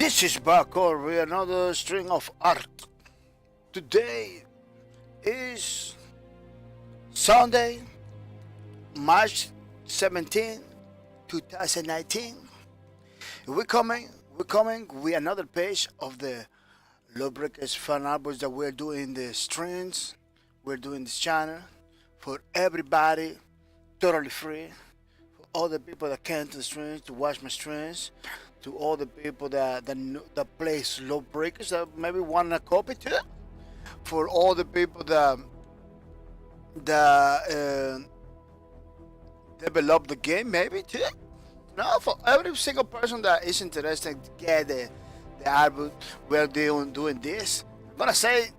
This is Barcor with another string of art. Today is Sunday, March 17, 2019. We're coming with another page of the Lawbreakers fan albums that we're doing the streams. We're doing this channel for everybody, totally free. For all the people that came to the streams to watch my streams. To all the people that plays Lawbreakers that maybe want a copy too. For all the people that develop the game maybe too. No, for every single person that is interested to get the album, we're doing this. I'm gonna say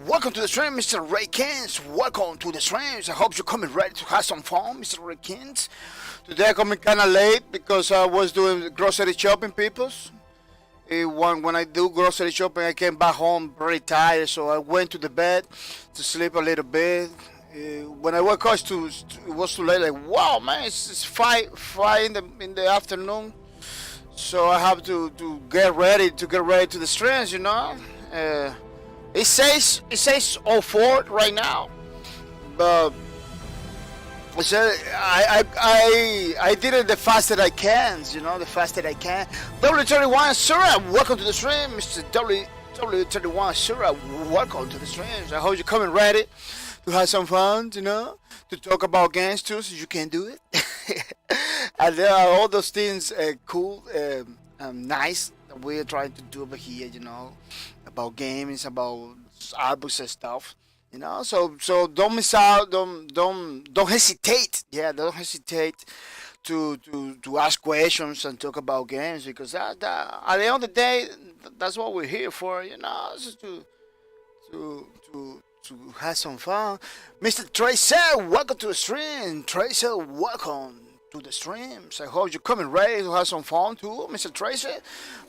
welcome to the stream, Mr. Ray Kins. Welcome to the streams. I hope you're coming ready to have some fun, Mr. Ray Kins. Today I'm coming kind of late because I was doing grocery shopping, peoples. When I do grocery shopping, I came back home very tired, so I went to the bed to sleep a little bit. When I woke up, it was too late. Like, wow, man, it's 5 in the afternoon. So I have to get ready to the streams, you know. It says 04 right now, but so I did it the fastest I can, you know, the fastest I can. W31 Sura, welcome to the stream, Mr. W31 Sura, welcome to the streams. I hope you're coming ready to have some fun, you know, to talk about games too, so you can do it. And there are all those things cool, nice that we're trying to do over here, you know, about games, about albums and stuff. You know, so don't miss out. Don't hesitate. Yeah, don't hesitate to ask questions and talk about games, because that at the end of the day, that's what we're here for. You know, just to have some fun. Mr. Tracer, welcome to the stream. Tracer, welcome to the streams. I hope you're coming ready to have some fun too, Mr. Tracer.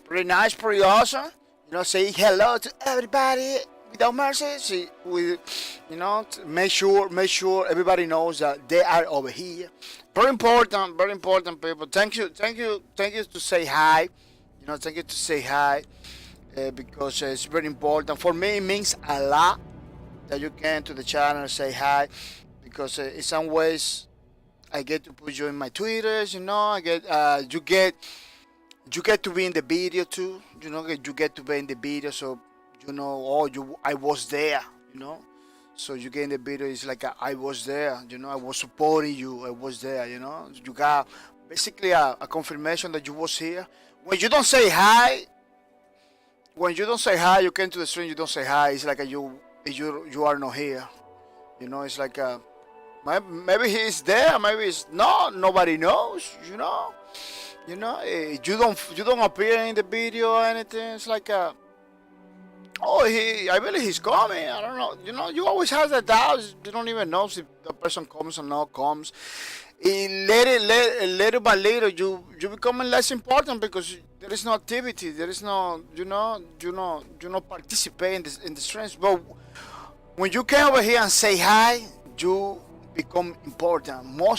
Pretty nice, pretty awesome. You know, say hello to everybody. Without mercy, you know, make sure everybody knows that they are over here. Very important, people. Thank you to say hi. You know, thank you to say hi, because it's very important. For me, it means a lot that you came to the channel and say hi, because in some ways I get to put you in my Twitters. You know, I get you get to be in the video too. You know, you get to be in the video, so. You know, I was there, you know. So you get in the video, it's like I was there, you know, I was supporting you, I was there, you know. You got basically a confirmation that you was here. When you don't say hi, you came to the stream, you don't say hi, it's like you are not here. You know, it's like maybe he's there, maybe it's not, nobody knows, you know. You know, you don't appear in the video or anything, it's like oh, I believe he's coming. I don't know. You know, you always have the doubts. You don't even know if the person comes or not comes. Little by little, you becoming less important because there is no activity. There is no, you know, participate in the streams. But when you come over here and say hi, you become important. More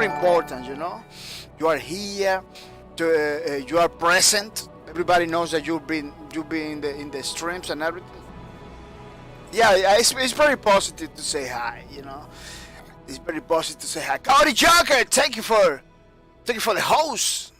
important. You know, you are here. You are present. Everybody knows that you've been in the streams and everything. Yeah, it's very positive to say hi. You know, it's very positive to say hi. Cody Joker, thank you for the host.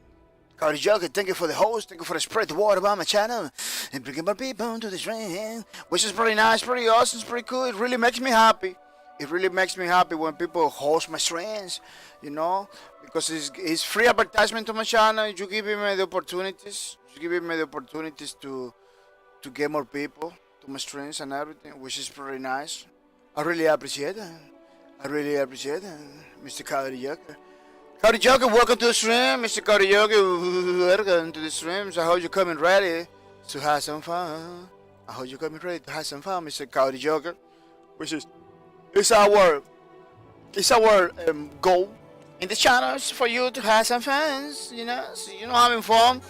Cody Joker, thank you for the host. Thank you for the spread the word about my channel and bringing more people to the stream, which is pretty nice, pretty awesome, it's pretty cool. It really makes me happy. It really makes me happy when people host my streams. You know, because it's free advertisement to my channel. You give me the opportunities. You give me the opportunities to get more people to my streams and everything, which is pretty nice. I really appreciate it. Mr. Cody Joker. Cody Joker, welcome to the stream. Mr. Cody Joker, welcome to the streams. I hope you're coming ready to have some fun. Mr. Cody Joker, which is our goal in the channels for you to have some fun. You know, so you know, having fun.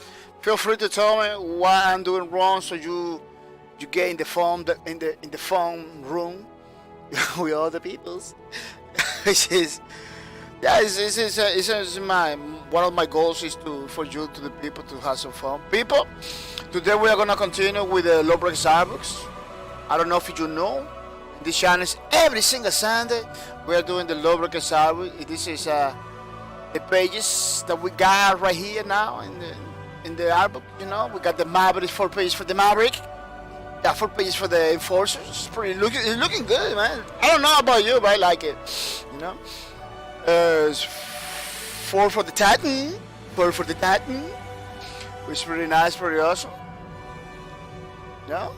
Feel free to tell me what I'm doing wrong, so you get in the phone in the phone room with all the peoples, which is Yeah, it's my one of my goals is to for you to the people to have some fun. People, today we are gonna continue with the Lowbreak Starbucks. I don't know if you know, this channel is every single Sunday we are doing the Lowbreak Starbucks. This is the pages that we got right here now in the album. You know, we got the Maverick 4 pages for the Maverick. Yeah, 4 pages for the Enforcers. It's looking good, man. I don't know about you, but I like it. You know. 4 for the Titan, 4 for the Titan, which is pretty nice, pretty awesome. Yeah.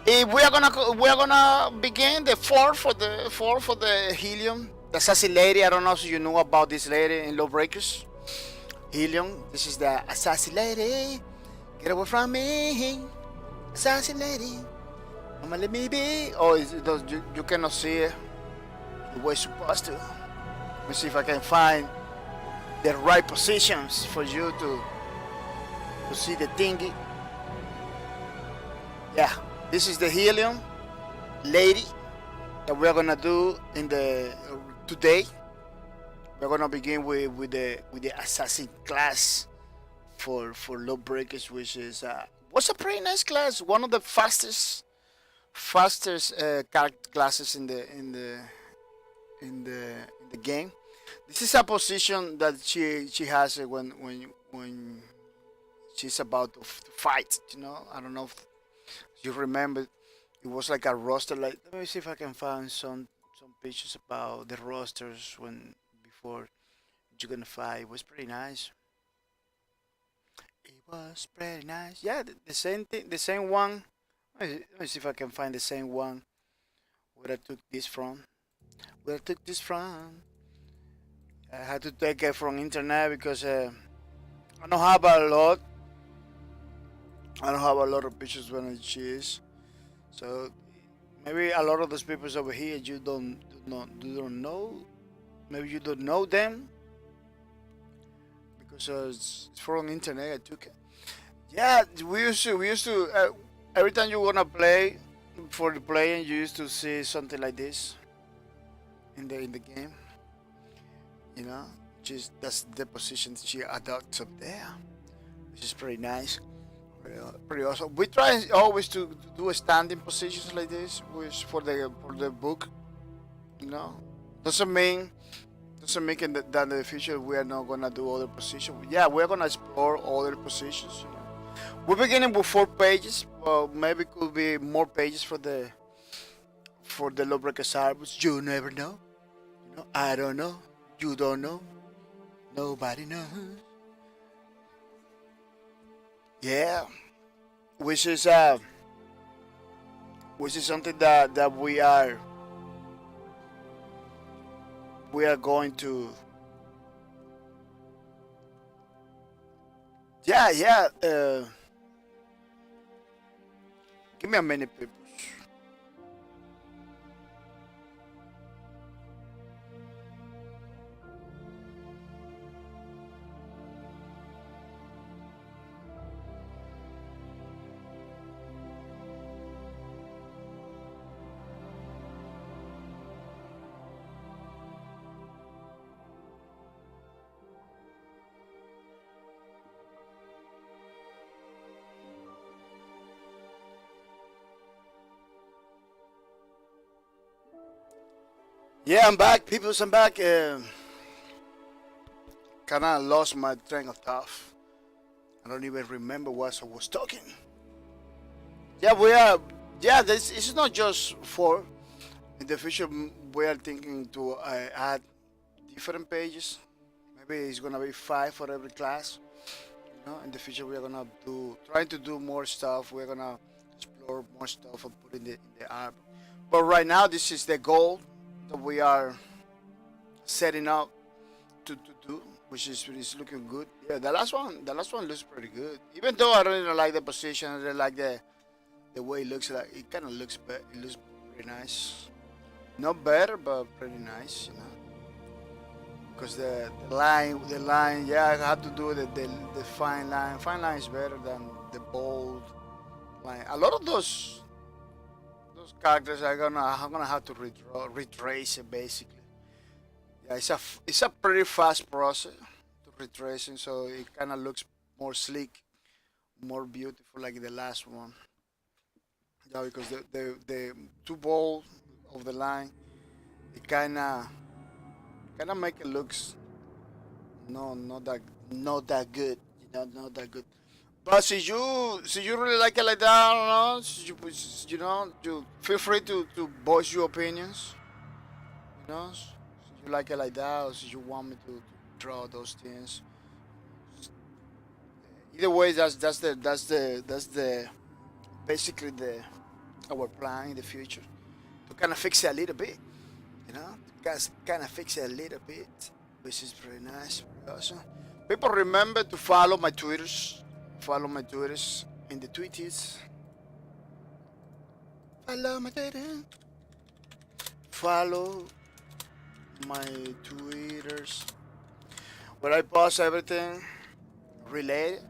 We are gonna begin the 4 for the Helium, the sassy lady. I don't know if you know about this lady in Lawbreakers. Helium. This is the sassy lady. Get away from me, sassy lady. Mama, let me be. Oh, you cannot see it the way it's supposed to. Let me see if I can find the right positions for you to see the thingy. Yeah, this is the Helium lady that we're gonna do in the today. We're gonna begin with the assassin class for Lawbreakers, which is was a pretty nice class. One of the fastest character classes in the game. This is a position that she has when she's about to fight. You know, I don't know if you remember. It was like a roster. Like, let me see if I can find some pictures about the rosters when before you're gonna fight. It was pretty nice. It was pretty nice. Yeah, the same thing, the same one. Let me see if I can find the same one where I took this from. Where I took this from. I had to take it from internet because I don't have a lot. I don't have a lot of pictures when it is. So maybe a lot of those people over here you don't know. Maybe you don't know them because it's from internet. I took it. Yeah, we used to every time you wanna play for the playing, you used to see something like this in the game. You know, just that's the position she adopts up there, which is pretty nice, pretty awesome. We try always to do a standing positions like this, which for the book, you know, doesn't mean that in the future we are not gonna do other positions. Yeah, we're gonna explore other positions. You know, we're beginning with 4 pages, but maybe could be more pages for the Lawbreaker Cyrus. You never know. You know, I don't know. You don't know. Nobody knows. Yeah, which is something that we are going to. Yeah. Give me a minute, people. Yeah, I'm back, people. I'm back. Kind of lost my train of thought. I don't even remember what I was talking. Yeah, we are. Yeah, this is not just for. In the future, we are thinking to add different pages. Maybe it's gonna be 5 for every class. You know, in the future, we are gonna trying to do more stuff. We're gonna explore more stuff and put in the app. But right now, this is the goal that we are setting up to do, which is looking good. Yeah, the last one looks pretty good. Even though I don't really like the position, I really like the way it looks. Like it kind of looks better. It looks pretty nice. Not better, but pretty nice, you know. Because the line, yeah, I have to do the fine line. Fine line is better than the bold line. A lot of those characters I'm gonna have to retrace it basically. Yeah, it's a pretty fast process to retracing, so it kind of looks more sleek, more beautiful like the last one. Yeah, because the two ball of the line, it kind of make it looks no not that good, not that good. But since you really like it like that, I don't know, since you feel free to voice your opinions, since you like it like that, or since you want me to draw those things. Either way, that's the basically the our plan in the future to kind of fix it a little bit, to kind of fix it a little bit, which is pretty nice, pretty awesome. People remember to follow my Twitters in the tweeties. Follow my Twitter. Follow my Twitters where I post everything related.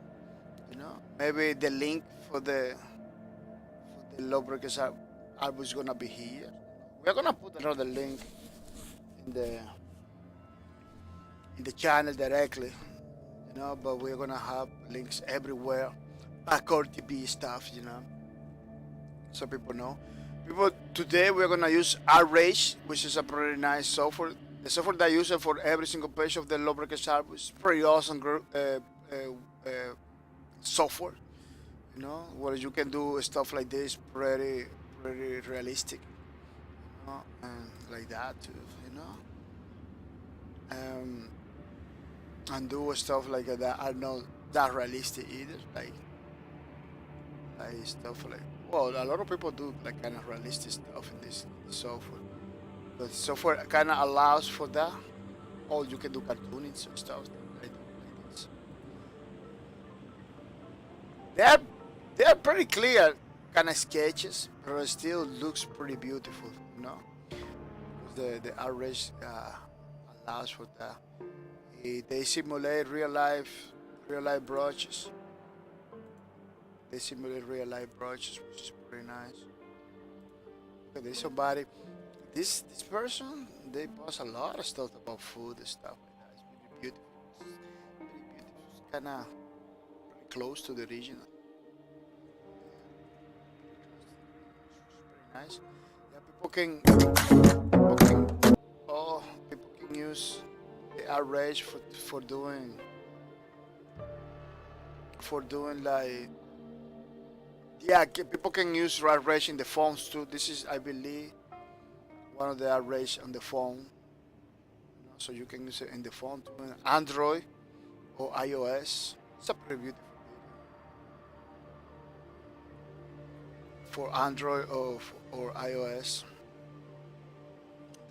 Maybe the link for the Lawbreakers album is gonna be here. We're gonna put another link in the channel directly, but we're gonna have links everywhere. Backward TV stuff, so people know. People, today we're gonna use Rage, which is a pretty nice software. The software that I use it for every single page of the Lawbreakers album is pretty awesome software. Where you can do stuff like this, pretty realistic, and like that too, um, and do stuff like that are not that realistic either, like stuff like, well, a lot of people do like kind of realistic stuff in this software. The software kind of allows for that, or you can do cartoonings and stuff like this. They're they're pretty clear kind of sketches, but it still looks pretty beautiful, The artist allows for that. They simulate real life brushes. They simulate real life brushes, which is pretty nice. Okay, there's somebody. This person, they post a lot of stuff about food and stuff like that. It's really beautiful. It's really beautiful. It's kind of close to the original. It's pretty nice. Yeah, people can use the outrage for doing like, yeah, people can use outrage in the phones too. This is, I believe, one of the outrage on the phone. So you can use it in the phone too, in Android or iOS. It's a pretty beautiful for Android or iOS.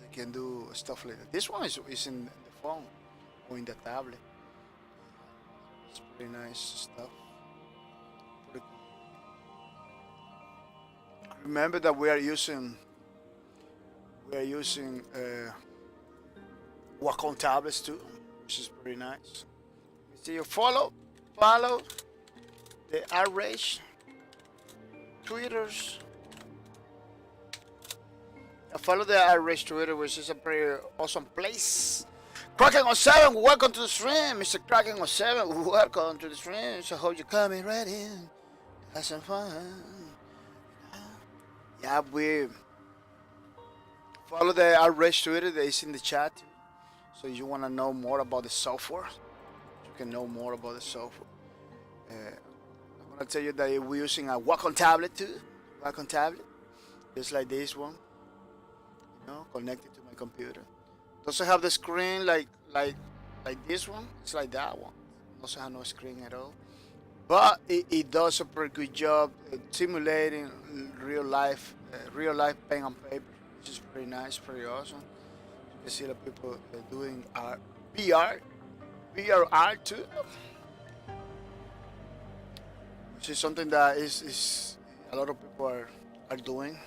They can do stuff like that. This one is in the phone or in the tablet. It's pretty nice stuff. Pretty cool. Remember that we are using Wacom tablets too, which is pretty nice. See, you follow the outrage Twitters. Follow the outrage Twitter, which is a pretty awesome place. Kraken07, welcome to the stream, Mr. Kraken07. Welcome to the stream. So hope you're coming right in. Have some fun. Yeah, we follow the outrage Twitter that is in the chat. So if you want to know more about the software, you can know more about the software. I'm gonna tell you that we're using a Wacom tablet too. Wacom tablet, just like this one, connected to my computer. Doesn't have the screen like this one. It's like that one. Doesn't have no screen at all. But it does a pretty good job simulating real life pen and paper, which is pretty nice, pretty awesome. You see the people doing VR art too, which is something that is a lot of people are doing.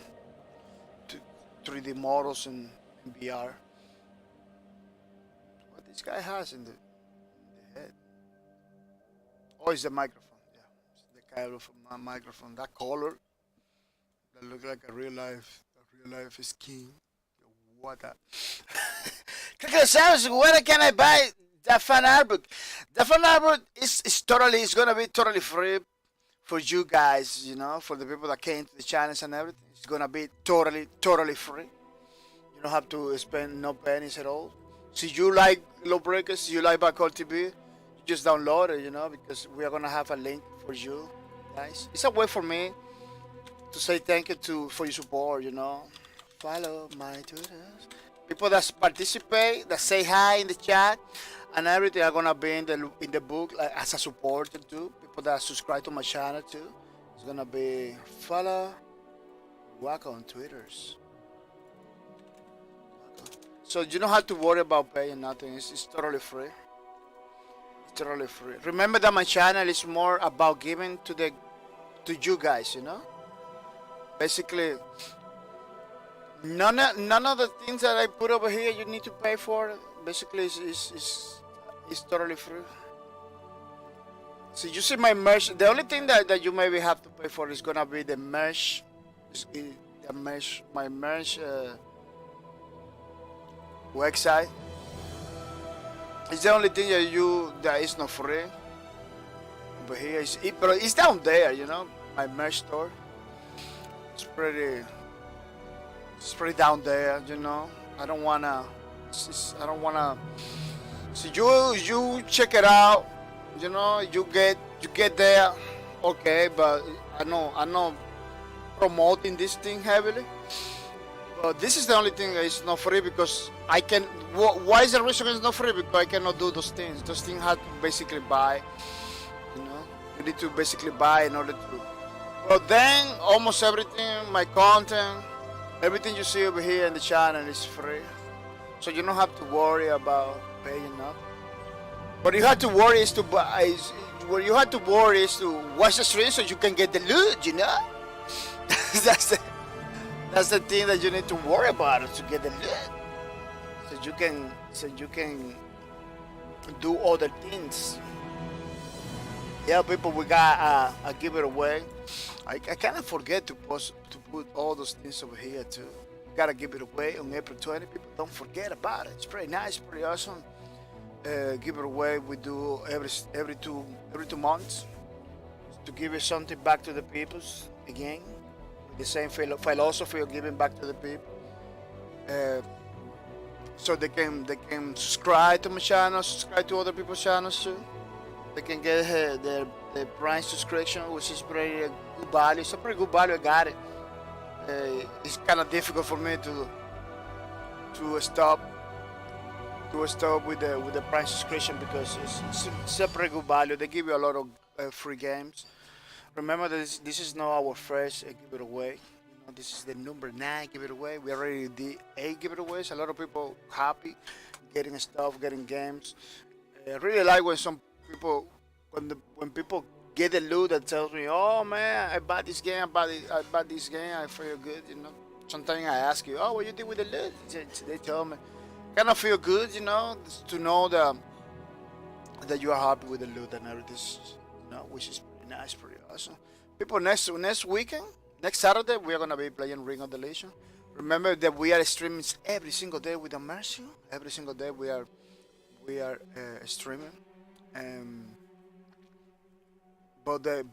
3D models in VR. What this guy has in the head? Oh, it's the microphone. Yeah, it's the cable from my microphone. That color that look like a real life skin. What that? Service, where can I buy that fan art book? The fan art book it's gonna be totally free for you guys, you know, for the people that came to the channels and everything. It's gonna be totally free. You don't have to spend no pennies at all. So you like Lawbreakers, you like Backcall TV, you just download it, you know, because we are gonna have a link for you guys. It's a way for me to say thank you for your support, you know. Follow my Twitters. People that participate, that say hi in the chat, and everything are gonna be in the book like, as a supporter too. People that subscribe to my channel too. It's gonna be follow Wacom on Twitters. So you don't have to worry about paying nothing. It's totally free. It's totally free. Remember that my channel is more about giving to you guys, you know. Basically, none of the things that I put over here you need to pay for. Basically, it's totally free. So you see my merch. The only thing that you maybe have to pay for is gonna be the merch. My merch website. It's the only thing that is not free. But here but it's down there, you know. My merch store. It's pretty down there, you know. I don't wanna. So you check it out, you know. You get there, okay. But I'm not promoting this thing heavily. But this is the only thing that is not free because I can. Why is the reason it's not free? Because I cannot do those things. Those things have to basically buy. You know, you need to basically buy in order to. But then almost everything, my content, everything you see over here in the channel is free. So you don't have to worry about paying up. What you have to worry is to buy. What you have to worry is to watch the stream so you can get the loot. You know, that's the thing that you need to worry about to get the loot. So you can do other things. Yeah, people, we got a giveaway. I kind of forget to put all those things over here too. We gotta give it away on April 20. People, don't forget about it. It's pretty nice, pretty awesome. Give it away. We do every two months to give you something back to the people again. The same philosophy of giving back to the people. So they can subscribe to my channel, subscribe to other people's channels too. They can get their Prime subscription, which is pretty good value. It's a pretty good value. I got it. It's kind of difficult for me to stop with the Prime subscription because it's a pretty good value. They give you a lot of free games. Remember that this is not our first giveaway. You know, this is the number 9 giveaway. We already did 8 giveaways. A lot of people happy getting stuff, getting games. I really like when some people, when people get the loot that tells me, "Oh man, I bought this game, I bought this game, I feel good." You know, sometimes I ask you, "Oh, what you did with the loot?" They tell me, kind of feel good, you know, to know that you are happy with the loot and everything, you know, which is pretty nice, pretty awesome. People, next weekend, next Saturday, we are gonna be playing Ring of the Legion. Remember that we are streaming every single day with Immersion. Every single day we are streaming. But the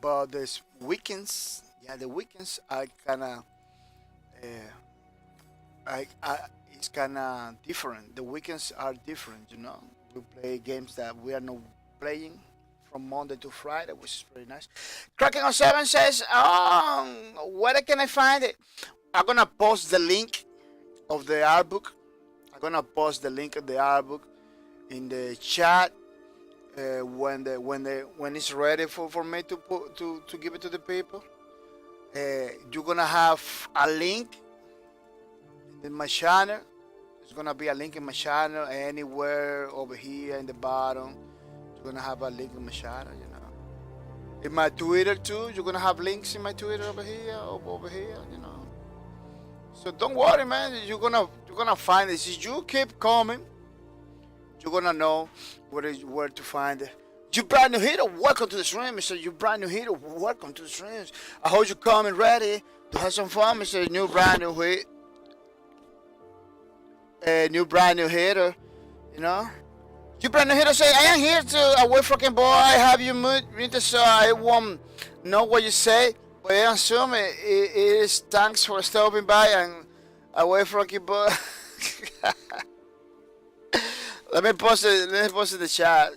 weekends, yeah, the weekends are kinda, it's kinda different. The weekends are different, you know. We play games that we are not playing from Monday to Friday, which is pretty nice. Kraken07 says, where can I find it? I'm gonna post the link of the art book. I'm gonna post the link of the art book in the chat when it's ready for me to give it to the people. You're gonna have a link in my channel. There's gonna be a link in my channel anywhere over here in the bottom. You're gonna have a link in my channel, you know. In my Twitter too, you're gonna have links in my Twitter over here, you know. So don't worry, man. You're gonna find it. If you keep coming, you're gonna know where to find it. You brand new hitter, welcome to the stream, Mr. You brand new hitter, welcome to the streams. I hope you coming ready to have some fun, Mr. New brand new hit. New brand new hitter. You know. You brand new here to say, I am here to away fucking boy. I have you muted so I won't know what you say. But I assume it is thanks for stopping by and away fucking boy. Let me post it. Let me post it in the chat.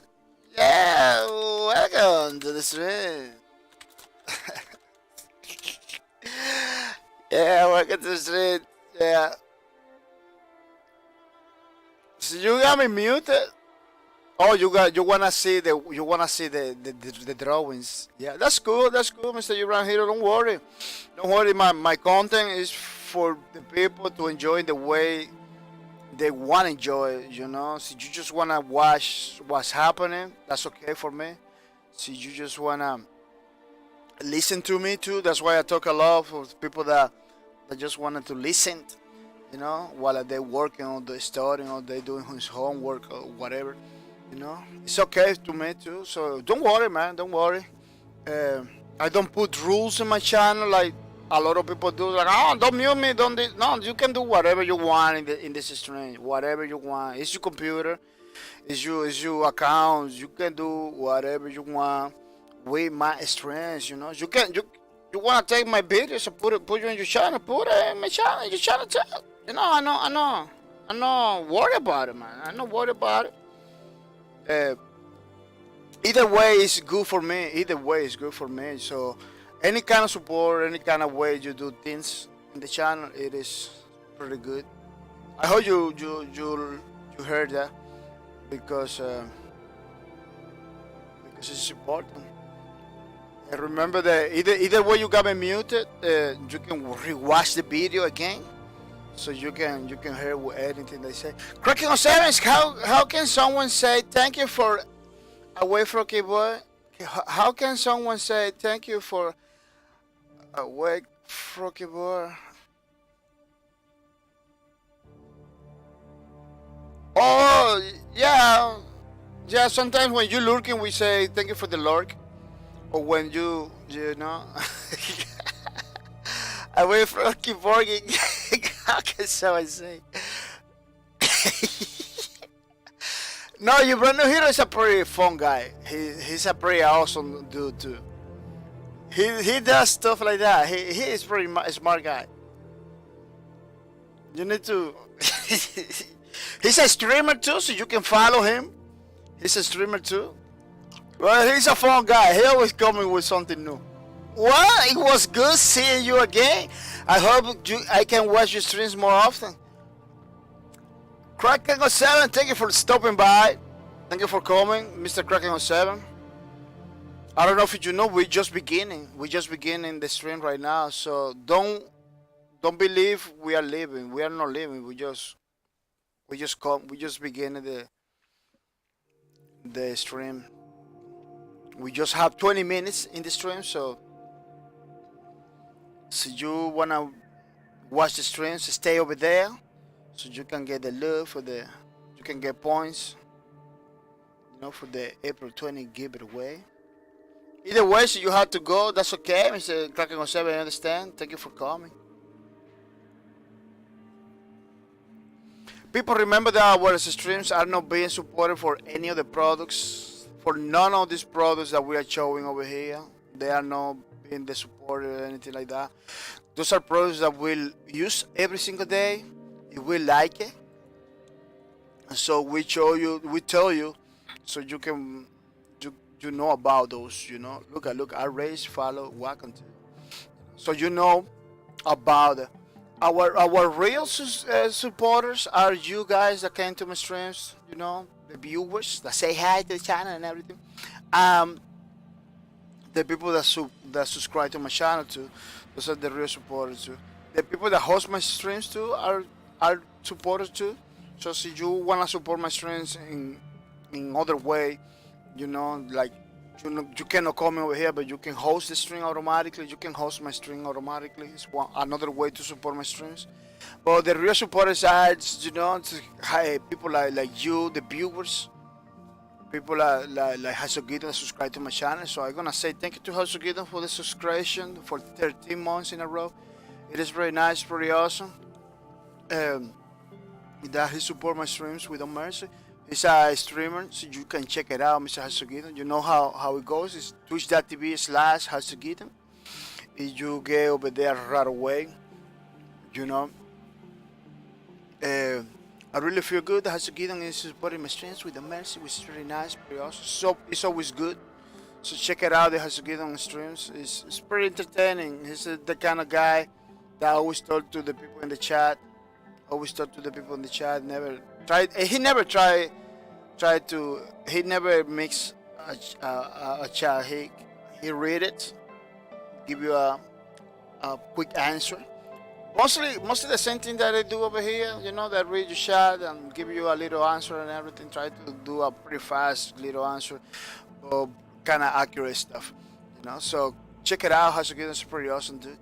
Yeah, welcome to the stream. Yeah, welcome to the stream. Yeah. So you got me muted. Oh, you wanna see the drawings? Yeah, that's cool. That's cool, Mr. Ibrahim Hero. Don't worry. Don't worry. My content is for the people to enjoy the way they want to enjoy, you know. So you just want to watch what's happening, that's okay for me. So you just want to listen to me too, that's why I talk a lot for people that just wanted to listen, you know, while they're working or they're studying or they're doing his homework or whatever, you know. It's okay to me too, so don't worry, man, don't worry. I don't put rules in my channel like a lot of people do, like, oh, don't mute me, don't this. No, you can do whatever you want in this stream, whatever you want. It's your computer, it's your account. You can do whatever you want with my streams. You know, you want to take my videos and put you in your channel, put it in my channel, your channel too. You know, I'm not worried about it, man. I'm not worried about it. Either way is good for me. Either way is good for me. So any kind of support, any kind of way you do things in the channel, it is pretty good. I hope you heard that because it's important. And remember that either way you got me muted, you can rewatch the video again, so you can hear anything they say. Cracking on sevens. How can someone say thank you for away from keyboard? How can someone say thank you for awake from keyboard? Oh yeah, yeah. Sometimes when you lurking, we say thank you for the lurk, or when you know away from keyboard. How can someone say? No, your brand new hero is a pretty fun guy. He's a pretty awesome dude too. He does stuff like that. He is pretty smart guy. You need to. He's a streamer too, so you can follow him. He's a streamer too. Well, he's a fun guy. He always coming with something new. Well, it was good seeing you again. I hope I can watch your streams more often. Kraken07, thank you for stopping by. Thank you for coming, Mr. Kraken07. I don't know if you know, we're just beginning. We're just beginning the stream right now, so don't believe we are leaving. We are not leaving. We just beginning the stream. We just have 20 minutes in the stream, so you wanna watch the streams, stay over there, so you can get the love for you can get points, you know, for the April 20 giveaway. Either way, so you have to go. That's okay, Mr. Kraken07. I understand. Thank you for coming. People remember that our streams are not being supported for any of the products. For none of these products that we are showing over here, they are not being the supported or anything like that. Those are products that we'll use every single day. If we like it, so we tell you, so you can you know about those. You know, look, I raise, follow, Wacom, so you know about it. Our real supporters are you guys that came to my streams, you know, the viewers that say hi to the channel and everything. The people that subscribe to my channel too, those are the real supporters too. The people that host my streams too are supporters too. So if you wanna support my streams in other way, you know, like you cannot come over here, but you can host the stream automatically. You can host my stream automatically. It's another way to support my streams. But the real supporters are, you know, people like you, the viewers, people like Hasogito that subscribe to my channel. So I'm gonna say thank you to Hasogito for the subscription for 13 months in a row. It is very nice, pretty awesome. That he support my streams without mercy. He's a streamer, so you can check it out, Mr. Hasugiton. You know how it goes. It's twitch.tv/Hasugiton. You get over there right away. You know, I really feel good. Hasugiton is supporting my streams with the mercy, which is really nice, pretty awesome. So it's always good. So check it out. The Hasugiton streams. It's pretty entertaining. He's the kind of guy that I always talk to the people in the chat. Always talk to the people in the chat. Never tried. He never tried to. He never makes a chat. He read it, give you a quick answer. Mostly the same thing that I do over here. You know, that read your chat and give you a little answer and everything. Try to do a pretty fast little answer, but kind of accurate stuff. You know, so check it out. Hasugiton is pretty awesome, dude.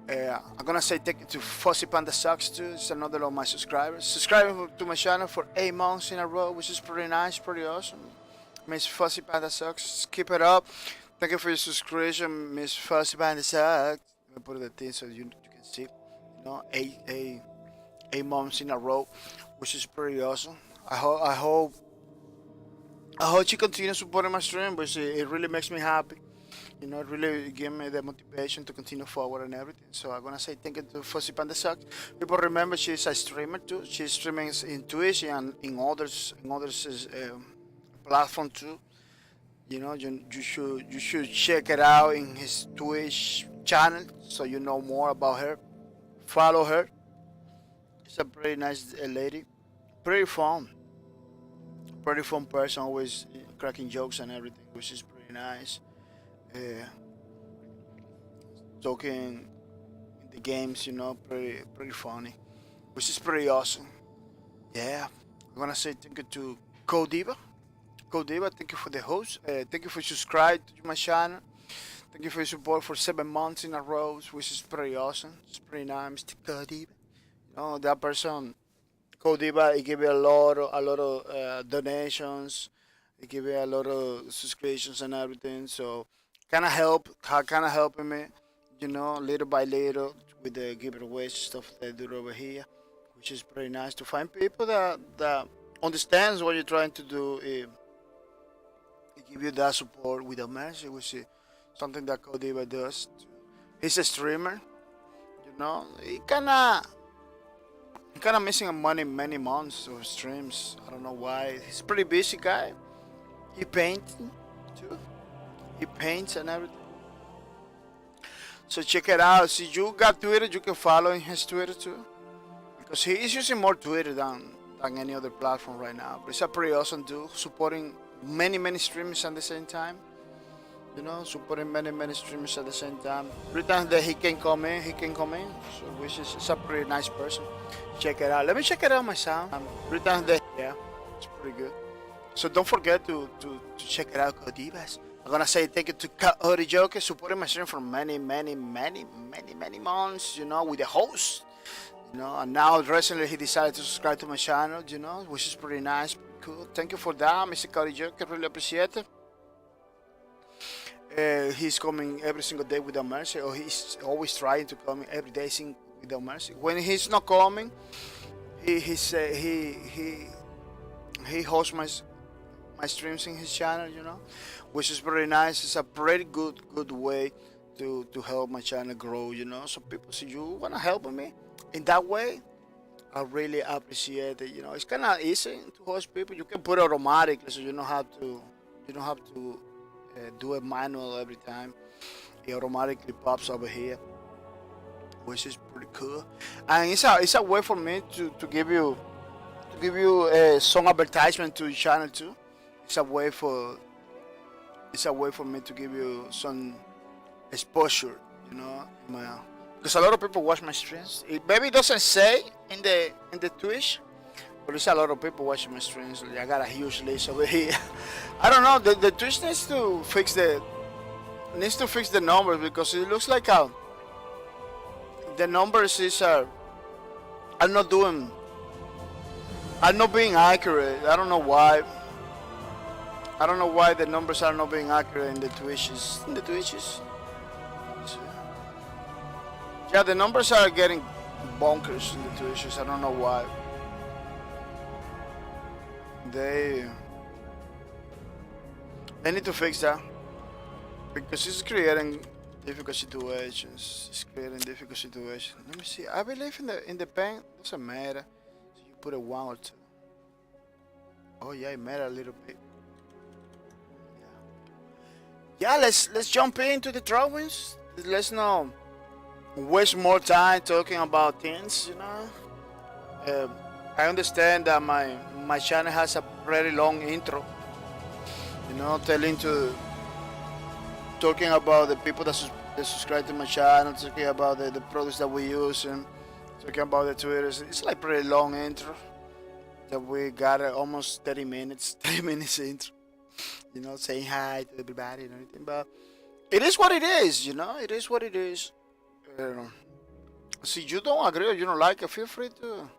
I'm gonna say thank you to Fuzzy Panda Sucks too. It's another of my subscribers. Subscribing to my channel for 8 months in a row, which is pretty nice, pretty awesome. Miss Fuzzy Panda Sucks, keep it up. Thank you for your subscription, Miss Fuzzy Panda Sucks. Let me put the thing so you can see. You know, 8 months in a row, which is pretty awesome. I hope you continue supporting my stream, which it really makes me happy. You know, it really gave me the motivation to continue forward and everything. So I'm gonna say thank you to Fuzzy Panda Sucks. People remember she's a streamer too. She's streaming in Twitch and in others platform too. You know, you should check it out in his Twitch channel so you know more about her. Follow her. She's a pretty nice lady. Pretty fun person. Always cracking jokes and everything, which is pretty nice. Talking in the games, you know, pretty funny, which is pretty awesome. Yeah, I'm gonna say thank you to Codiva. Thank you for the host. Thank you for subscribing to my channel. Thank you for your support for 7 months in a row, which is pretty awesome. It's pretty nice, Mr. Codiva. You know, that person, Codiva, he gave me a lot of donations. He gave me a lot of subscriptions and everything. So kind of helping me, you know, little by little with the giveaways stuff that I do over here, which is pretty nice to find people that understands what you're trying to do. It give you that support with a mercy, which is something that Codiva does. He's a streamer, you know. He kind of missing many months of streams. I don't know why. He's a pretty busy guy. He paints too. He paints and everything. So check it out. See, you got Twitter, you can follow his Twitter too, because he is using more Twitter than any other platform right now. But it's a pretty awesome dude, supporting many streamers at the same time. You know, supporting many streamers at the same time. Every time that he can come in. So which is a pretty nice person. Check it out. Let me check it out myself. Every time that, yeah, it's pretty good. So don't forget to check it out, Codivas. I'm gonna say thank you to Kaori Joker, supporting my stream for many months, you know, with the host. You know, and now recently he decided to subscribe to my channel, you know, which is pretty nice, pretty cool. Thank you for that, Mr. Kaori Joker, really appreciate it. He's coming every single day without mercy, or he's always trying to come every day without mercy. When he's not coming, he hosts my streams in his channel, you know, which is very nice. It's a pretty good way to help my channel grow, you know. So people, see you wanna help me in that way, I really appreciate it. You know, it's kind of easy to host people. You can put it automatically, so you don't have to do it manual every time. It automatically pops over here, which is pretty cool. And it's a way for me to give you some advertisement to your channel too. It's a way for me to give you some exposure, you know, because a lot of people watch my streams. It maybe doesn't say in the Twitch, but it's a lot of people watching my streams. I got a huge list over here. I don't know. The Twitch needs to fix the numbers, because it looks like the numbers are not being accurate. I don't know why. I don't know why the numbers are not being accurate in the Twitches. Yeah, the numbers are getting bonkers in the Twitches. I don't know why. they need to fix that because it's creating difficult situations. It's creating difficult situations. Let me see. I believe in the pen doesn't matter. So you put a 1 or 2. Oh yeah, it matter a little bit. Yeah, let's jump into the drawings. Let's not waste more time talking about things. I understand that my channel has a pretty long intro. Talking about the people that subscribe to my channel, talking about the products that we use, and talking about the Twitters. It's like pretty long intro that we got almost 30 minutes, 30 minutes intro. Saying hi to everybody and everything. But it is what it is. It is what it is. See, you don't agree or you don't like it, feel free to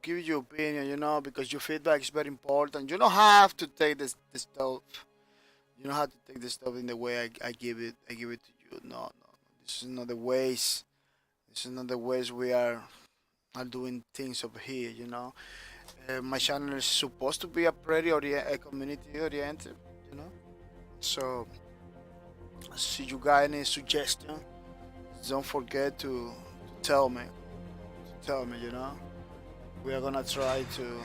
give your opinion, because your feedback is very important. You don't have to take this stuff. You don't have to take this stuff in the way I give it. I give it to you. No. This is not the ways. This is not the ways we are doing things over here. My channel is supposed to be a pretty community oriented. So, see you got any suggestion, don't forget to tell me. We are gonna try to.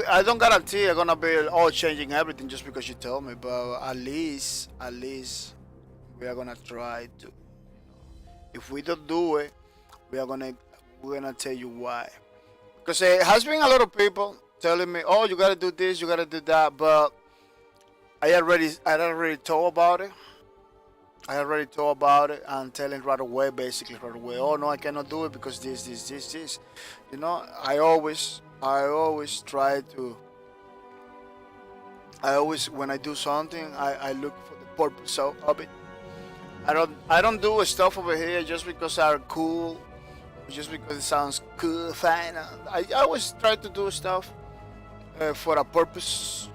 I don't guarantee I'm gonna be all changing everything just because you tell me, but at least we are gonna try to. If we don't do it, we're gonna tell you why. Because it has been a lot of people telling me, "Oh, you gotta do this, you gotta do that," but I already thought about it. I already thought about it and telling basically right away. Oh no, I cannot do it because this. I always try to. When I do something, I look for the purpose of it. I don't do stuff over here just because they're cool, just because it sounds cool, fine. I always try to do stuff for a purpose,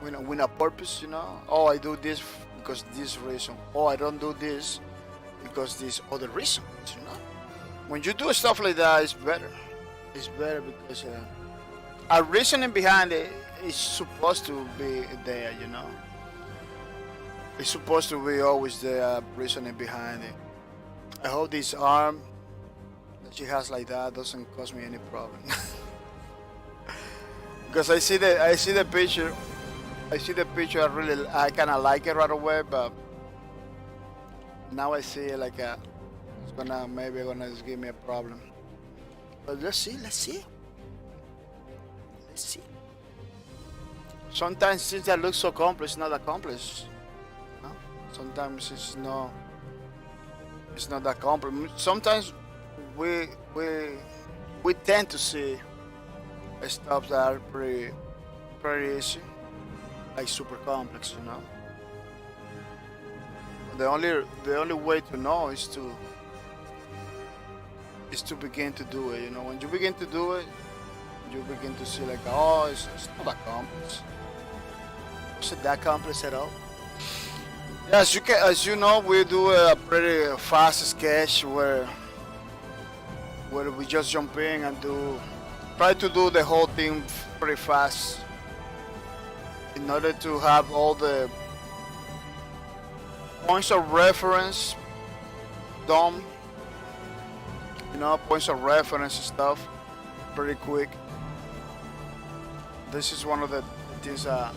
with a purpose, Oh, I do this because this reason. Oh, I don't do this because this other reason, When you do stuff like that, it's better. It's better because a reasoning behind it is supposed to be there, It's supposed to be always there, reasoning behind it. I hope this arm that she has like that doesn't cause me any problem. Because I see the picture. I kind of like it right away, but now I see it like it's maybe gonna give me a problem. But let's see. Sometimes things that look so complex, it's not accomplished. Sometimes it's not that complex. Sometimes we tend to see stuff that are pretty easy, like super complex, The only way to know is to begin to do it. When you begin to do it, you begin to see like, oh, it's not that complex. It's not that complex at all. Yeah, as you know, we do a pretty fast sketch where we just jump in and try to do the whole thing pretty fast in order to have all the points of reference done. Points of reference stuff pretty quick. This is one of the things that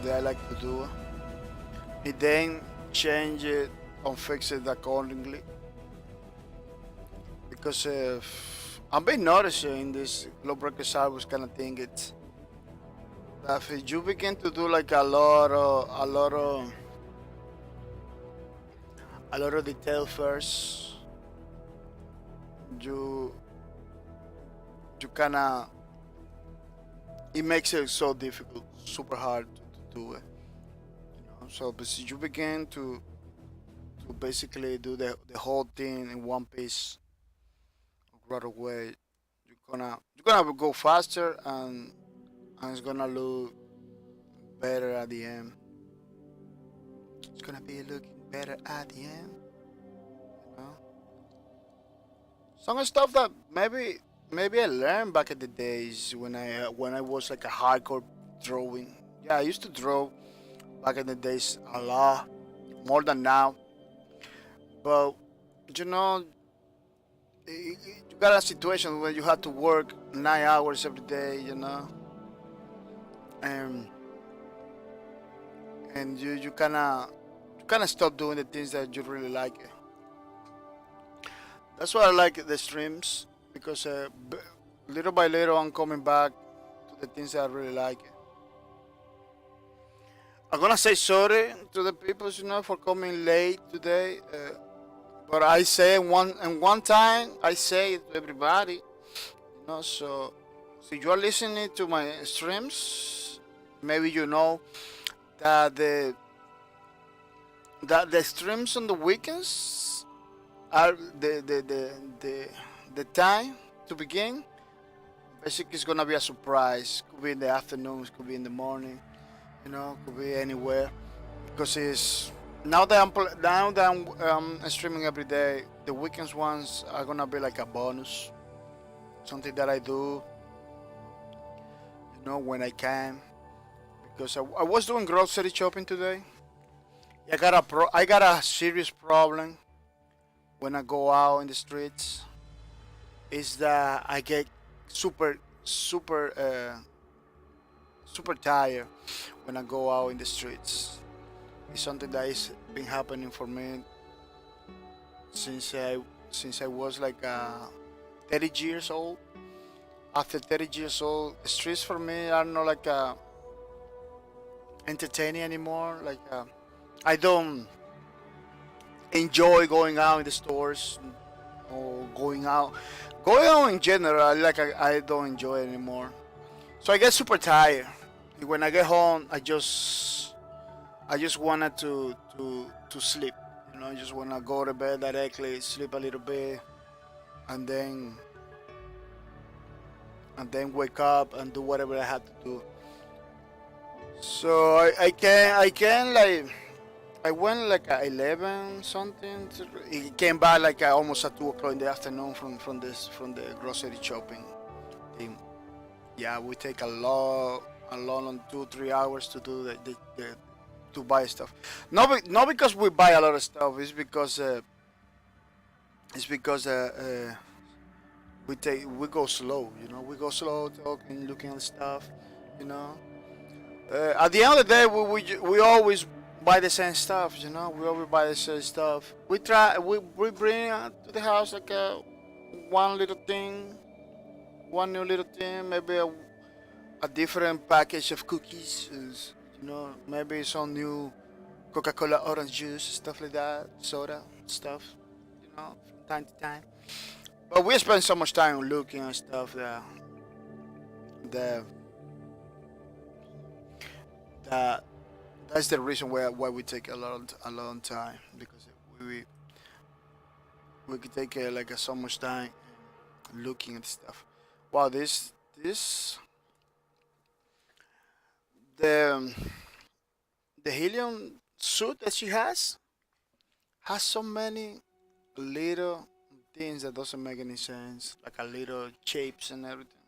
I like to do. And then change it and fix it accordingly. Because I've been noticing in this Globe Breaker Service kind of thing, it's that if you begin to do like a lot of detail first, you kinda, it makes it so difficult, super hard to do it. So, but you begin to basically do the whole thing in one piece right away, you're gonna go faster and it's gonna look better at the end. It's gonna be looking better at the end. some stuff that maybe I learned back in the days when I was like a hardcore drawing. Yeah, I used to draw back in the days a lot more than now. But you know, you got a situation where you have to work 9 hours every day, you know, and you kind of stop doing the things that you really like. That's why I like the streams because little by little I'm coming back to the things that I really like. I'm gonna say sorry to the people, you know, for coming late today. But I say one time I say it to everybody, you know. So you are listening to my streams. Maybe you know that the streams on the weekends are the time to begin. Basically, it's gonna be a surprise. Could be in the afternoons, could be in the morning, you know, could be anywhere. Because it's now that I'm streaming every day, the weekends ones are gonna be like a bonus, something that I do, you know, when I can. Because I was doing grocery shopping today. I got a serious problem when I go out in the streets. Is that I get super tired when I go out in the streets. It's something that is been happening for me since I was like 30 years old. After 30 years old, the streets for me are not like entertaining anymore. Like I don't enjoy going out in the stores or going out in general. Like I don't enjoy it anymore. So I get super tired. When I get home, I just wanted to sleep. You know, I just wanna go to bed directly, sleep a little bit, and then wake up and do whatever I have to do. So I can like I went like at 11 something. It came back like almost at 2 o'clock in the afternoon from the grocery shopping thing. Yeah, we take a long 2-3 hours to do the to buy stuff. Not because we buy a lot of stuff. It's because we go slow. You know, we go slow talking, looking at stuff. You know, at the end of the day, we always buy the same stuff. You know, we always buy the same stuff. We bring to the house like one little thing, one new little thing, maybe a different package of cookies. You know, maybe some new Coca-Cola orange juice, stuff like that, soda stuff. You know, from time to time. But we spend so much time looking at stuff that that's the reason why we take a long time because we could take like so much time looking at stuff. Wow, this the the helium suit that she has so many little things that doesn't make any sense, like a little shapes and everything.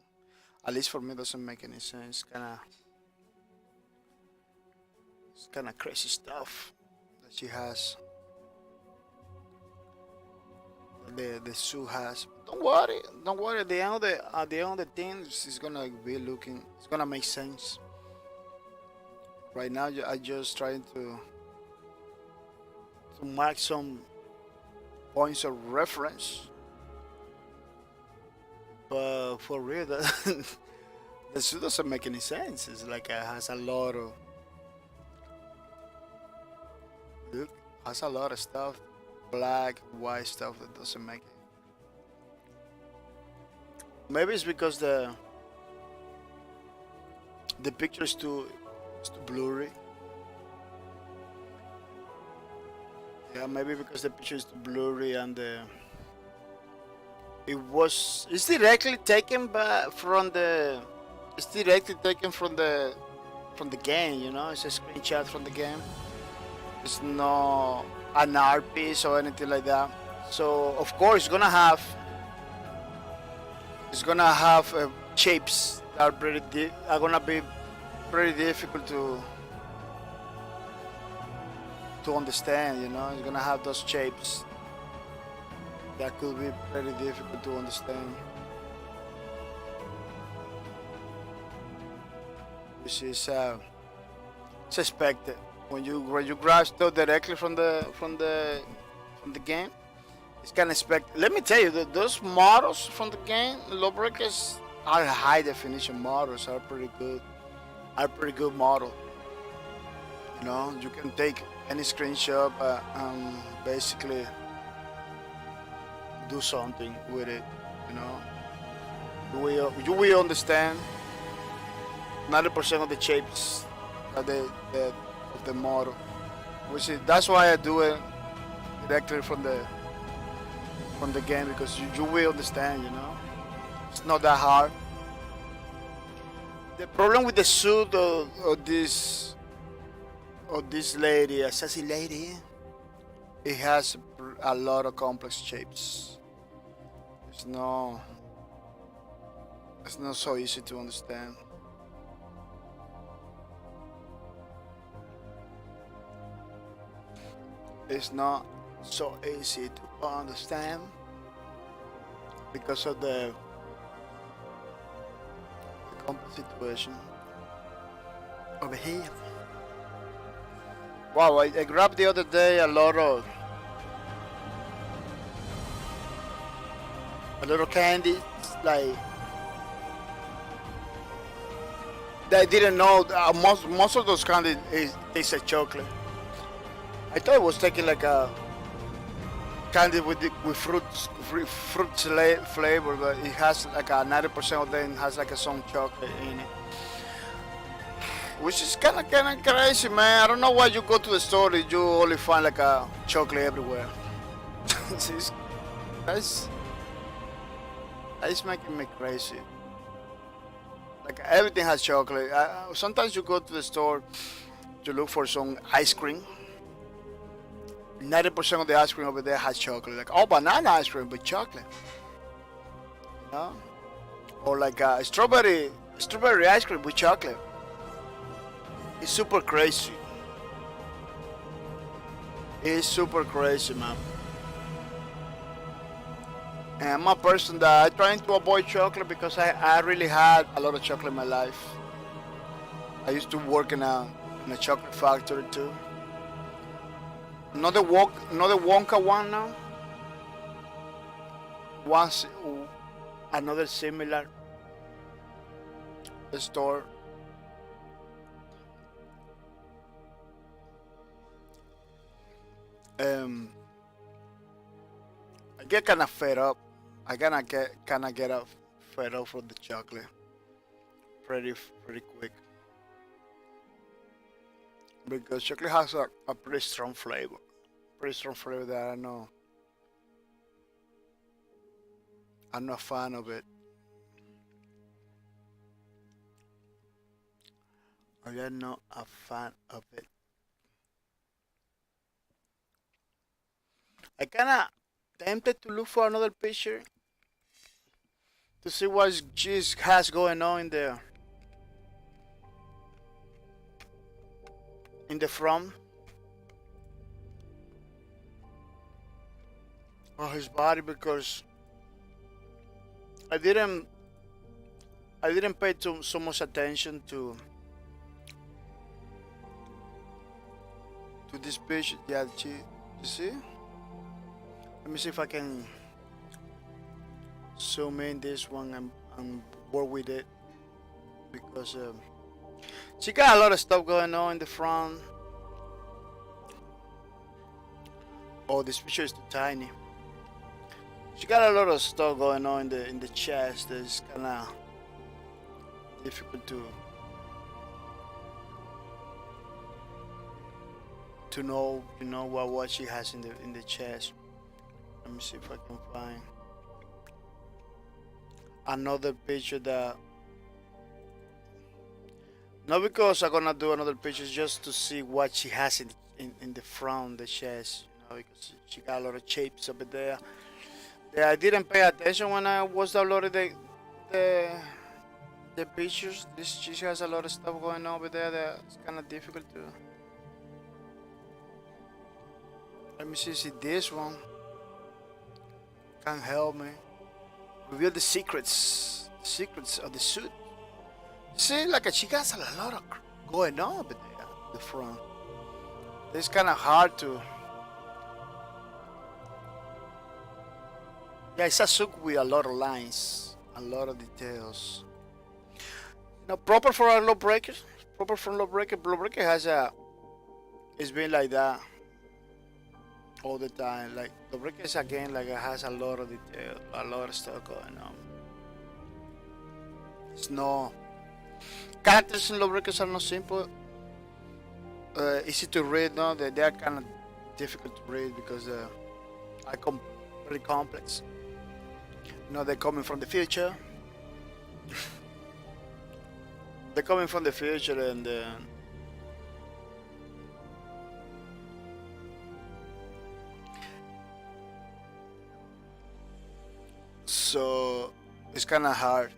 At least for me, doesn't make any sense. It's kind of crazy stuff that she has. The suit has. Don't worry. At the end of the thing, it's gonna be looking. It's gonna make sense. Right now, I just trying to mark some points of reference. But for real, the suit doesn't make any sense. It's like it has a lot of look, has a lot of stuff, black, white stuff that doesn't make it. Maybe it's because the picture is too blurry. Yeah, maybe because the picture is too blurry and it's directly taken from the game. You know, it's a screenshot from the game. It's not an art piece or anything like that. So of course it's gonna have it's gonna have shapes that are are gonna be pretty difficult to understand. You know, it's gonna have those shapes that could be pretty difficult to understand, which is it's expected when you grab stuff directly from the game. It's kind of expected. Let me tell you that those models from the game, Lawbreakers, are high definition models. Are pretty good. Are pretty good model. You know, you can take any screenshot and basically do something with it. You know, you will understand 90% of the shapes of the model, which is that's why I do it directly from the game, because you will understand. You know, it's not that hard. The problem with the suit of this lady, a sassy lady, it has a lot of complex shapes. It's not so easy to understand. It's not so easy to understand because of the complex situation over here. Wow, I grabbed the other day a lot of candy, like that I didn't know. Most of those candy tastes like chocolate. I thought it was taking like a candy with fruit flavor, but it has like a 90% of them has like some chocolate in it, which is kind of crazy, man. I don't know why you go to the store and you only find like a chocolate everywhere. that's that's making me crazy. Like everything has chocolate. Sometimes you go to the store to look for some ice cream. 90% of the ice cream over there has chocolate. Like, oh, banana ice cream with chocolate. You know? Or like strawberry ice cream with chocolate. It's super crazy. It's super crazy, man. And I'm a person that I trying to avoid chocolate because I really had a lot of chocolate in my life. I used to work in a chocolate factory too. Not the Wonka one now. Once another similar store. I get kind of fed up. I get fed up from the chocolate pretty quick, because chocolate has a pretty strong flavor. Pretty strong flavor that I'm not a fan of it. I'm not a fan of it. I kinda tempted to look for another picture to see what G's has going on in the front of his body, because I didn't pay so much attention to this picture. Yeah, you see? Let me see if I can zoom in this one and work with it, because she got a lot of stuff going on in the front. Oh, this picture is too tiny. She got a lot of stuff going on in the chest. That's kind of difficult to know, what she has in the chest. Let me see if I can find another picture that, not because I'm gonna do another picture, just to see what she has in the front, the chest, because she got a lot of shapes over there. Yeah, I didn't pay attention when I was downloading the pictures. This she has a lot of stuff going on over there that's kind of difficult to. Let me see this one can help me reveal the secrets of the suit. See, like she has a lot of going on over there, the front. It's kind of hard to. Yeah, it's a suit with a lot of lines, a lot of details. Proper for a low breaker. Proper for low breaker. Low breaker has a. It's been like that all the time. Like low breaker is again like it has a lot of detail, a lot of stuff going on. It's no characters in low breakers are not simple. Easy to read. No, they are kind of difficult to read because are very complex. They're coming from the future. They're coming from the future, and so it's kind of hard.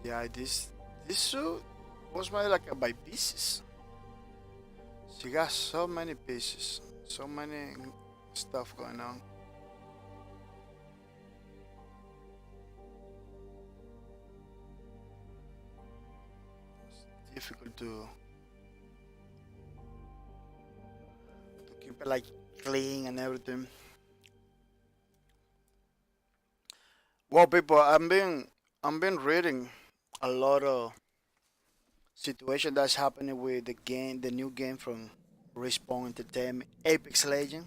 Yeah, this suit was made like by pieces. She got so many pieces, so many stuff going on. It's difficult to keep it like clean and everything. Well, people, I'm been reading a lot of situation that's happening with the game, the new game from Respawn Entertainment, Apex Legend.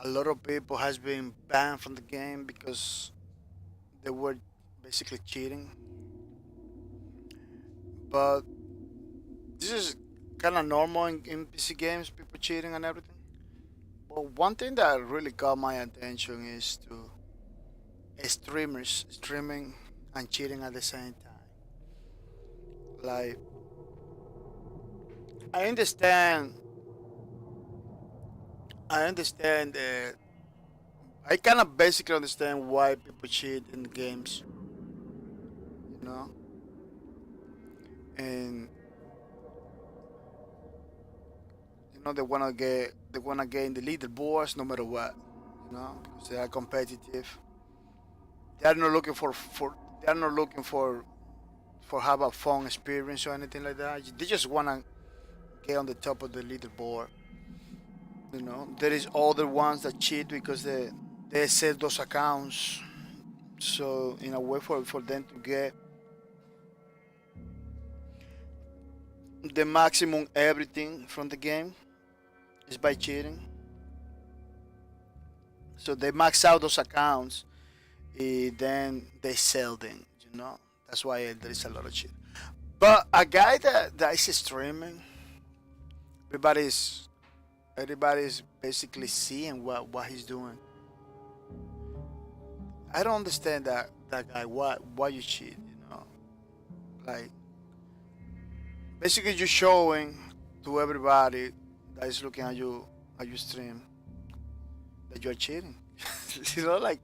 A lot of people has been banned from the game because they were basically cheating. But this is kind of normal in PC games, people cheating and everything. But one thing that really caught my attention is to streamers streaming and cheating at the same time. Like, I understand, I understand. I kind of basically understand why people cheat in the games, you know, and they wanna get in the leaderboards no matter what, because they are competitive. They are not looking they are not looking for have a fun experience or anything like that. They just wanna get on the top of the leaderboard. There is other ones that cheat because they sell those accounts. So in a way for them to get the maximum everything from the game is by cheating. So they max out those accounts, then they sell them. That's why there is a lot of cheat. But a guy that is streaming, everybody's everybody's basically seeing what he's doing. I don't understand that guy. Why you cheat? Like basically you're showing to everybody that is looking at your stream that you're cheating. Like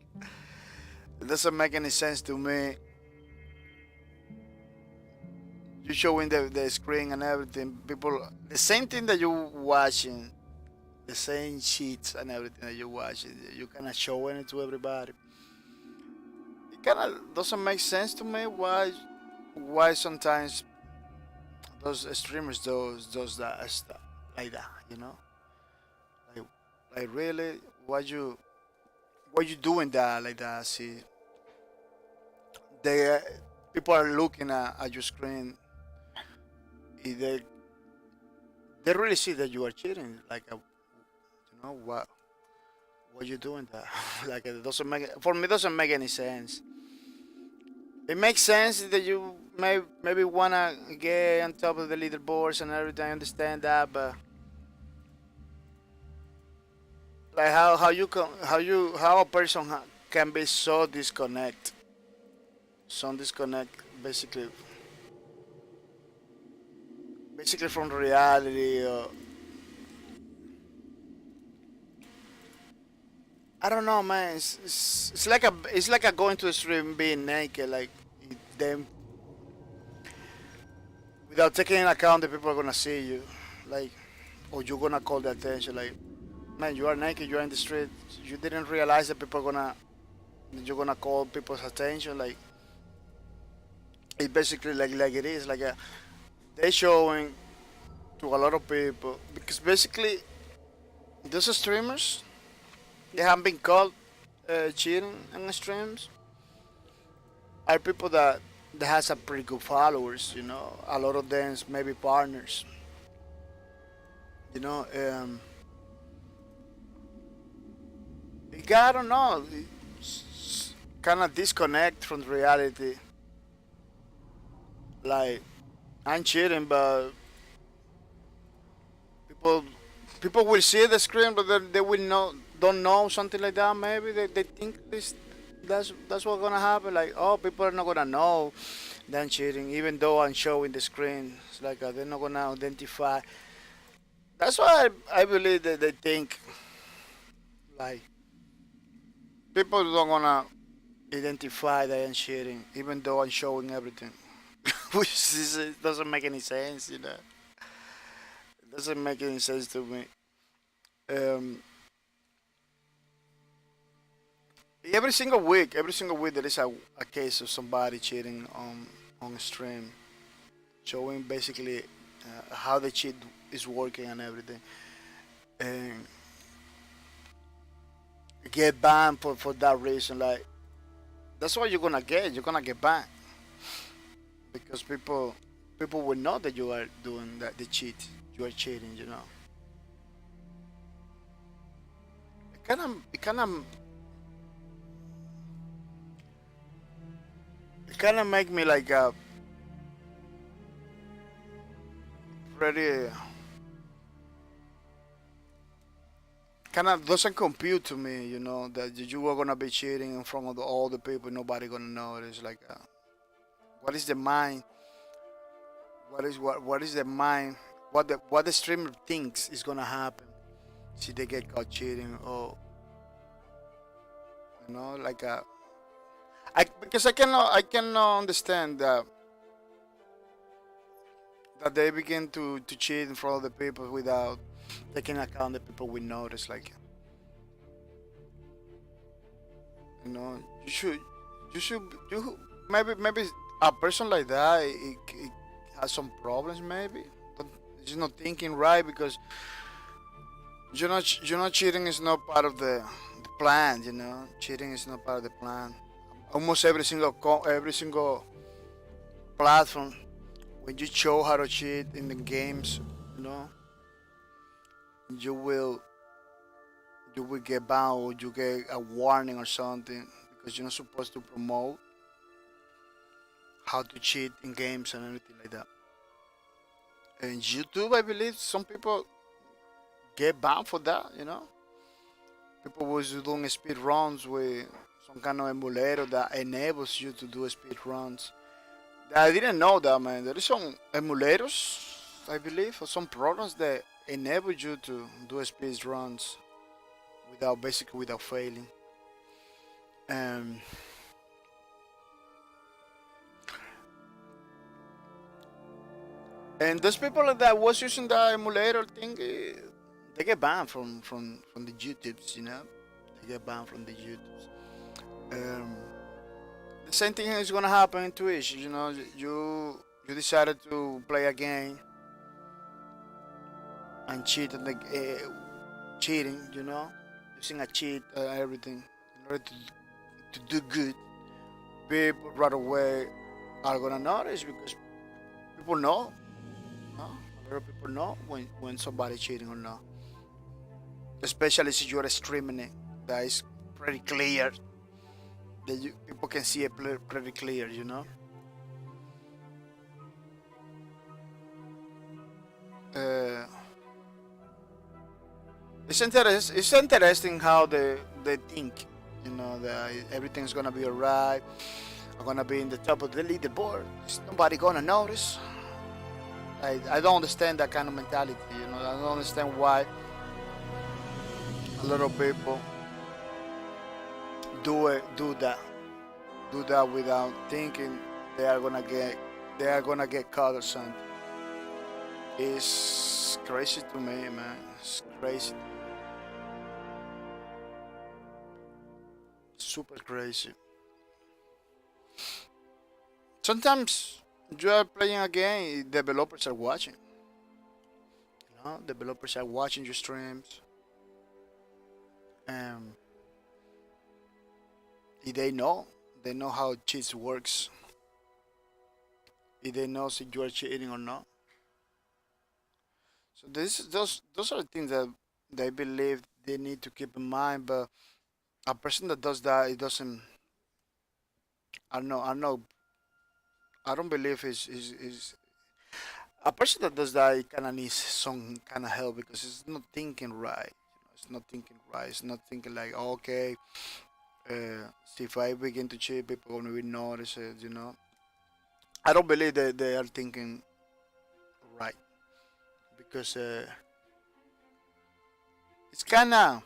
it doesn't make any sense to me. You're showing the screen and everything. People, the same thing that you're watching, the same sheets and everything that you're watching, you kind of showing it to everybody. It kind of doesn't make sense to me why sometimes those streamers does that stuff like that. Like really, why you doing that like that? See, they people are looking at your screen. They really see that you are cheating. Like, what you doing that? Like it doesn't make for me doesn't make any sense. It makes sense that you maybe wanna get on top of the leaderboards and everything. I understand that, but like how a person can be so disconnect basically from reality. I don't know, man. It's like a going to the stream being naked, like them without taking into account that people are gonna see you, like, or you're gonna call the attention, like, man, you are naked, you're in the street, you didn't realize that people are gonna you're gonna call people's attention, like, it's basically like it is, like they're showing to a lot of people because basically those streamers they have been called cheating on streams are people that has a pretty good followers, you know. A lot of them maybe partners, you know. I don't know, kind of disconnect from reality. Like I'm cheating, but people people will see the screen, but then they will know don't know something like that. Maybe they think this that's what's gonna happen. Like, oh, people are not gonna know that I'm cheating, even though I'm showing the screen. It's like they're not gonna identify. That's why I believe that they think like people don't gonna identify that I'm cheating, even though I'm showing everything, which is, it doesn't make any sense, you know. It doesn't make any sense to me. Um, every single week there is a case of somebody cheating on stream, showing basically how the cheat is working and everything, and get banned for that reason. Like that's what you're gonna get. You're gonna get banned because people will know that you are doing that the cheat. You are cheating. You know. It kind of make me like pretty kind of doesn't compute to me, you know, that you are gonna be cheating in front of all the people, nobody gonna know it. It's like, what is the mind? What is the mind? What the streamer thinks is gonna happen? See, they get caught cheating, or you know, like I because I cannot understand that they begin to cheat in front of the people without taking account the people will notice. Like, you know, you maybe a person like that it has some problems maybe. But it's not thinking right because you're not cheating is not part of the plan. You know, cheating is not part of the plan. Almost every single platform when you show how to cheat in the games, you know, you will you will get banned or you get a warning or something because you're not supposed to promote how to cheat in games and anything like that. And YouTube, I believe some people get banned for that. You know, people was doing speed runs with some kind of emulator that enables you to do speed runs. I didn't know that, man. There is some emulators, I believe, or some programs that enable you to do speed runs without basically without failing. Um, and those people that was using the emulator thing, they get banned from the YouTubes, you know. They get banned from the YouTubes. Um, the same thing is gonna happen in Twitch. You know, you decided to play a game and cheat on the cheating. You know, using a cheat everything in order to do good. People right away are gonna notice because people know. No? A lot of people know when somebody cheating or not. Especially if you're streaming it, that is pretty clear. That people can see it pretty clear, you know. Uh, it's interesting how they think, you know, that everything's gonna be alright. I'm gonna be in the top of the leaderboard. It's nobody gonna notice. I don't understand that kind of mentality, you know. I don't understand why a lot of people do that without thinking they are gonna get caught or something. It's crazy to me, man. It's crazy, super crazy. Sometimes you are playing a game, developers are watching. You know, developers are watching your streams, and if they know how cheats works. If they know if you are cheating or not. So those are the things that they believe they need to keep in mind. But a person that does that, it doesn't. I don't know. I don't know. I don't believe is a person that does that. It kind of needs some kind of help because it's not thinking right. You know, it's not thinking right. It's not thinking like, oh, okay, see if I begin to cheat, people gonna be notice it. You know, I don't believe that they are thinking right because it's kind of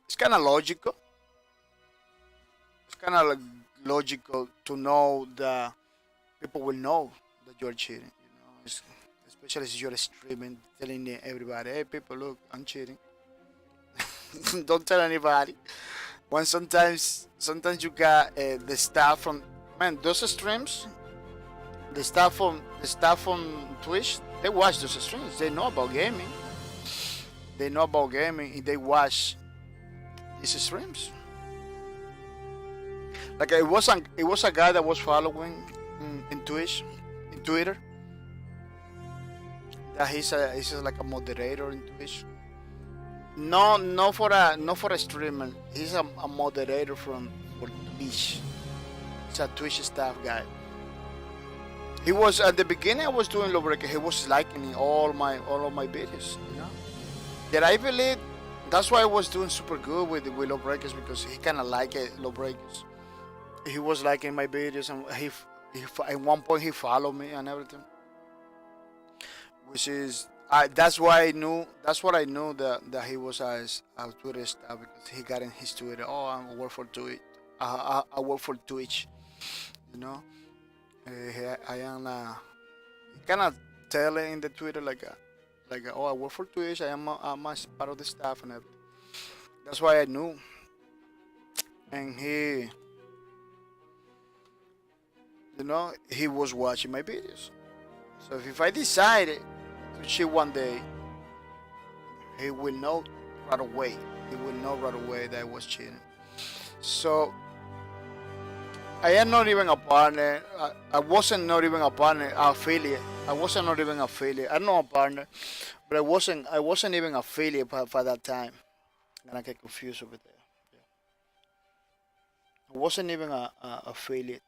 it's kind of logical. It's kind of like logical to know that people will know that you're cheating. You know, especially if you're streaming, telling everybody, "Hey, people, look, I'm cheating." Don't tell anybody. When sometimes you got the staff from man those streams. The staff from Twitch, they watch those streams. They know about gaming. They know about gaming, and they watch these streams. Like it was a guy that was following in Twitch, in Twitter. That he's like a moderator in Twitch. No, not for a streamer. He's a moderator for Twitch. He's a Twitch staff guy. He was at the beginning. I was doing lowbreaker. He was liking all of my videos. You know. Yet I believe that's why I was doing super good with lowbreakers because he kind of liked it, lowbreakers. He was liking my videos and he at one point he followed me and everything, which is that's why I knew that he was a Twitter star because he got in his Twitter. Oh, I work for Twitch. I work for Twitch. You know, I am kind of telling in the Twitter like oh I work for Twitch. I'm a part of the staff and everything. That's why I knew, and he was watching my videos. So if I decided to cheat one day, he will know right away. He will know right away that I was cheating. So I am not even a partner. I wasn't not even a partner, affiliate. I wasn't not even affiliate. I'm not a partner, but I wasn't even affiliate for that time. And I get confused over there. Yeah. I wasn't even a affiliate,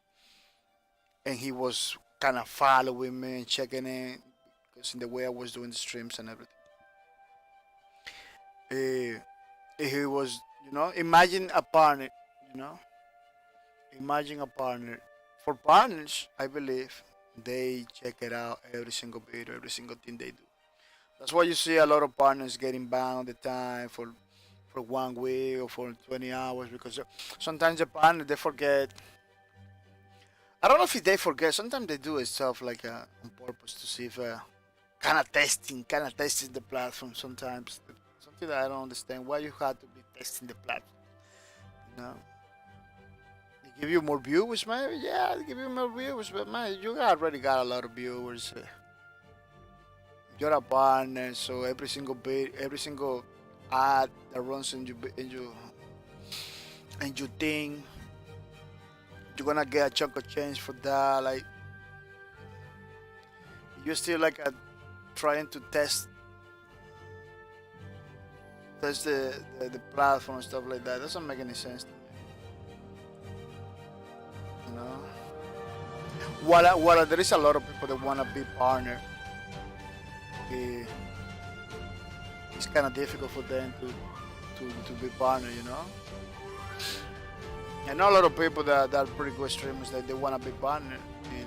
and he was kind of following me and checking in because in the way I was doing the streams and everything. He was, imagine a partner, you know, imagine a partner. For partners, I believe they check it out every single video, every single thing they do. That's why you see a lot of partners getting banned the time for 1 week or for 20 hours because sometimes the partner they forget. I don't know if they forget. Sometimes they do it stuff like on purpose to see if kind of testing the platform. Sometimes something that I don't understand why you have to be testing the platform. You know, they give you more viewers, man. Yeah, they give you more viewers, but man, you already got a lot of viewers. You're a partner, so every single ad that runs in your thing, you're gonna get a chunk of change for that. Like you're still like trying to test the platform and stuff like that. Doesn't make any sense to me. You know, while there is a lot of people that wanna be partner, it's kind of difficult for them to be partner. You know. I know a lot of people that are pretty good streamers that they want to be partner. And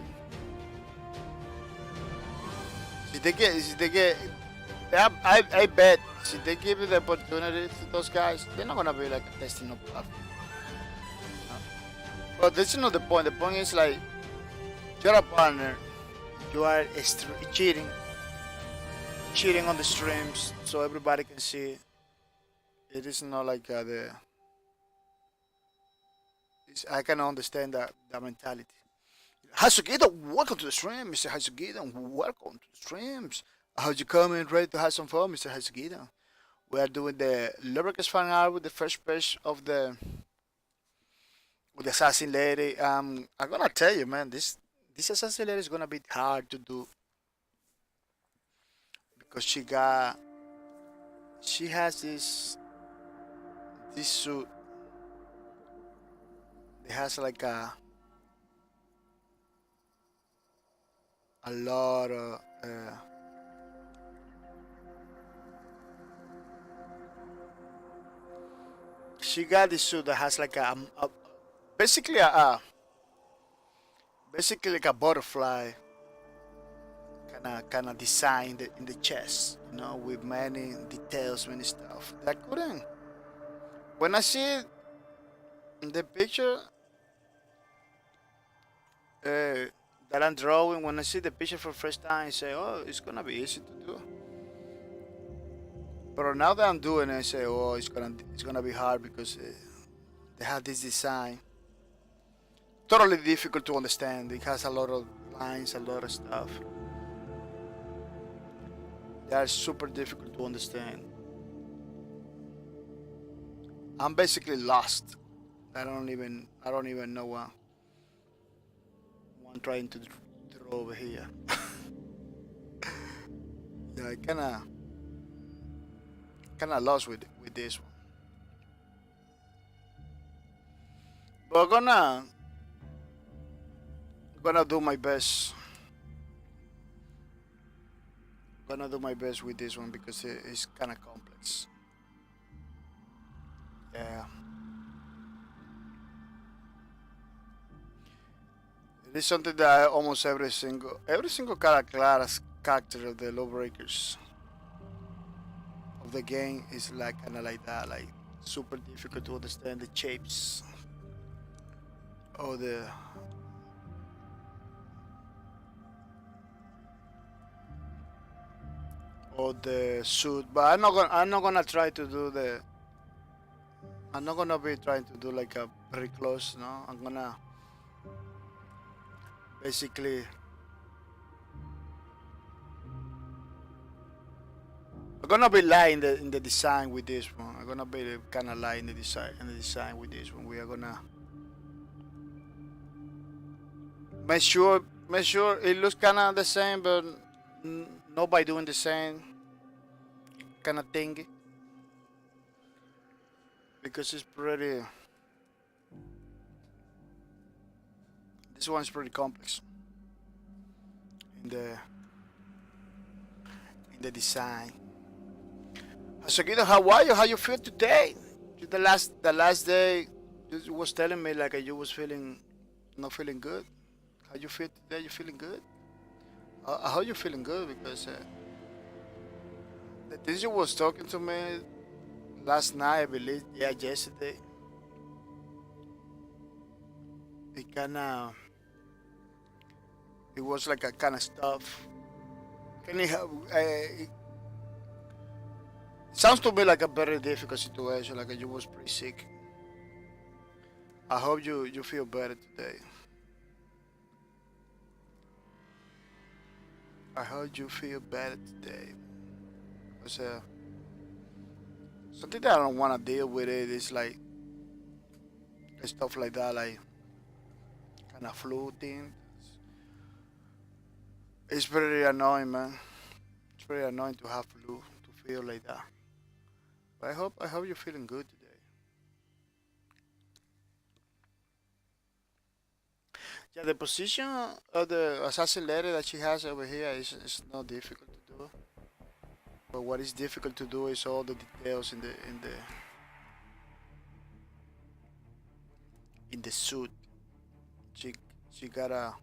if they get, I bet if they give you the opportunity to those guys, they're not gonna be like testing no platform. But this is not the point. The point is like you're a partner. You are cheating on the streams so everybody can see. It is not like I can understand that mentality. Hasugita, welcome to the stream, Mr. Hasugita. Welcome to the streams. How's you coming? Ready to have some fun, Mr. Hasugita? We are doing the Lubricants fan art with the first page of the with the assassin lady. I'm gonna tell you, man, this assassin lady is gonna be hard to do because she has this suit. It has like a lot of she got this suit that has like basically basically like a butterfly kind of design in the chest, you know, with many details, many stuff. That couldn't. When I see the picture that I'm drawing, when I see the picture for the first time, I say, oh, it's gonna be easy to do. But now that I'm doing it, I say, oh, it's gonna be hard because they have this design. Totally difficult to understand. It has a lot of lines, a lot of stuff. They are super difficult to understand. I'm basically lost. I don't even know what I'm trying to draw over here. Yeah, I kinda lost with this one. But I'm gonna do my best. Gonna do my best with this one because it's kind of complex. Yeah. It is something that almost every single character of the Lawbreakers of the game is like kind of like that, like super difficult to understand the shapes or the suit. But I'm not gonna try to do the. I'm not gonna be trying to do like a very close. No, I'm gonna basically. I'm gonna be lying in the design with this one. I'm gonna be kind of lying in the design with this one. We are gonna make sure it looks kind of the same, but nobody doing the same kind of thing because it's pretty. This one's pretty complex in the design. Hasagito, how are you? How you feel today? The last day, you was telling me like you was not feeling good. How you feel today? You feeling good? How you feeling good? Because the things you was talking to me last night, I believe, yeah, yesterday, it was like a kind of stuff. Can you help? It sounds to me like a very difficult situation, like you was pretty sick. I hope you feel better today. I hope you feel better today. Because something that I don't want to deal with it is like stuff like that, like kind of flu thing. It's very annoying, man. It's very annoying to have flu, to feel like that. But I hope you're feeling good today. Yeah, the position of the assassin lady that she has over here is not difficult to do. But what is difficult to do is all the details in the suit. She she got a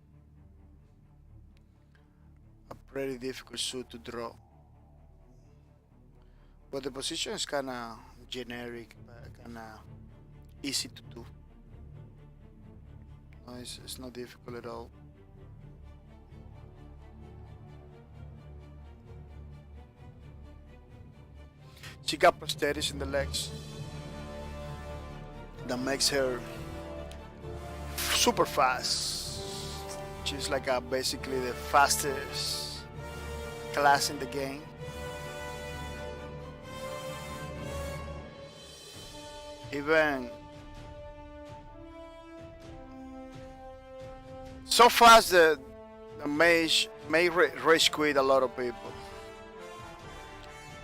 pretty difficult suit to draw. But the position is kind of generic, but kind of easy to do. it's not difficult at all. She got prosthetics in the legs that makes her super fast. She's like basically the fastest class in the game. Even so fast that the may rage quit a lot of people,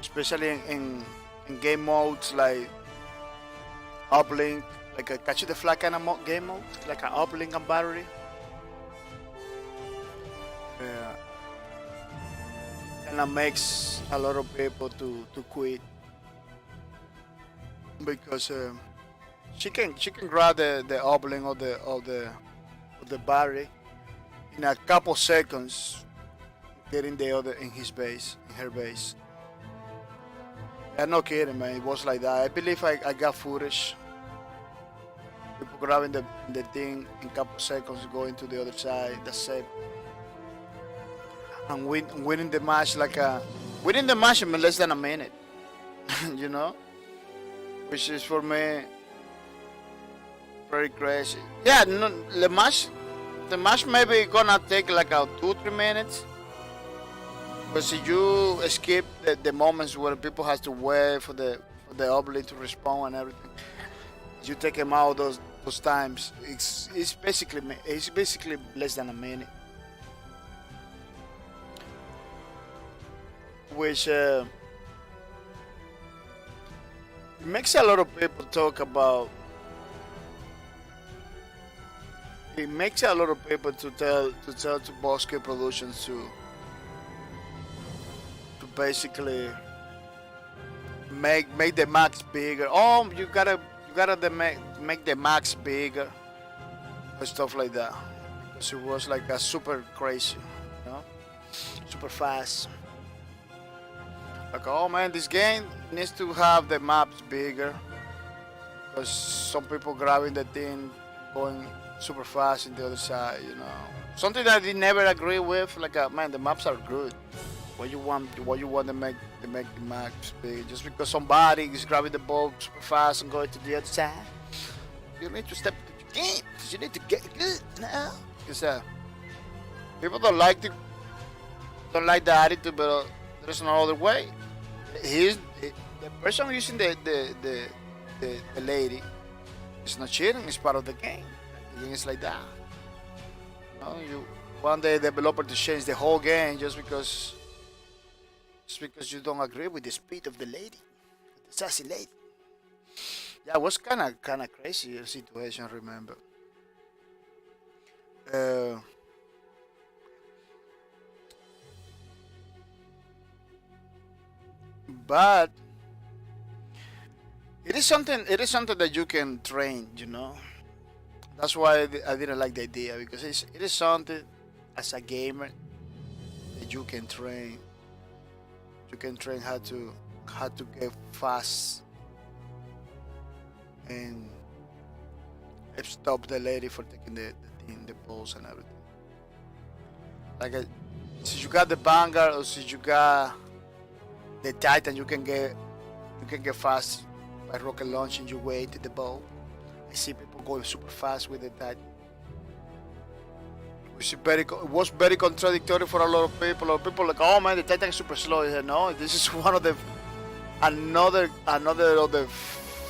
especially in game modes like uplink, like a catch the flag kind of game mode, like an uplink and battery. Yeah, and that makes a lot of people to quit because she can grab the uplink of the battery in a couple seconds, getting the other in her base. I'm not kidding, man. It was like that. I believe I got footage. People grabbing the thing in a couple seconds, going to the other side. That's it. And winning the match winning the match in less than a minute. you know, which is for me very crazy. Yeah, no, the match maybe gonna take like 2-3 minutes. But if you skip the moments where people has to wait for the uplink to respond and everything, you take them out those times. It's basically less than a minute, which makes a lot of people talk about. It makes a lot of people to tell to Bosque Productions to basically make the max bigger. Oh, you gotta make the max bigger and stuff like that. Because it was like a super crazy, you know, super fast. Like, oh man, this game needs to have the maps bigger because some people grabbing the thing going super fast in the other side, you know. Something that I never agree with. Like, man, the maps are good. What you want to make the maps big? Just because somebody is grabbing the ball super fast and going to the other side, you need to step to the game. You need to get good now. Because people don't like the attitude, but there's no other way. The person using the lady is not cheating. It's part of the game. The game is like that. You want the developer to change the whole game just because you don't agree with the speed of the lady, the sassy lady. Yeah, it was kind of crazy situation. I remember. Uh, but it is something. It is something that you can train. That's why I didn't like the idea because it is something as a gamer that you can train. You can train how to get fast and stop the lady for taking the balls and everything. Like since you got the Vanguard or since you got the Titan, you can get fast by rocket launching your way into the ball. I see people going super fast with the Titan. It was very contradictory for a lot of people. A lot of people like, oh man, the Titan is super slow. I said, no, this is one of the another of the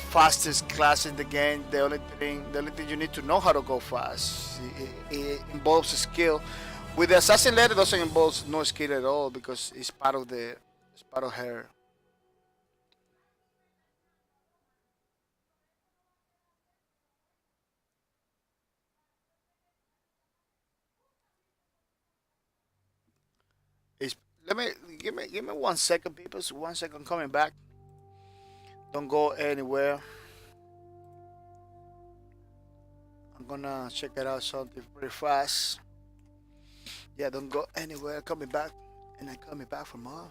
fastest class in the game. The only thing you need to know how to go fast. It involves skill. With the assassin lady, it doesn't involve no skill at all because it's part of her. It's, let me give me 1 second, people. So 1 second, coming back. Don't go anywhere. I'm gonna check it out something pretty fast. Yeah, don't go anywhere. Coming back, and I'm coming back for more.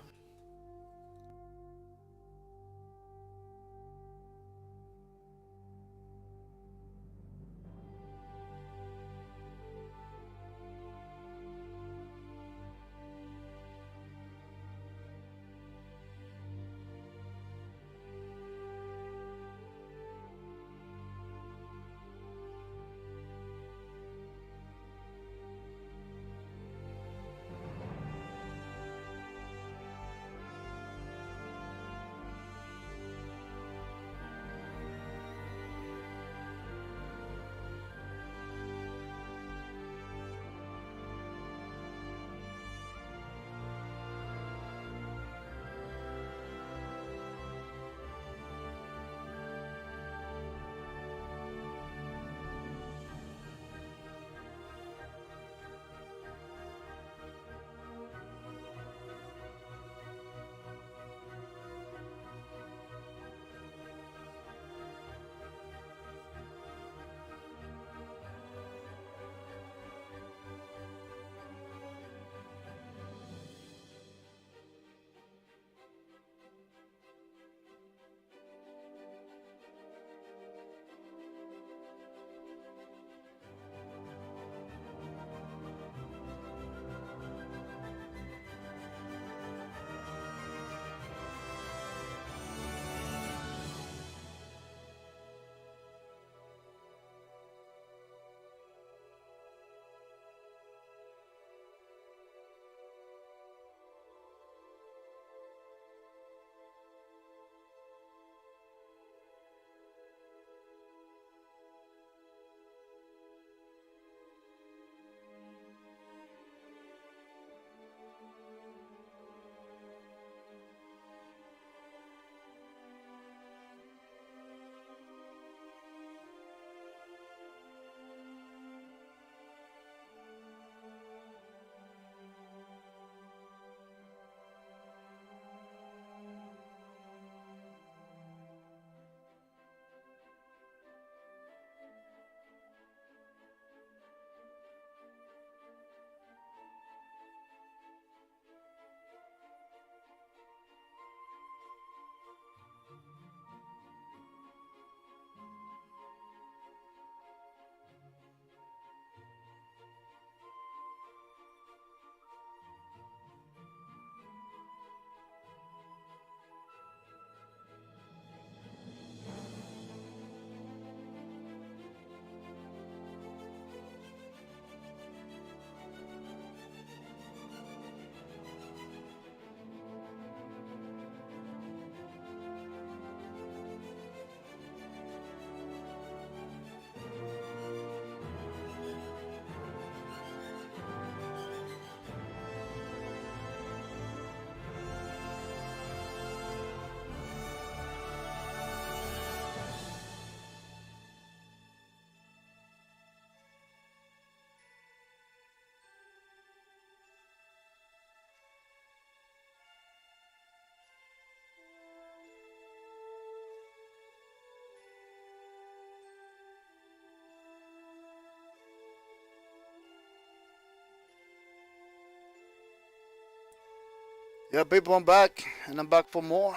Yeah, people, I'm back, and I'm back for more.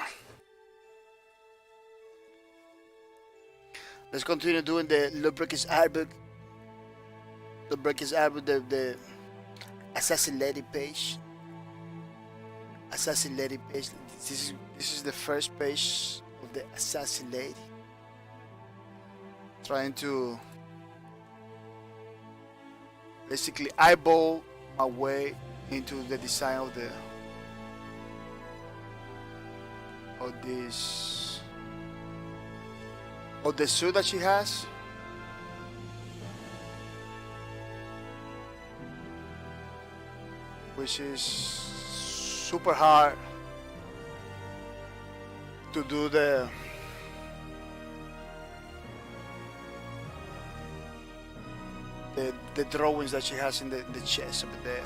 Let's continue doing the lubricants arbor, the assassin lady page. Assassin lady page. This is the first page of the assassin lady. Trying to basically eyeball my way into the design of the suit that she has. Which is super hard to do the drawings that she has in the chest over there.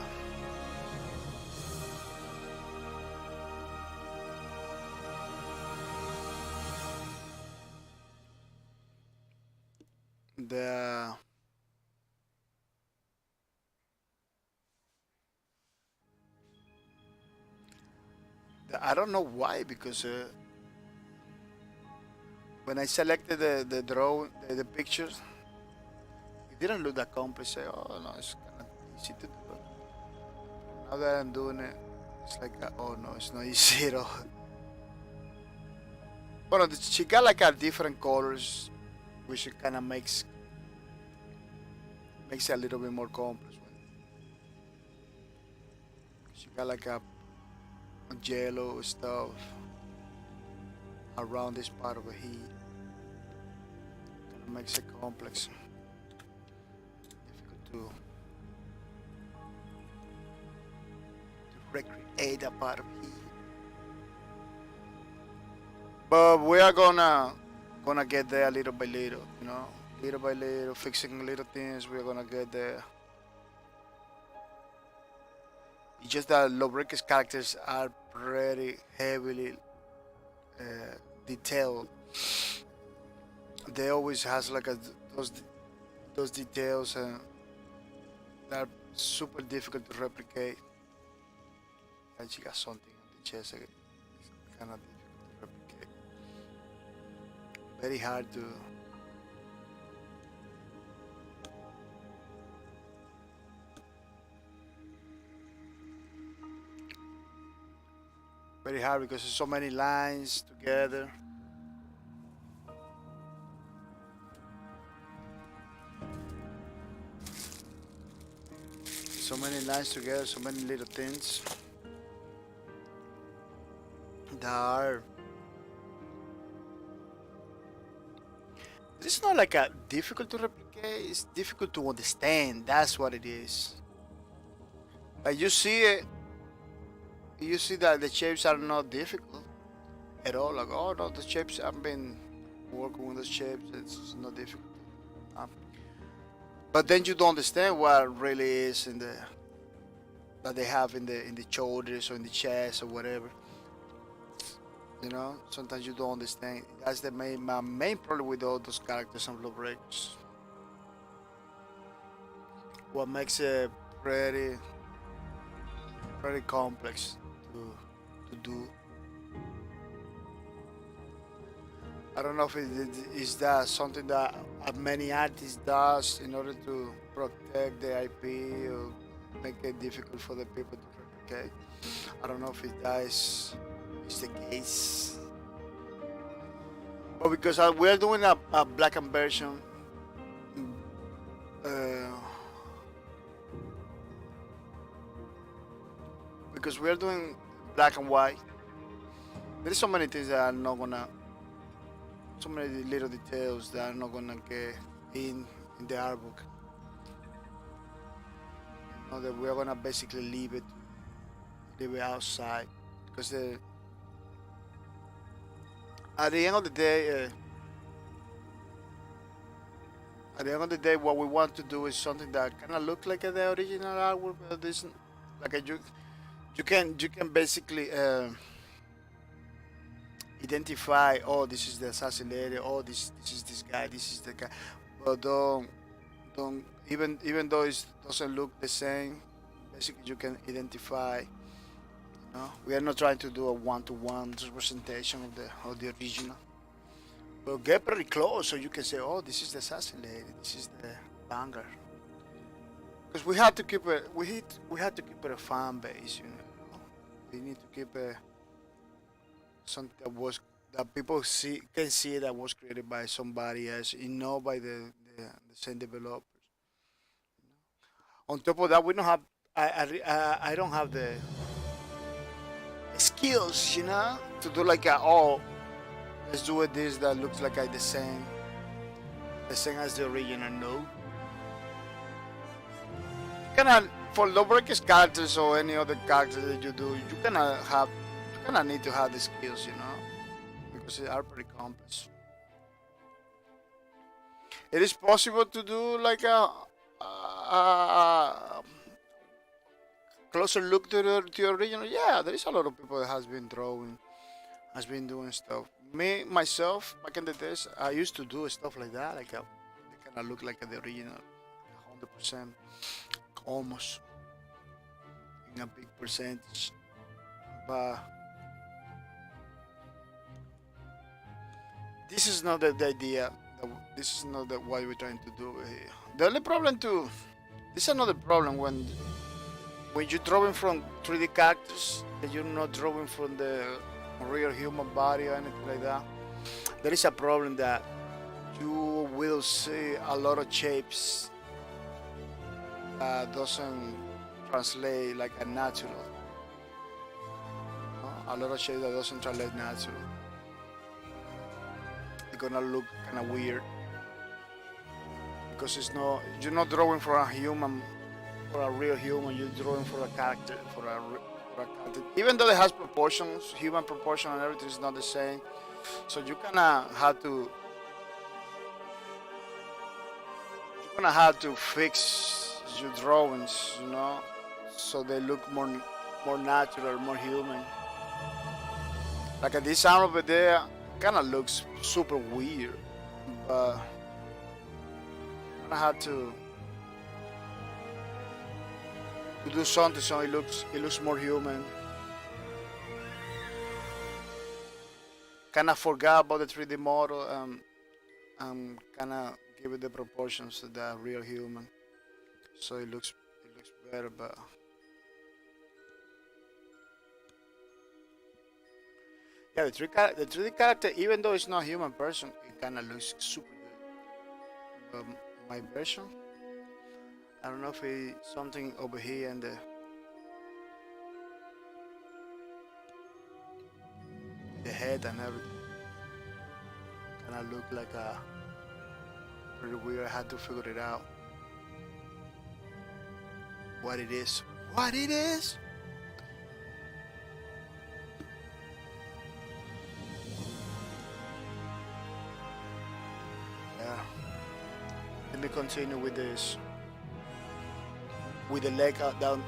I don't know why, because when I selected the the pictures, it didn't look that complex. Say, oh no, it's kind of easy to do. Now that I'm doing it, it's like, oh no, it's not easy at all. But she got like a different colors, which it kind of makes it a little bit more complex. She got like a yellow stuff around this part of the heat. Kind of makes it complex, difficult to recreate that part of heat. But we are gonna get there little by little, you know, little by little, fixing little things. We're gonna get there. It's just that Lobric's characters are pretty heavily detailed. They always has like those details that are super difficult to replicate. And she got something on the chest. It's kind of difficult to replicate. Very hard to. Very hard because there's so many lines together. So many lines together, so many little things that are. It's not like a difficult to replicate. It's difficult to understand. That's what it is. Like you see it. You see that the shapes are not difficult at all. Like, oh no, the shapes, I've been working with the shapes, it's not difficult. But then you don't understand what really is in the that they have in the shoulders or in the chest or whatever. You know, sometimes you don't understand. That's my main problem with all those characters and Lawbreakers. What makes it pretty complex to do. I don't know if is that something that many artists does in order to protect the IP or make it difficult for the people to replicate. I don't know if that is the case. But because we're doing a black and version, because we're doing black and white, there's so many things that are not gonna, so many little details that are not gonna get in the art book. You know, that we're gonna basically leave it outside, because at the end of the day, what we want to do is something that kind of look like the original artwork, but this like you can basically identify, oh, this is the assassin lady, oh, this is this guy, this is the guy, but don't even though it doesn't look the same, basically you can identify No, we are not trying to do a one-to-one representation of the original, but get pretty close so you can say, "Oh, this is the assassin lady. This is the banger." Because we had to keep it, we had to keep it a fan base, you know. We need to keep it something that people can see that was created by somebody else, and not by the same developers. On top of that, we don't have I don't have the skills, you know, to do like oh, let's do it this that looks like the same as the original. No, you cannot for low breakers characters or any other character that you do. You cannot need to have the skills, you know, because they are pretty complex. It is possible to do like a closer look to the original. Yeah, there is a lot of people that has been doing stuff. Me myself, back in the days, I used to do stuff like that. Like they kind of look like the original, 100%, almost in a big percentage. But this is not the idea. This is not what we're trying to do here. The only problem too. This is another problem when you're drawing from 3D characters that you're not drawing from the real human body or anything like that. There is a problem that you will see a lot of shapes that doesn't translate like a natural. A lot of shapes that doesn't translate natural. It's gonna look kind of weird because you're not drawing for a human, for a real human. You're drawing for a character, for a character. Even though it has proportions, human proportion and everything is not the same. So you gonna have to fix your drawings, you know, so they look more natural, more human. Like this arm over there, kind of looks super weird, but I'm gonna have to do something so it looks more human. Kind of forgot about the 3D model and kind of give it the proportions to the real human, so it looks better. But yeah, the 3D character, even though it's not a human person, it kind of looks super good. My version, I don't know if it's something over here in the head and everything. Kind of look like a pretty weird. I had to figure it out. What it is. What it is? Yeah. Let me continue with this. With the leg out down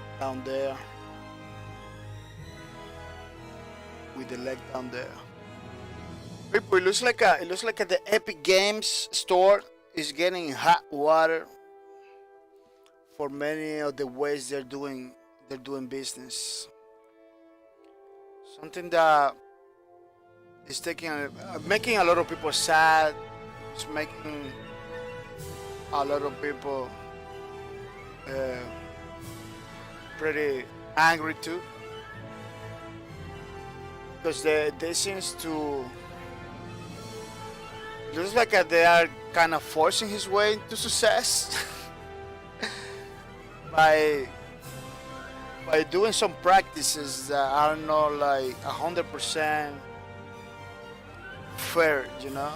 there. With the leg down there. People, it looks like the Epic Games store is getting hot water for many of the ways they're doing business. Something that is making a lot of people sad. It's making a lot of people pretty angry too, because they seems to looks like they are kind of forcing his way to success by doing some practices that are not like 100% fair, you know.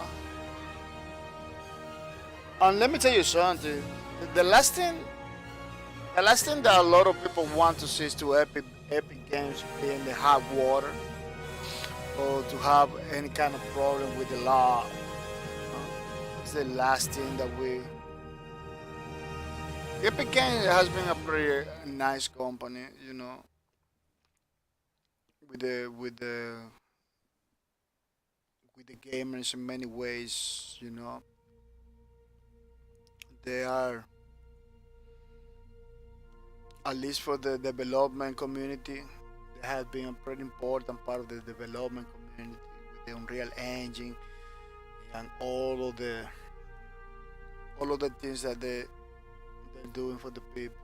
And let me tell you something. The last thing that a lot of people want to see is to Epic Games be in the hot water or to have any kind of problem with the law. It's the last thing that we. Epic Games has been a pretty nice company, you know, with the gamers in many ways, you know. They are, at least for the development community, they has been a pretty important part of the development community with the Unreal Engine and all of the things that they're doing for the people.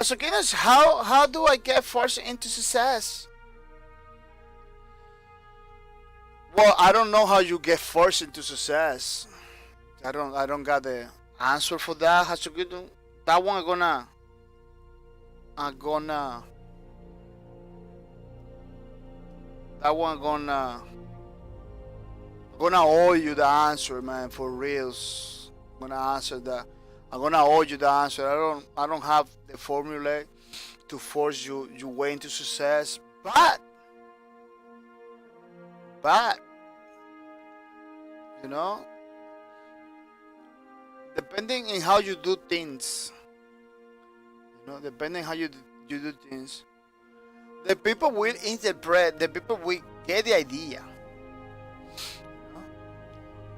So Guinness, how do I get forced into success? Well, I don't know how you get forced into success. I don't got the answer for that. Hasugito. That one I'm gonna that one gonna owe you the answer, man, for reals. I'm gonna answer that. I'm gonna owe you the answer. I don't have the formula to force you way into success. But you know, depending on how you do things, depending how you do things, the people will interpret. The people will get the idea.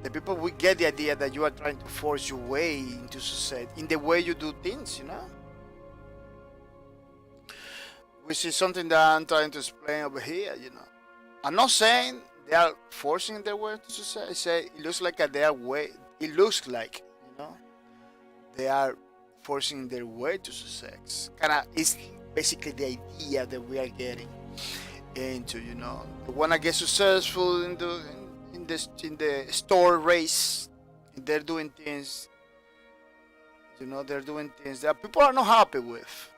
The people will get the idea that you are trying to force your way into success in the way you do things, which is something that I'm trying to explain over here. I'm not saying they are forcing their way to success. I say it looks like their way. It looks like, they are forcing their way to success. It's basically the idea that we are getting into. They wanna get successful in the store race. They're doing things. They're doing things that people are not happy with.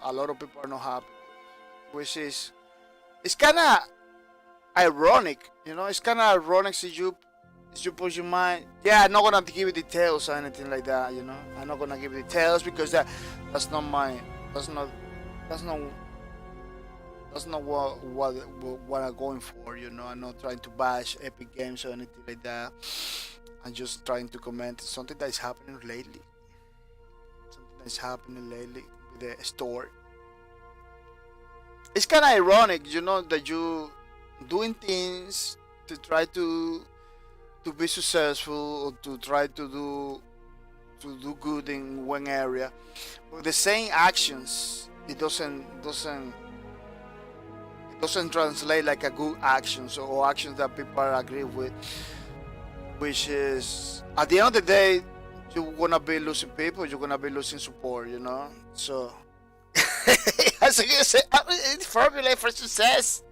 A lot of people are not happy, which is it's kind of ironic. It's kind of ironic if you put your mind. Yeah, I'm not gonna give you details or anything like that. I'm not gonna give you details because that's not what I'm going for. I'm not trying to bash Epic Games or anything like that. I'm just trying to comment something that is happening lately. With the store. It's kind of ironic, that you doing things to try to be successful or to try to do good in one area, but the same actions it doesn't translate like a good actions or actions that people agree with, which is at the end of the day you're gonna be losing people, you're gonna be losing support, so as you say, formula for success.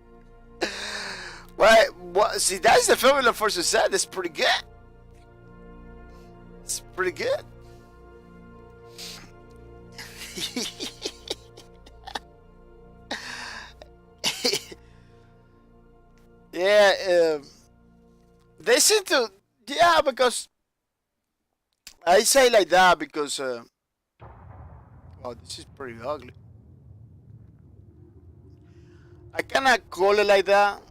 See, that's the formula for success. That's pretty good. It's pretty good. Yeah, they seem to. Yeah, because I say like that because. Oh, this is pretty ugly. I cannot call it like that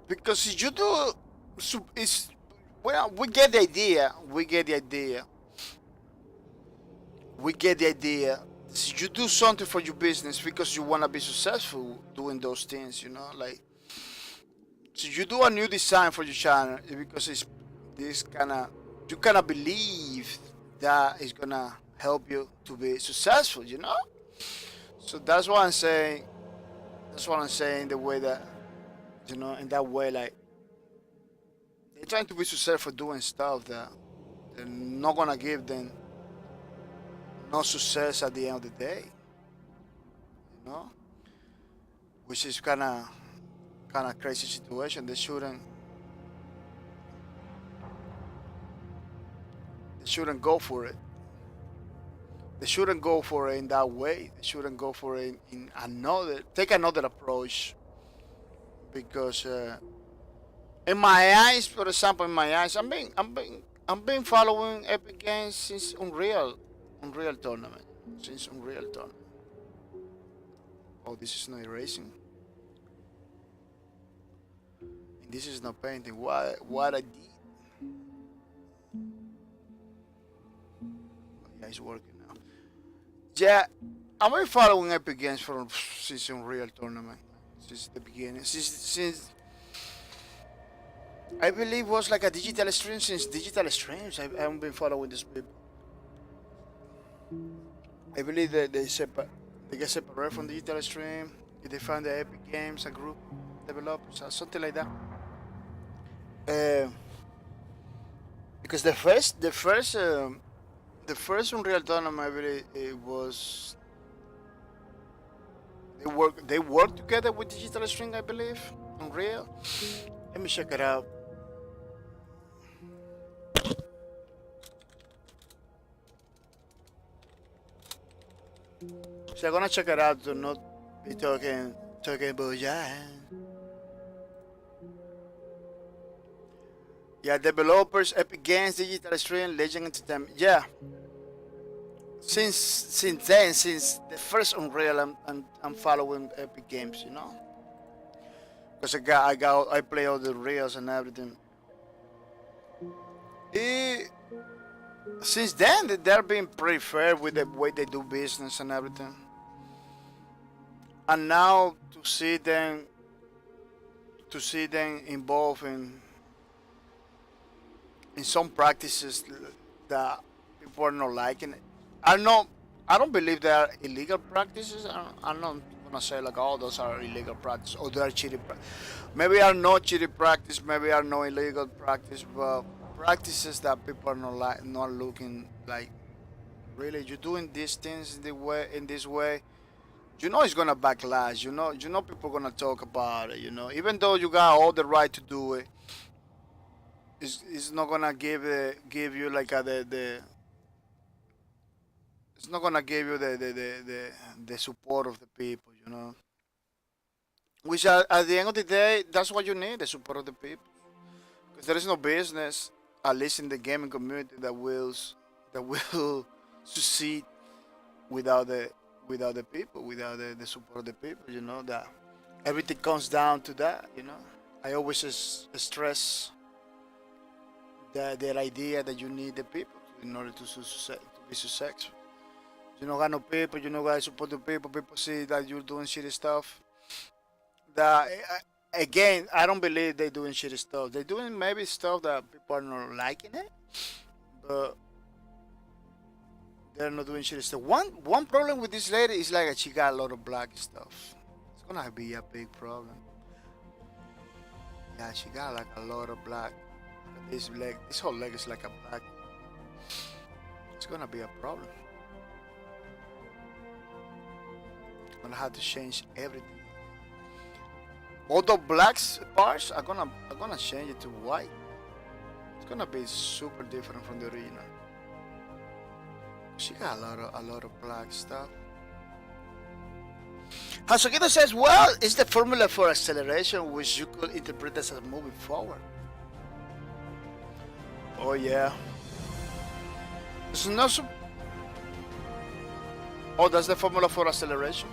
because if you do, it's well, we get the idea. So you do something for your business because you wanna be successful doing those things. Like so you do a new design for your channel because it's this you kinda believe that it's gonna help you to be successful. So that's what I'm saying. The way that in that way, like they're trying to be successful doing stuff that they're not gonna give them no success at the end of the day. Which is kind of crazy situation. They shouldn't go for it. They shouldn't go for it in that way. They shouldn't go for it in take another approach. Because in my eyes, for example, I'm been following Epic Games since Unreal Tournament. Oh, this is not erasing. And this is not painting. What I did. Yeah, it's working now. Yeah, I've been following Epic Games since Unreal Tournament. Since the beginning. Since I believe was like a digital stream. Since digital streams, I haven't been following this people. I believe that they get separated from digital stream. If they find the Epic Games, a group developers, or something like that. Uh, because the first Unreal Tournament, I believe it was they work together with Digital String, I believe. Unreal. Let me check it out. So I'm gonna check it out to not be talking about yeah, developers, Epic Games, Digital String, Legend Entertainment. Yeah. Since the first Unreal, I'm following Epic Games, you know, because I play all the reels and everything. Since then, they're being pretty fair with the way they do business and everything. And now to see them involved in some practices that people are not liking. I don't believe they are illegal practices. I'm not gonna say like, oh, those are illegal practices or they are cheating. Maybe are not cheating practice. Maybe are no illegal practice, but practices that people are not looking like. Really, you're doing these things in this way. You know it's gonna backlash. You know people gonna talk about it. You know, even though you got all the right to do it, it's not gonna give you like the it's not gonna give you the support of the people, you know. Which at the end of the day, that's what you need, the support of the people. Because there is no business, at least in the gaming community, that will succeed without the people, without the support of the people. You know that everything comes down to that. You know, I always stress that idea that you need the people in order to be successful. You don't got no people, you don't got to support the people. People see that you're doing shitty stuff. That again, I don't believe they're doing shitty stuff. They're doing maybe stuff that people are not liking it, but they're not doing shitty stuff. One problem with this lady is like she got a lot of black stuff. It's gonna be a big problem. Yeah, she got like a lot of black. This whole leg is like a black. It's gonna be a problem. I'm gonna have to change everything. All the black parts I'm gonna change it to white. It's gonna be super different from the original. She got a lot of black stuff. Hasukido says, well, it's the formula for acceleration which you could interpret as moving forward. Oh yeah. It's not so. Oh, that's the formula for acceleration.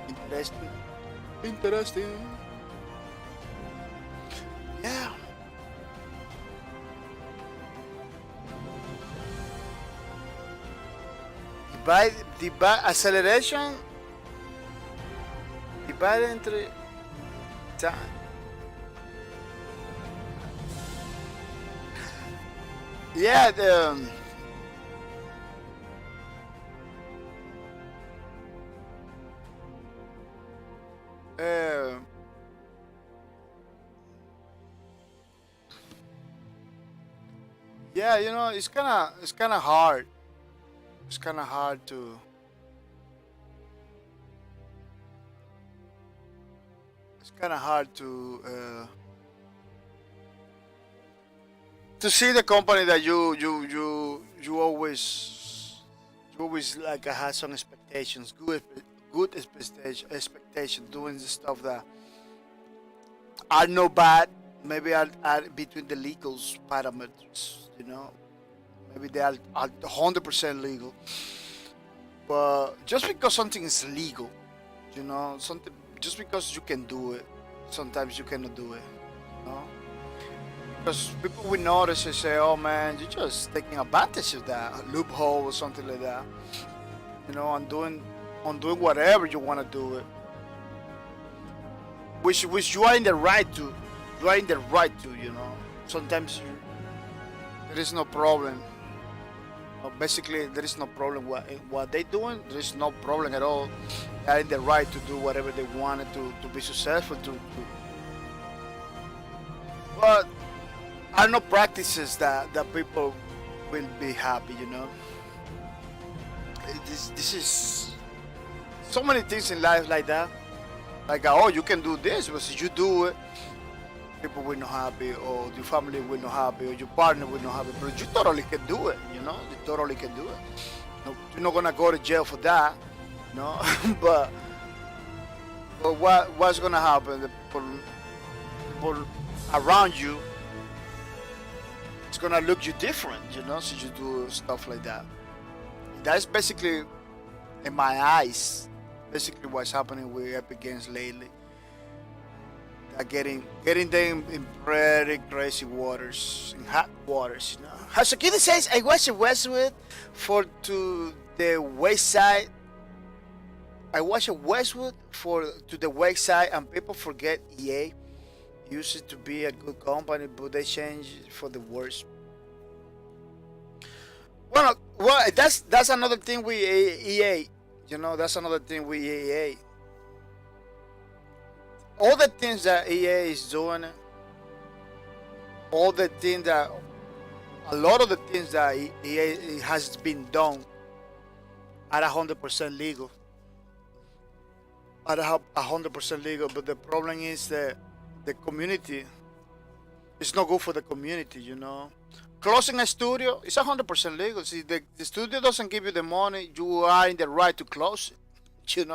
Interesting. Interesting. Yeah. Divide acceleration. Divide entre time. Yeah, yeah, you know, it's kind of hard. It's kind of hard to. It's kind of hard to see the company that you always like have some expectations, good expectation, doing the stuff that are no bad, maybe are between the legal parameters, you know, maybe they are 100% legal, but just because something is legal, you know, something just because you can do it, sometimes you cannot do it, you know. Because people will notice and say, oh man, you're just taking advantage of that loophole or something like that. You know, on doing whatever you want to do it. Which you are in the right to. You are in the right to, you know. sometimes there is no problem. Basically, there is no problem what they doing. There is no problem at all. They are in the right to do whatever they wanted to be successful. But are no practices that people will be happy. This is so many things in life like that. Like, oh, you can do this, but if you do it, people will not happy, or your family will not happy, or your partner will not happy. But you totally can do it. You totally can do it. No, you're not gonna go to jail for that. but what's gonna happen? The people around you, it's gonna look you different. Since you do stuff like that. That's basically, in my eyes, basically what's happening with Epic Games lately. They're getting them in pretty crazy waters, in hot waters. Hasukidi says, I watched Westwood to the west side. I watched Westwood to the west side, and people forget EA used to be a good company, but they changed for the worse. Well, that's another thing with EA. That's another thing with EA. All the things that EA is doing, a lot of the things that EA has been done are 100% legal. Are 100% legal, but the problem is that the community, it's not good for the community. Closing a studio is 100% legal. See, the studio doesn't give you the money, you are in the right to close it.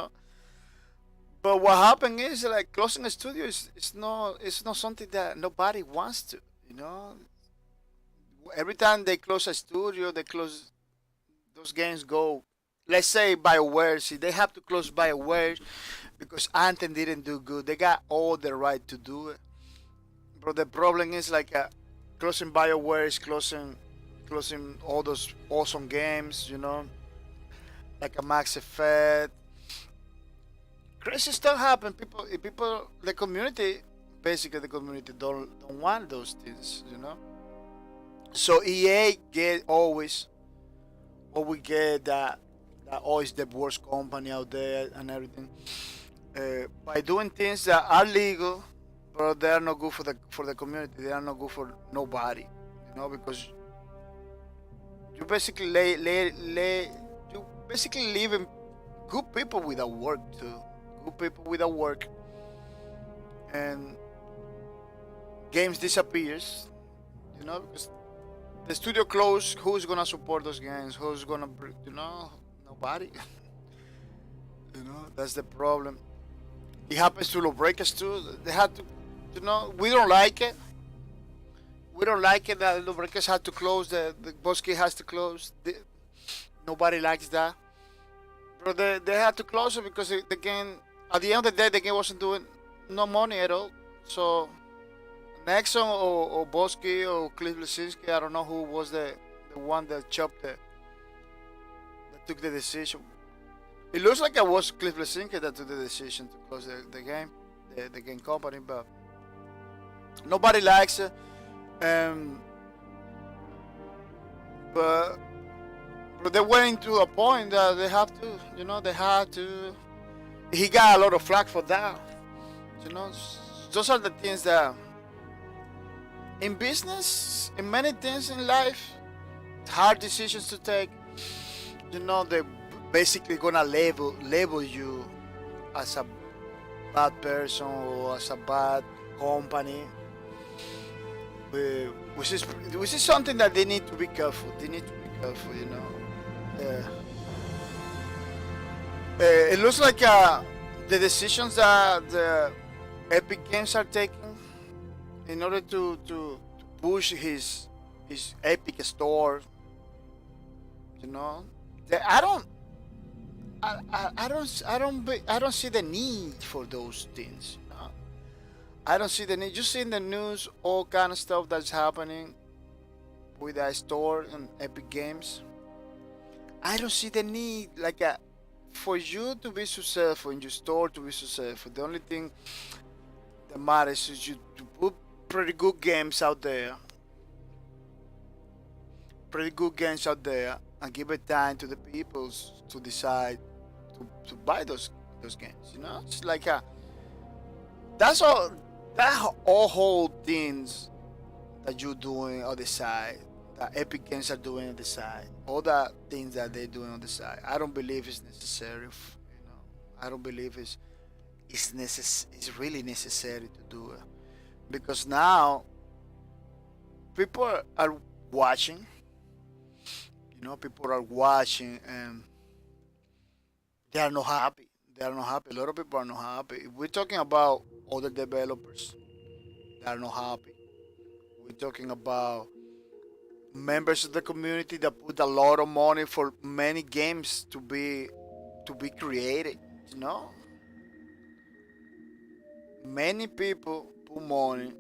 But what happened is, like, closing a studio it's not something that nobody wants to. Every time they close a studio, those games go. Let's say BioWare, see, they have to close BioWare because Anthem didn't do good. They got all the right to do it. But the problem is, like, closing BioWare is closing all those awesome games, like a Max Effect. Crazy stuff happen. The community don't want those things, So EA always get that always the worst company out there and everything, by doing things that are legal, but they are not good for the community. They are not good for nobody, because you basically leaving good people without work too. Good people without work, and games disappears. Because the studio closed. Who's gonna support those games? Who's gonna, nobody. That's the problem. It happens to Lawbreakers too. They had to, we don't like it. We don't like it that Lawbreakers had to close. The Bosque has to close. Nobody likes that. But they had to close it because the game, at the end of the day, the game wasn't doing no money at all. So Nexon or Bosque or Cliff Lesinski, I don't know who was the one that that took the decision. It looks like it was Cliff Lesinski that took the decision to close the game, the game company, but nobody likes it. But they went to a point that they have to, he got a lot of flack for that. Those are the things that, in business, in many things in life, hard decisions to take, they basically gonna label you as a bad person or as a bad company, which is something that they need to be careful. It looks like the decisions that the Epic Games are taking in order to push his Epic store. I don't see the need for those things. I don't see the need. You see in the news all kind of stuff that's happening with that store and Epic Games. I don't see the need, like, for you to be successful in your store, to be successful. The only thing that matters is you to pretty good games out there, and give it time to the peoples to decide to buy those games. You know, it's like that's all all whole things that you're doing on the side, that Epic Games are doing on the side, all the things that they're doing on the side. I don't believe it's necessary. You know, I don't believe it's really necessary to do it, because now people are watching. You know, people are watching and they are not happy. They are not happy. A lot of people are not happy. We're talking about other developers that are not happy. We're talking about members of the community that put a lot of money for many games to be created. You know, many people put money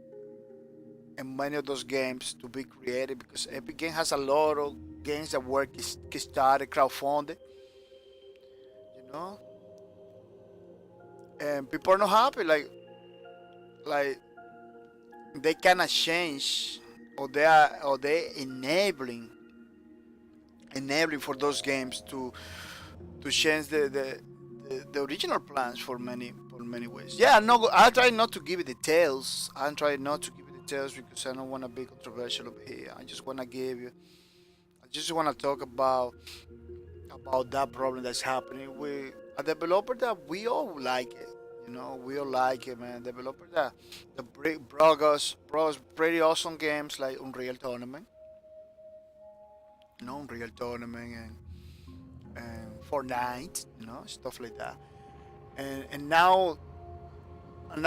in many of those games to be created, because Epic Games has a lot of games that were Kickstarter, crowdfunded. You know, and people are not happy. Like they cannot change, or they enabling for those games to change the original plans for many ways. Yeah, no, I try not to give you details. I try not to give you details because I don't want to be controversial over here. I just want to give you. I just want to talk about that problem that's happening with a developer that we all like it. You know, we all like it, man. Developer that brought us pretty awesome games like Unreal Tournament, you know, Unreal Tournament and Fortnite, you know, stuff like that. And now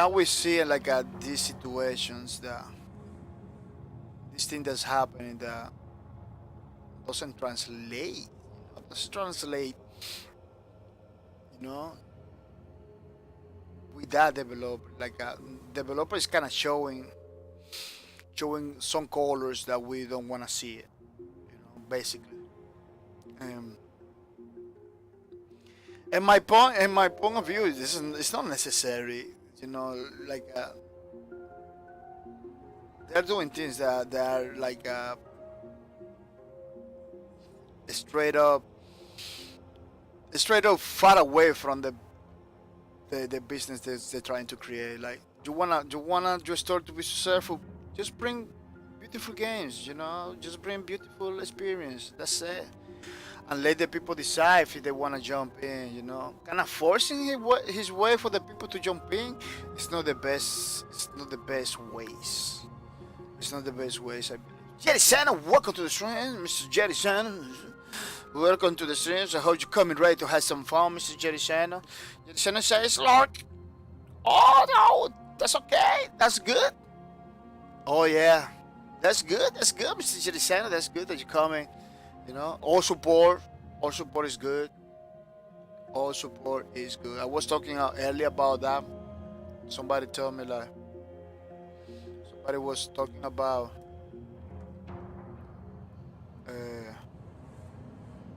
we see like these situations, that this thing that's happening that doesn't translate, you know, with that developer. Like developer is kind of showing some colors that we don't want to see it, you know, basically. Um, and my point of view is this is it's not necessary, you know. Like they're doing things that are like straight up far away from the business that they're trying to create. Like you wanna your store to be successful, just bring beautiful games, you know, just bring beautiful experience. That's it. And let the people decide if they want to jump in, you know. Kind of forcing his way for the people to jump in. It's not the best. It's not the best ways. It's not the best ways, I believe. Jerry Santa, welcome to the stream, Mr. Jerry Santa. Welcome to the stream. I hope you're coming ready to have some fun, Mr. Jerry Santa. Jerry Santa says, Lark. Oh no, that's okay. That's good. Oh yeah, that's good. That's good, Mr. Jerry Santa. That's good that you're coming. You know, all support is good. All support is good. I was talking earlier about that. Somebody told me like, somebody was talking about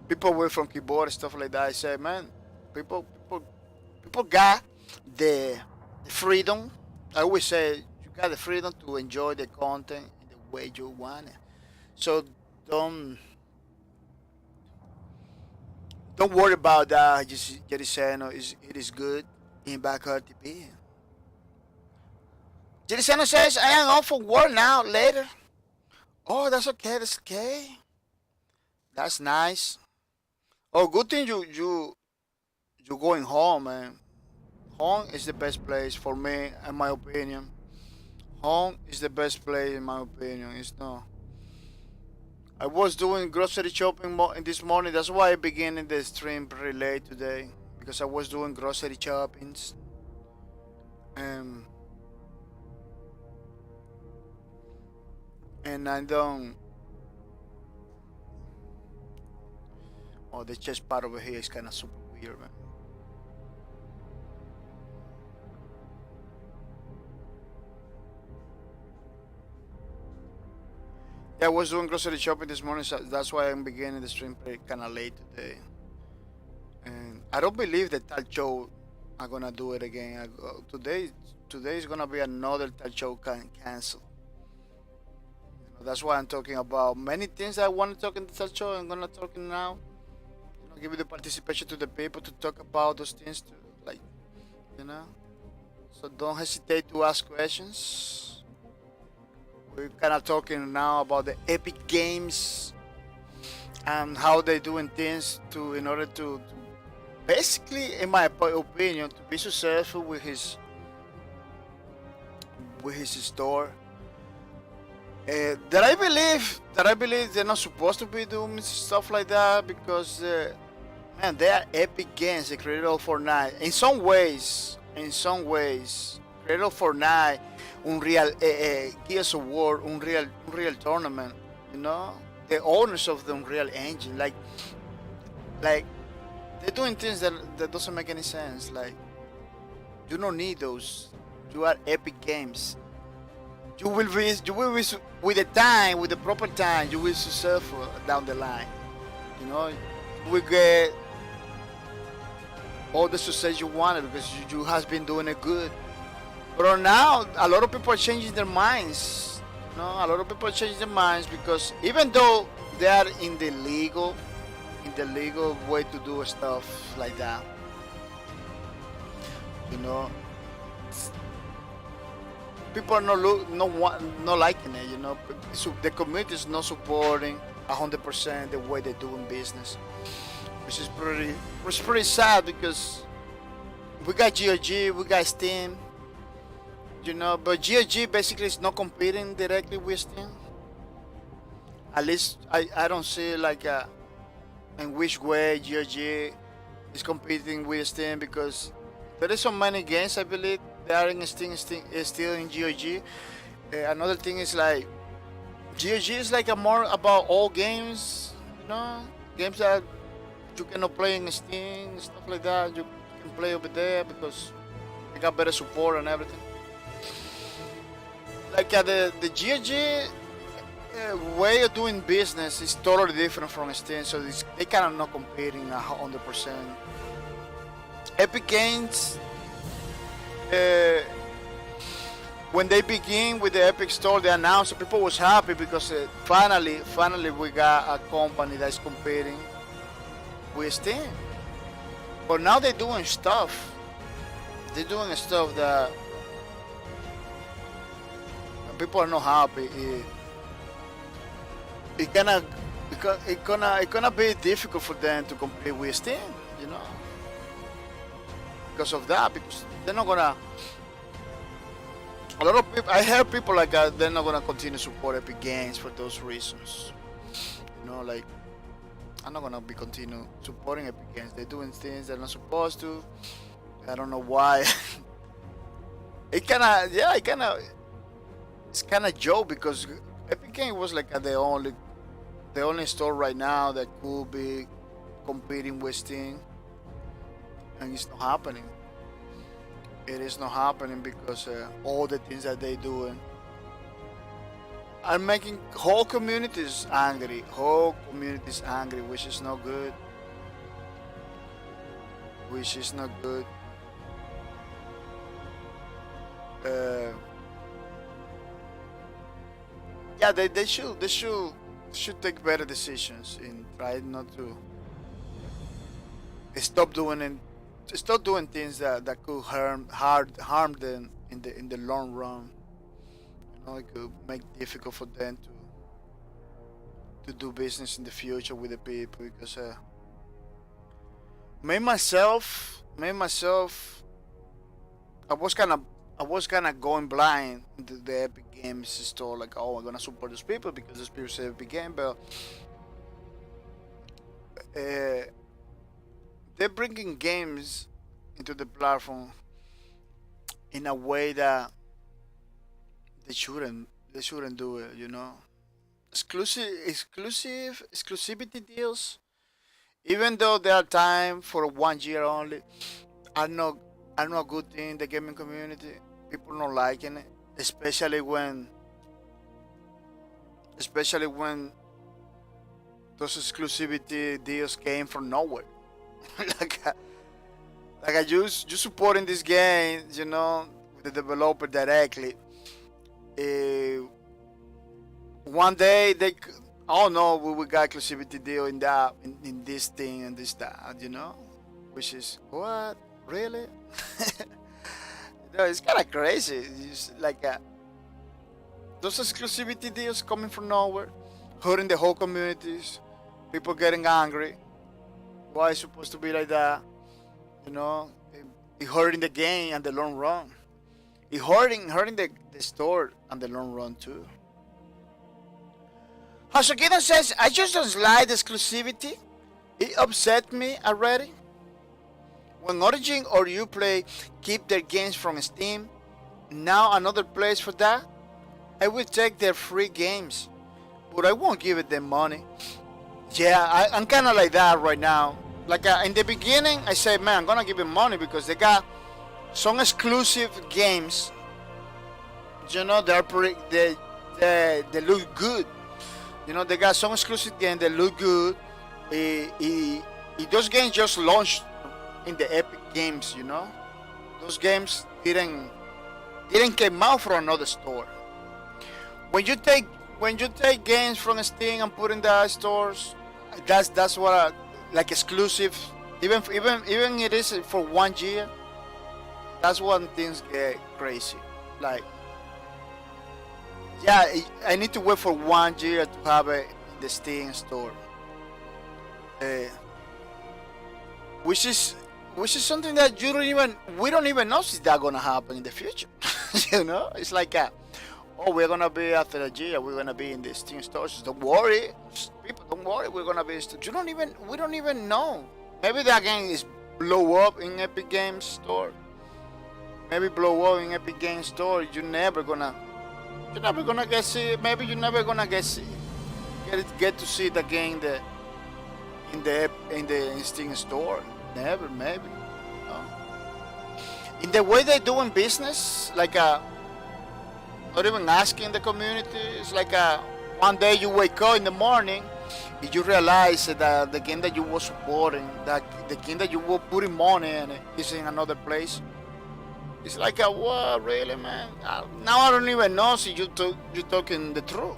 people away from keyboard and stuff like that. I said, man, people got the freedom. I always say you got the freedom to enjoy the content in the way you want it. So don't worry about that. Just Jeriseno it is good in backyard TP. Jeriseno says I am off for work now later. Oh, that's okay. That's okay. That's nice. Oh, good thing you going home, man. Home is the best place for me, in my opinion. Home is the best place, in my opinion. It's not. I was doing grocery shopping this morning. That's why I began in the stream pretty late today, because I was doing grocery shoppings. Um, and I don't. Oh, the chest part over here is kind of super weird, man. Yeah, I was doing grocery shopping this morning, so that's why I'm beginning the stream pretty kind of late today. And I don't believe that Tal Show are gonna do it again. Today is gonna be another Tal Show cancel. That's why I'm talking about many things I want to talk in the show. I'm gonna talk now. Give you the participation to the people to talk about those things, to like, you know. So don't hesitate to ask questions. We're kind of talking now about the Epic Games and how they doing things to in order to basically, in my opinion, to be successful with his store. That I believe they're not supposed to be doing stuff like that because man, they are epic games. They created all Fortnite. In some ways, created all Fortnite, Unreal, Gears of War, Unreal Tournament. You know, the owners of the Unreal Engine, like they're doing things that doesn't make any sense. Like you don't need those. You are epic games. You will be with the time, with the proper time, you will be successful down the line. You know, you will get all the success you wanted because you has been doing it good. But now, a lot of people are changing their minds. You know, a lot of people are changing their minds because even though they are in the legal way to do stuff like that, you know, people are not liking it. You know, so the community is not supporting 100% the way they're doing business, which is pretty sad because we got GOG, we got Steam, you know, but GOG basically is not competing directly with Steam. At least I don't see like in which way GOG is competing with Steam because there is so many games I believe they are in Steam, still in GOG. Another thing is like GOG is like a more about all games, you know, games that you cannot play in Steam, stuff like that. You can play over there because they got better support and everything. Like the GOG way of doing business is totally different from Steam, so they kind of not competing 100%. Epic Games, when they begin with the Epic Store, they announced, people was happy because finally we got a company that's competing with Steam. But now they're doing stuff. They're doing stuff that people are not happy. It's gonna be difficult for them to compete with Steam, you know, because of that. Because they're not gonna. A lot of people, I heard people like they're not gonna continue to support Epic Games for those reasons. You know, like I'm not gonna be continue supporting Epic Games. They're doing things they're not supposed to. I don't know why. It's kind of joke because Epic Games was like the only store right now that could be competing with Steam, and it's not happening. It is not happening because all the things that they doing are making whole communities angry. Which is not good. Which is not good. Yeah, they should take better decisions and try not to stop doing things that could harm them in the long run. You know, it could make it difficult for them to do business in the future with the people because me myself, I was kind of going blind into the Epic Games store, like, oh, I'm gonna support those people because those people say Epic Game, but they're bringing games into the platform in a way that they shouldn't do it. You know, exclusivity deals, even though they are time for 1 year only, are not a good thing in the gaming community. People not liking it, especially when those exclusivity deals came from nowhere. like uh, you supporting this game, you know, with the developer directly. one day they, oh no, we got exclusivity deal in that, in this thing and this that, you know, which is what really. You know, it's kind of crazy. It's like those exclusivity deals coming from nowhere, hurting the whole communities, people getting angry. Why it's supposed to be like that? You know, it hurting the game and the long run. It hurting the store and the long run too. Hasogidon says, I just don't like the exclusivity. It upset me already. When Origin or Uplay keep their games from Steam, now another place for that, I will take their free games, but I won't give it them money. Yeah, I'm kind of like that right now. Like in the beginning, I said, man, I'm gonna give them money because they got some exclusive games. You know, they're pretty, they look good. You know, they got some exclusive games that look good. Those games just launched in the Epic Games. You know, those games didn't come out from another store. When you take games from Steam and put in the stores, that's what like exclusive. Even it is for 1 year. That's when things get crazy. Like, yeah, I need to wait for 1 year to have it in the Steam store, which is something that we don't even know if that's gonna happen in the future. You know, it's like oh, we're gonna be after a year, we're gonna be in the Steam stores. Don't worry, people, don't worry, we're gonna be. We don't even know. Maybe that game is blow up in Epic Games store. Maybe blow up in Epic Games store. You're never gonna get see. Maybe you're never gonna get to see the game in the Steam store. Never, maybe. No. In the way they're doing business, like not even asking the community. It's like one day you wake up in the morning and you realize that the game that you were supporting, that the game that you were putting money in, is in another place. It's like what, really, man? Now I don't even know if you're talking the truth.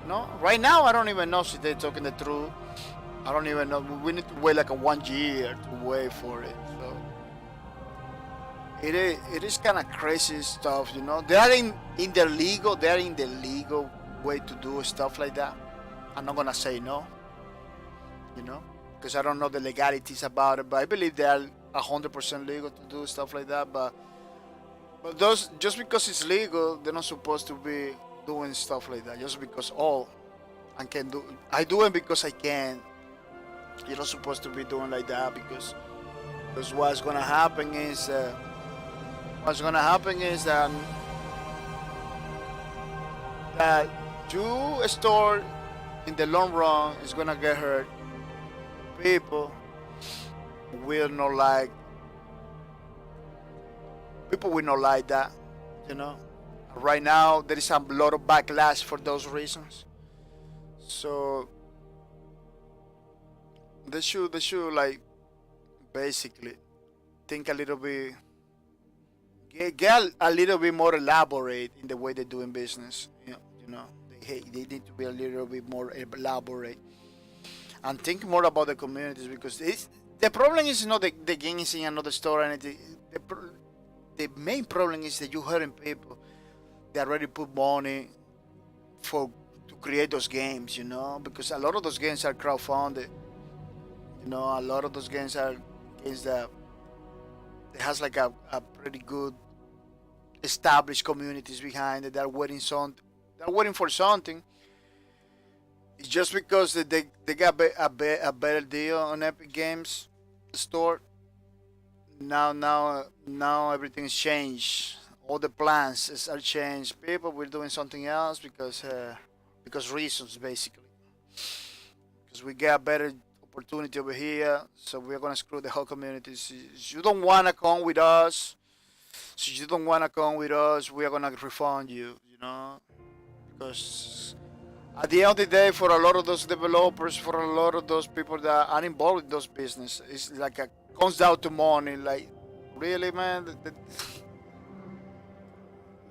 No, right now I don't even know if they're talking the truth. I don't even know. We need to wait like 1 year to wait for it. So it is kind of crazy stuff, you know. They are in the legal way to do stuff like that. I'm not gonna say no, you know, because I don't know the legalities about it. But I believe they are 100% legal to do stuff like that. But those, just because it's legal, they're not supposed to be doing stuff like that. Just because I do it because I can. You're not supposed to be doing like that because what's gonna happen is that you store in the long run is gonna get hurt. People will not like that, you know. Right now there is a lot of backlash for those reasons. So they should like basically think a little bit, get a little bit more elaborate in the way they're doing business. You know, they need to be a little bit more elaborate and think more about the communities, because the problem is not the game is in another store and the main problem is that you're hurting people that already put money to create those games, you know, because a lot of those games are crowdfunded. You know, a lot of those games are games that it has like a pretty good established communities behind it. They're waiting for something. It's just because they got a better deal on Epic Games store. Now everything's changed. All the plans are changed. People were doing something else because reasons, basically. Because we got better opportunity over here, so we're gonna screw the whole community. If you don't wanna come with us, we are gonna refund you. You know, because at the end of the day, for a lot of those developers, for a lot of those people that are involved in those business, it's like comes down to money. Like, really, man,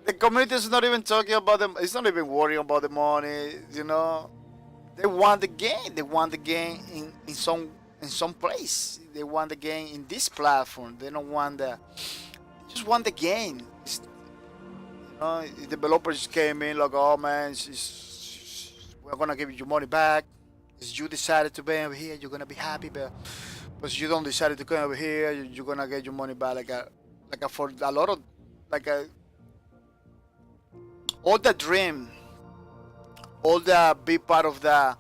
the community is not even talking about them. It's not even worrying about the money. You know, they want the game. They want the game in some place. They want the game in this platform. They don't want the. They just want the game. The developers came in like, oh man, we're gonna give you your money back. If you decided to be over here, you're gonna be happy, but you don't decide to come over here, you're gonna get your money back for a lot of like a all the dream, all the big part of the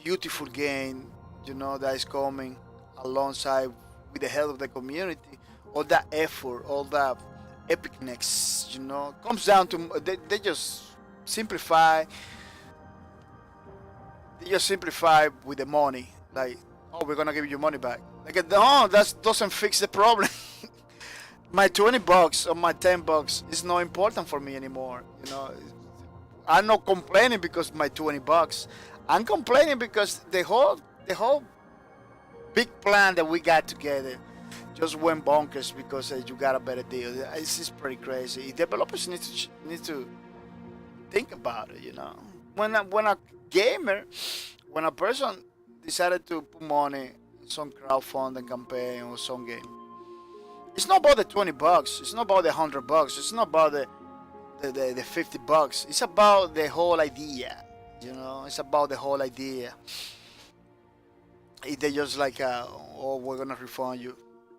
beautiful game, that is coming alongside with the help of the community, all that effort, all that epicness, comes down to they just simplify. They just simplify with the money, like, oh, we're gonna give you your money back. Like, no, that doesn't fix the problem. My $20 or my $10 is not important for me anymore. I'm not complaining because my $20. I'm complaining because the whole big plan that we got together just went bonkers because you got a better deal. It's just pretty crazy. Developers need to think about it. When a gamer, when a person decided to put money in some crowdfunding campaign or some game, it's not about the $20. It's not about the $100. It's not about the $50. It's about the whole idea. It's about the whole idea. If they just like, oh, we're gonna refund you.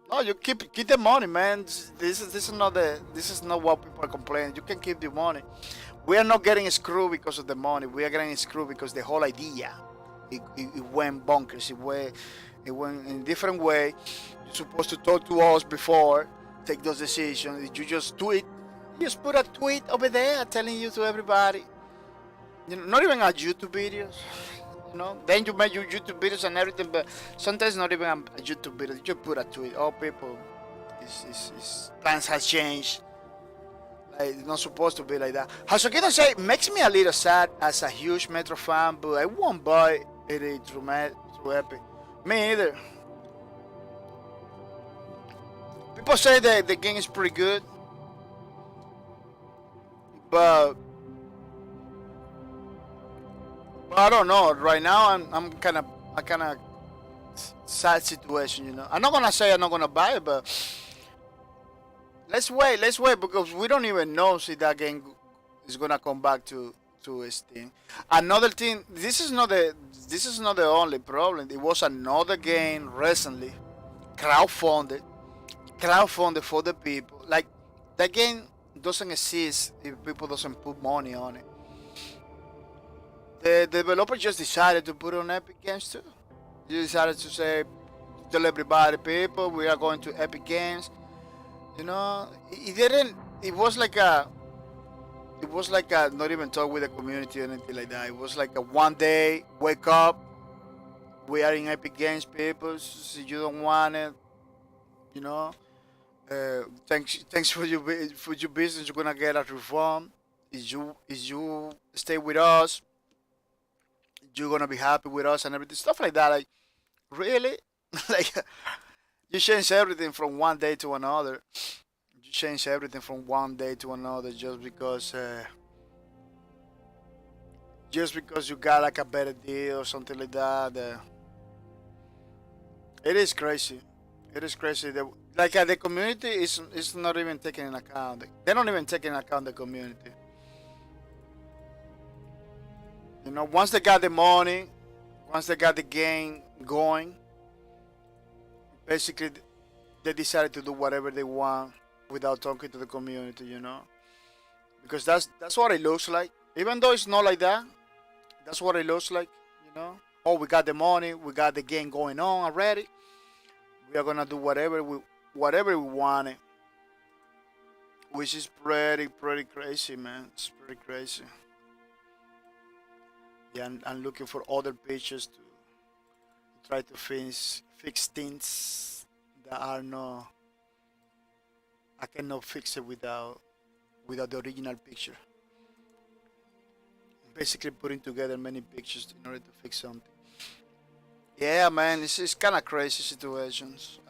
No, you keep the money, man. This is not what people are complaining. You can keep the money. We are not getting screwed because of the money. We are getting screwed because the whole idea it went bonkers. It went in a different way. You're supposed to talk to us before take those decisions. You just tweet. You just put a tweet over there telling you to everybody. Not even a YouTube videos. Then you make your YouTube videos and everything, but sometimes not even a YouTube video. You just put a tweet. Oh, people, his plans has changed. Like, it's not supposed to be like that. Hasukito say, makes me a little sad as a huge Metro fan, but I won't buy it through Epic. Me either. People say that the game is pretty good, but I don't know. Right now, I'm kind of sad situation. I'm not gonna say I'm not gonna buy it, but let's wait because we don't even know if that game is gonna come back to Steam. Another thing, this is not the only problem. It was another game recently, crowdfunded for the people. Like, that game doesn't exist if people doesn't put money on it. The developer just decided to put it on Epic Games too. He decided to say, tell everybody, people, we are going to Epic Games. It didn't. It was like a not even talk with the community or anything like that. It was like a one day wake up. We are in Epic Games, people. So you don't want it, thanks for your business. You're gonna get a refund. If you stay with us, you're gonna be happy with us and everything, stuff like that. Like, really, like, you change everything from one day to another. You change everything from one day to another just because you got like a better deal or something like that. It is crazy. It is crazy. The community is not even taking in account. They're not even taking in account the community. Once they got the money, once they got the game going, basically they decided to do whatever they want without talking to the community, because that's what it looks like. Even though it's not like that, that's what it looks like, Oh, we got the money, we got the game going on already. We are gonna do whatever we want it, which is pretty crazy, man. It's pretty crazy. Yeah, I'm looking for other pictures to try to fix things that are no. I cannot fix it without the original picture. Basically, putting together many pictures in order to fix something. Yeah, man, it's kind of crazy situations.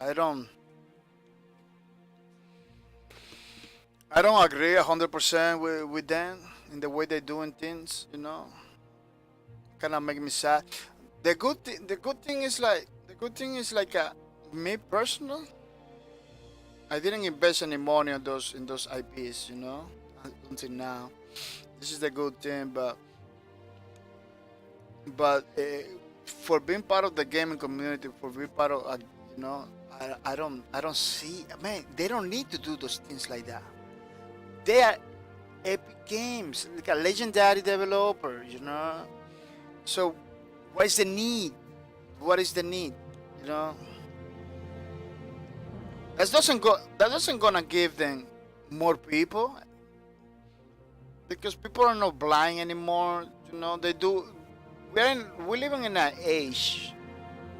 I don't agree 100% with them in the way they're doing things. Kind of make me sad. The good thing is like me personal. I didn't invest any money on those in those IPs. Until now. This is the good thing, but for being part of the gaming community, for being part of you know, I don't see. Man, they don't need to do those things like that. They are Epic Games, like a legendary developer. So, what is the need? What is the need? You know, that doesn't gonna give them more people because people are not blind anymore. They do. We're living in an age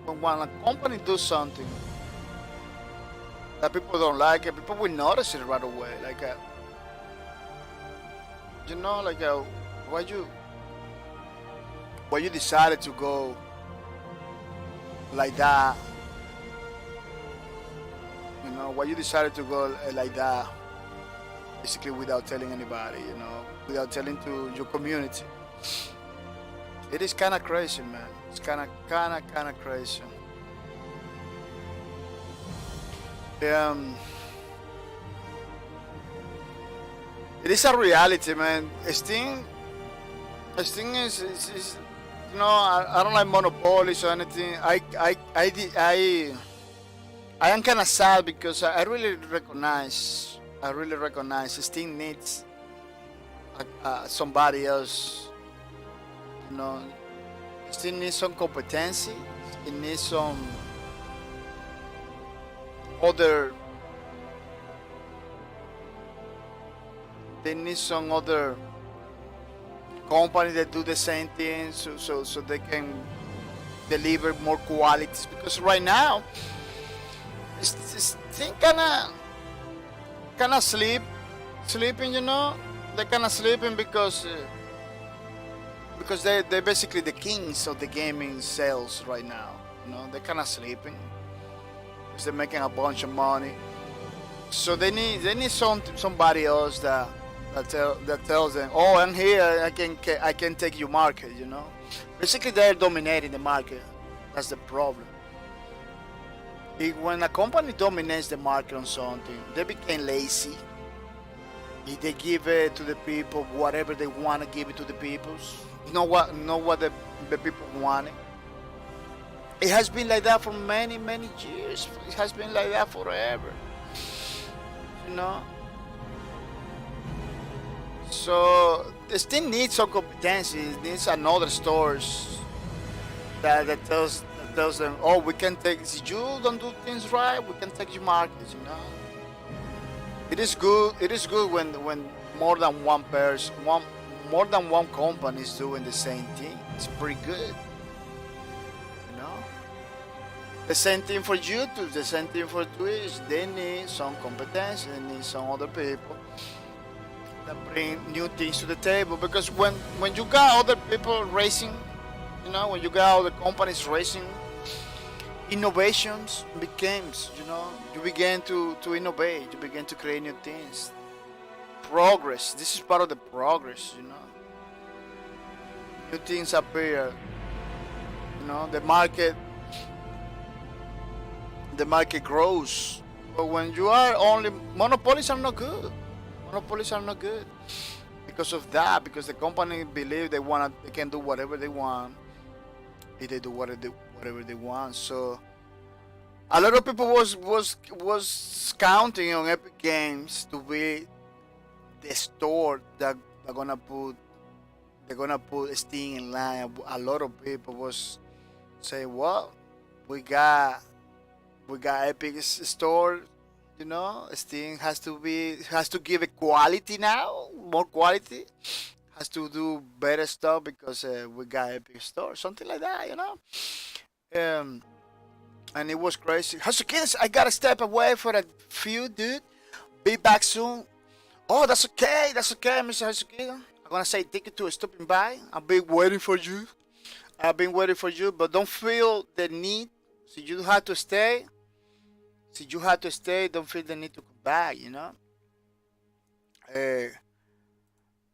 when a company does something that people don't like it, people will notice it right away. Like why you why you decided to go like that. Why you decided to go like that, basically without telling anybody. Without telling to your community. It is kind of crazy, man. It's kind of crazy. Um, it is a reality, man. Steam is I don't like monopolies or anything. I am kind of sad because I really recognize Steam needs somebody else. You know, Steam needs some competency. It needs some other. They need some other company that do the same thing, so they can deliver more qualities. Because right now, it's thing kind of sleeping. They kind of sleeping because they're basically the kings of the gaming sales right now. They're kind of sleeping because they're making a bunch of money. So they need somebody else that tells them, oh, I'm here, I can take your market. Basically they're dominating the market. That's the problem. When a company dominates the market on something, they become lazy. If they give it to the people whatever they want to give it to the people, not what the people want. It has been like that for many years. It has been like that forever. you know so the still needs some competency. It needs another stores that tells them, oh, we can take, if you don't do things right, we can take your market. It is good when more than one person, more than one company is doing the same thing. It's pretty good. The same thing for YouTube, the same thing for Twitch. They need some competence, they need some other people that bring new things to the table. Because when you got other people racing, when you got other companies racing, innovations becomes, you begin to innovate, you begin to create new things. Progress, this is part of the progress, New things appear, the market grows. But when you are only, monopolies are not good. Monopolies are not good because of that. Because the company believe they can do whatever they want. If they do whatever they want. So a lot of people was counting on Epic Games to be the store that they're gonna put Steam in line. A lot of people was say, well, we got Epic Store, Steam has to give it quality now, more quality, has to do better stuff because we got Epic Store, something like that, and it was crazy. How's I gotta step away for a few, dude. Be back soon. Oh, that's okay, Mr. Hasuki. I'm gonna say thank you to stopping by. I've been waiting for you. But don't feel the need. So you have to stay. Don't feel the need to come back, Uh,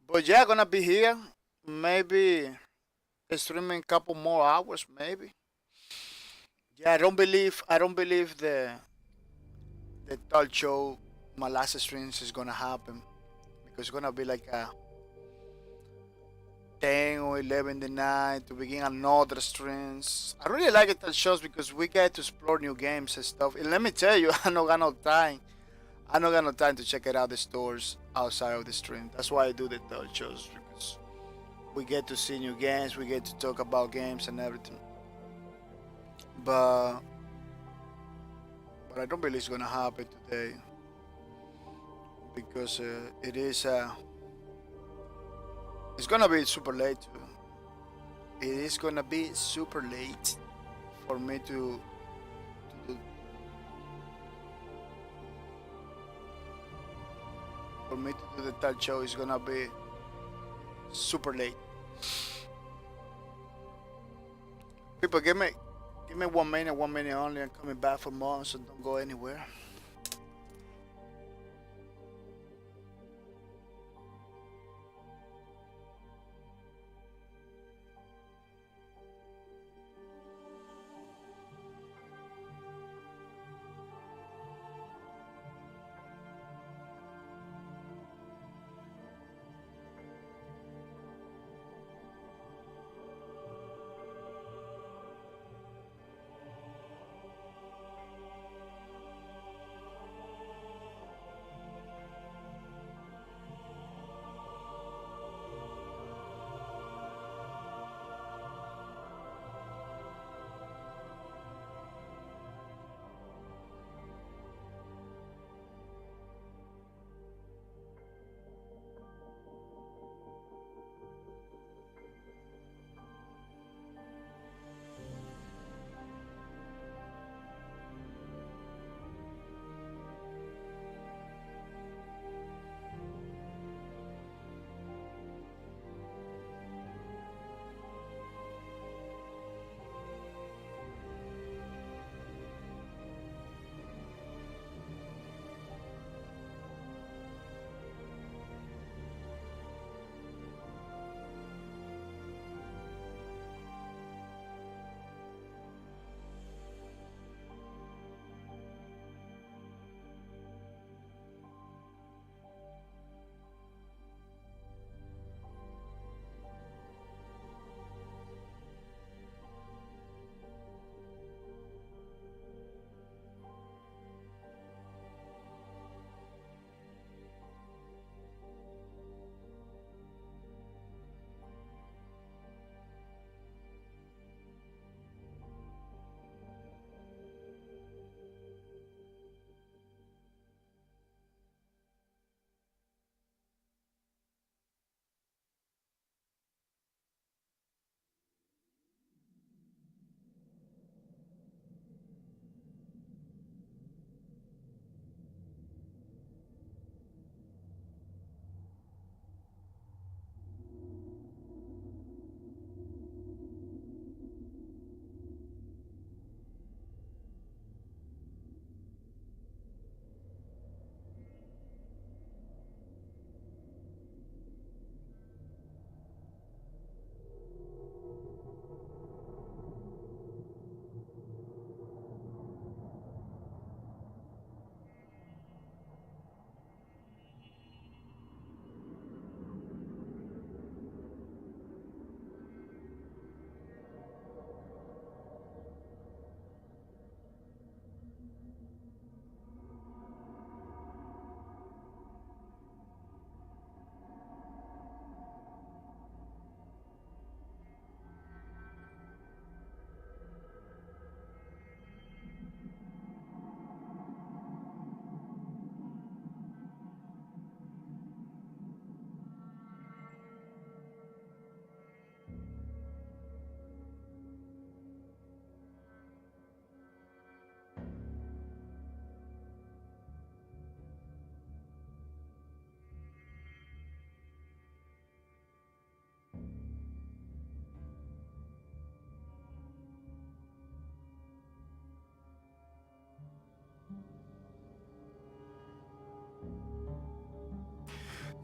but yeah, gonna be here. Maybe streaming a couple more hours, maybe. Yeah, I don't believe the talk show, my last streams is gonna happen because it's gonna be like a 10 or 11 the night to begin another streams. I really like it talk shows because we get to explore new games and stuff. And let me tell you, I don't got no time. I don't got no time to check it out the stores outside of the stream. That's why I do the talk shows because we get to see new games, we get to talk about games and everything. But I don't believe it's gonna happen today because it's gonna be super late. It is gonna be super late for me to for me to do the talk show. It's gonna be super late. People, give me 1 minute only. I'm coming back for more, so don't go anywhere.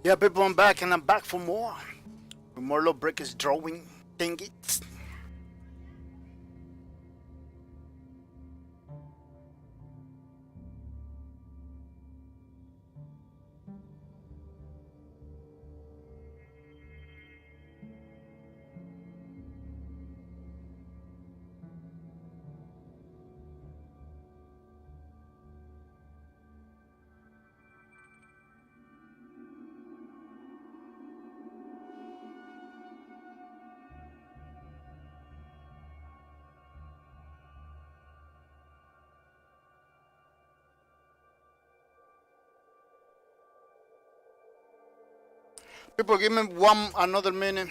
Yeah, people, I'm back, and I'm back for more. With more little breakers drawing thingies. People, give me another minute.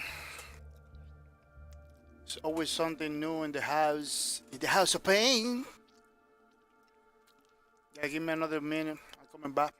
There's always something new in the house. In the house of pain. Yeah, give me another minute. I'm coming back.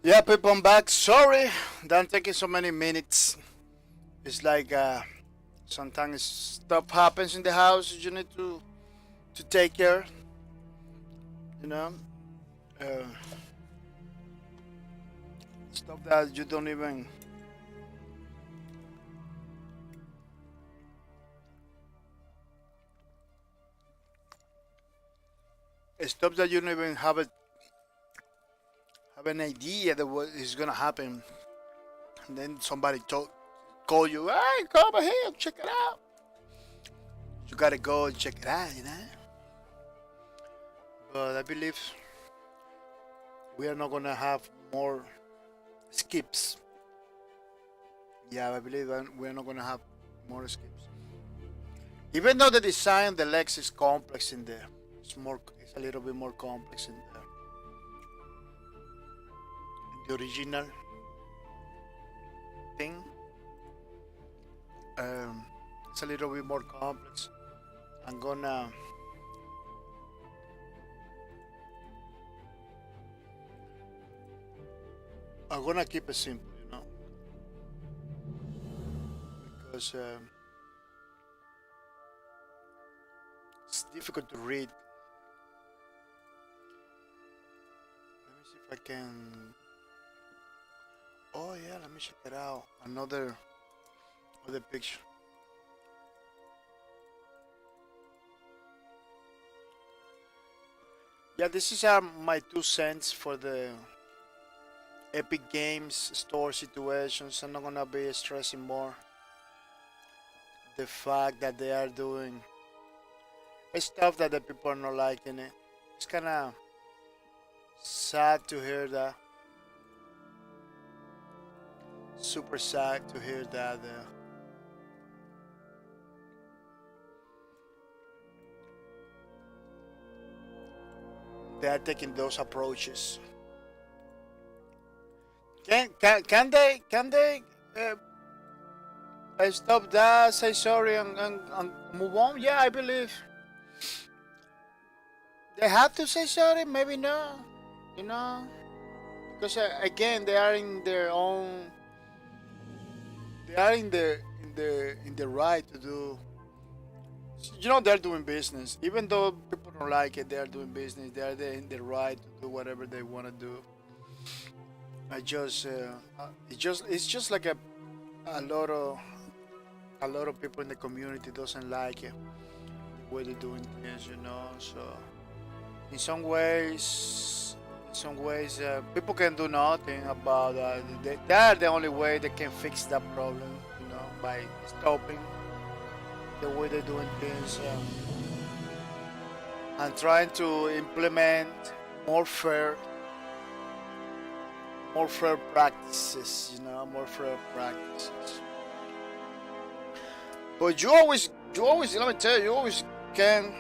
Yeah, people, I'm back. Sorry that I'm taking so many minutes. It's like sometimes stuff happens in the house you need to take care. You know, uh, stuff that you don't even stuff that you don't even have an idea that what is gonna happen, and then somebody call you, hey, come over here, check it out. You gotta go and check it out, you know. But I believe we are not gonna have more skips. Yeah, I believe that we're not gonna have more skips. Even though the design, the legs is complex in there, it's a little bit more complex in the original thing. It's a little bit more complex. I'm gonna I'm gonna keep it simple, you know, because it's difficult to read. Let me see if I can. Oh yeah, let me check it out. Other picture. Yeah, this is my 2 cents for the Epic Games store situations. I'm not gonna be stressing more the fact that they are doing stuff that the people are not liking it. It's kind of sad to hear that. Super sad to hear that they are taking those approaches. Can they stop that, say sorry, and move on? Yeah, I believe they have to say sorry. Maybe no, you know, because again they are in their own. They are in the right to do. They're doing business. Even though people don't like it, they are doing business. They are in the right to do whatever they want to do. I just it's just like a lot of a lot of people in the community doesn't like it the way they're doing things. So in some ways, people can do nothing about that. They are the only way they can fix that problem, by stopping the way they're doing things, and trying to implement more fair, more fair practices. More fair practices. But you always, let me tell you, you always can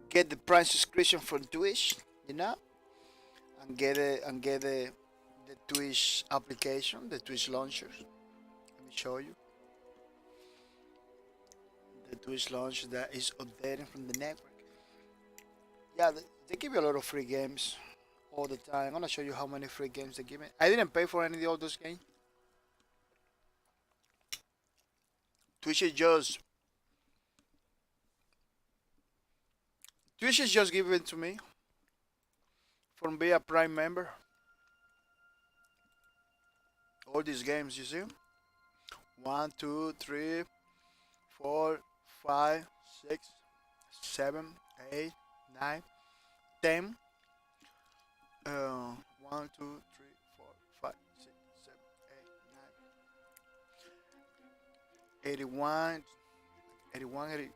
get the Prime subscription for Twitch, and get the Twitch application, the Twitch launcher. Let me show you the Twitch launcher that is updating from the network. Yeah, they give you a lot of free games all the time. I'm gonna show you how many free games they give me. I didn't pay for any of those games. Twitch is just Twitch is just given to me from being a Prime member. All these games, you see? 1, 2, 3, 4, 5, 6, 7, 8, 9, 10. 1, 2, 3, 4, 5, 6, 7, 8, 9, 81, 81, 82,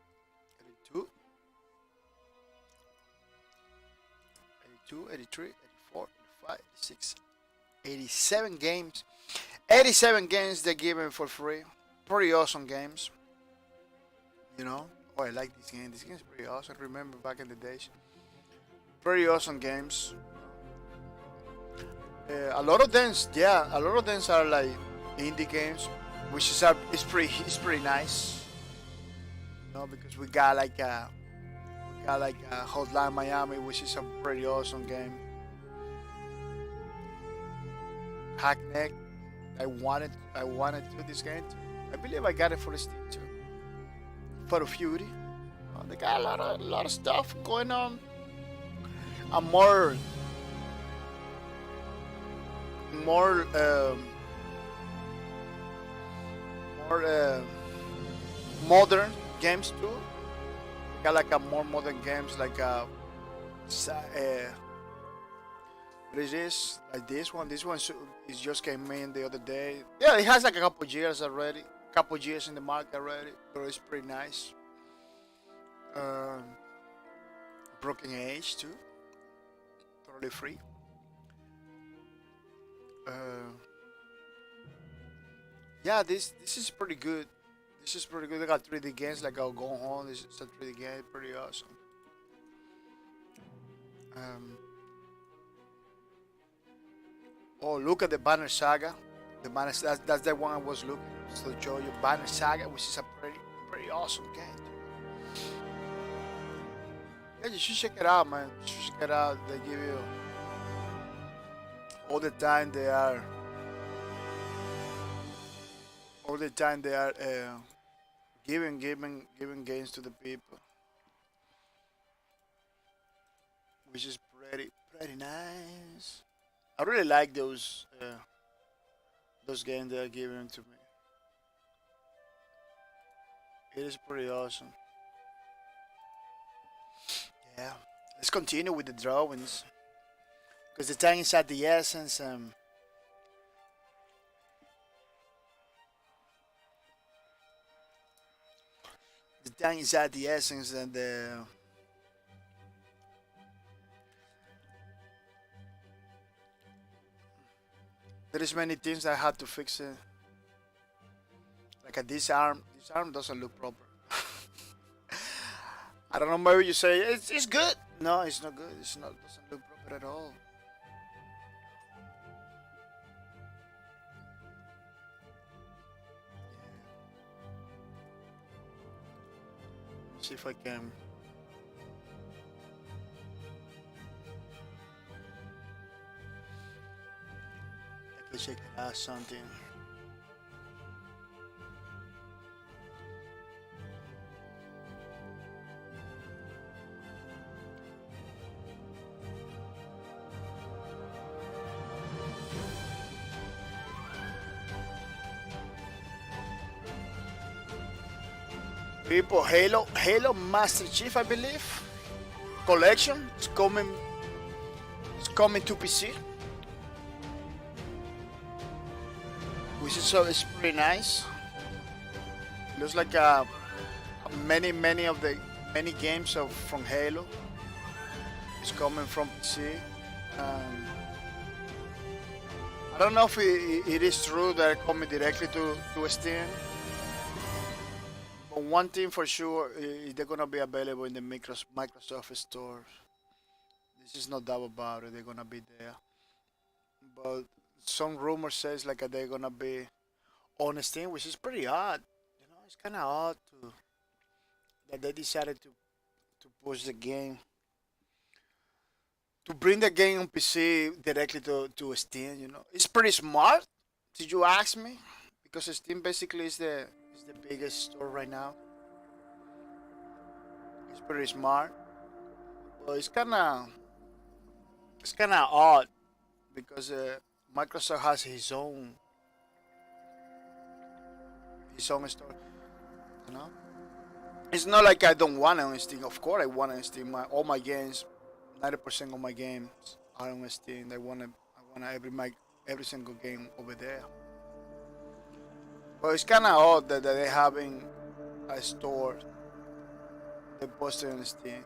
82, 83, 84, 85, 86, 87 games. 87 games they give me for free. Pretty awesome games. Oh, I like this game. This game is pretty awesome. I remember back in the days. Pretty awesome games. A lot of them, yeah, a lot of them are like indie games, which is pretty nice. Because we got like a Hotline Miami, which is a pretty awesome game. Hackneck, I wanted to this game too. I believe I got it for Steam too. For the Fury, they got a lot of stuff going on. And more modern games too. They got like a more modern games like what is this? Like this one. This one is just came in the other day. Yeah, it has like a couple years already. Couple years in the market already. So it's pretty nice. Broken Age too. Totally free. Yeah, this is pretty good. This is pretty good. They got 3D games like I'll Go Home. This is a 3D game. Pretty awesome. Oh, look at the Banner Saga. That's the one I was looking to show you. Banner Saga, which is a pretty awesome game. Yeah, you should check it out, man. You should check it out. They give you all the time. All the time they are giving games to the people, which is pretty nice. I really like those games they are giving to me. It is pretty awesome. Yeah, let's continue with the drawings because the time is at the essence. The time is at the essence, and there is many things I had to fix. Like this arm. This arm doesn't look proper. I don't know. Maybe you say it's good. No, it's not good. It's not. Doesn't look proper at all. See if I can check it out something. People, Halo Master Chief, I believe, collection is coming. It's coming to PC, which is so it's pretty nice. Looks like many of the many games from Halo is coming from PC. I don't know if it is true that it's coming directly to Steam. But one thing for sure is they're gonna be available in the Microsoft store. This is no doubt about it. They're gonna be there. But some rumor says like they're gonna be on Steam, which is pretty odd. You know, it's kind of odd that they decided to push the game to bring the game on PC directly to Steam. You know, it's pretty smart. Did you ask me? Because Steam basically is the biggest store right now. It's pretty smart, but it's kind of odd because Microsoft has his own store. You know, it's not like I don't want it on Steam. Of course, I want it on Steam. All my games, 90% of my games are on Steam. I want every single game over there. But it's kind of odd that they're having a store they posted on Steam.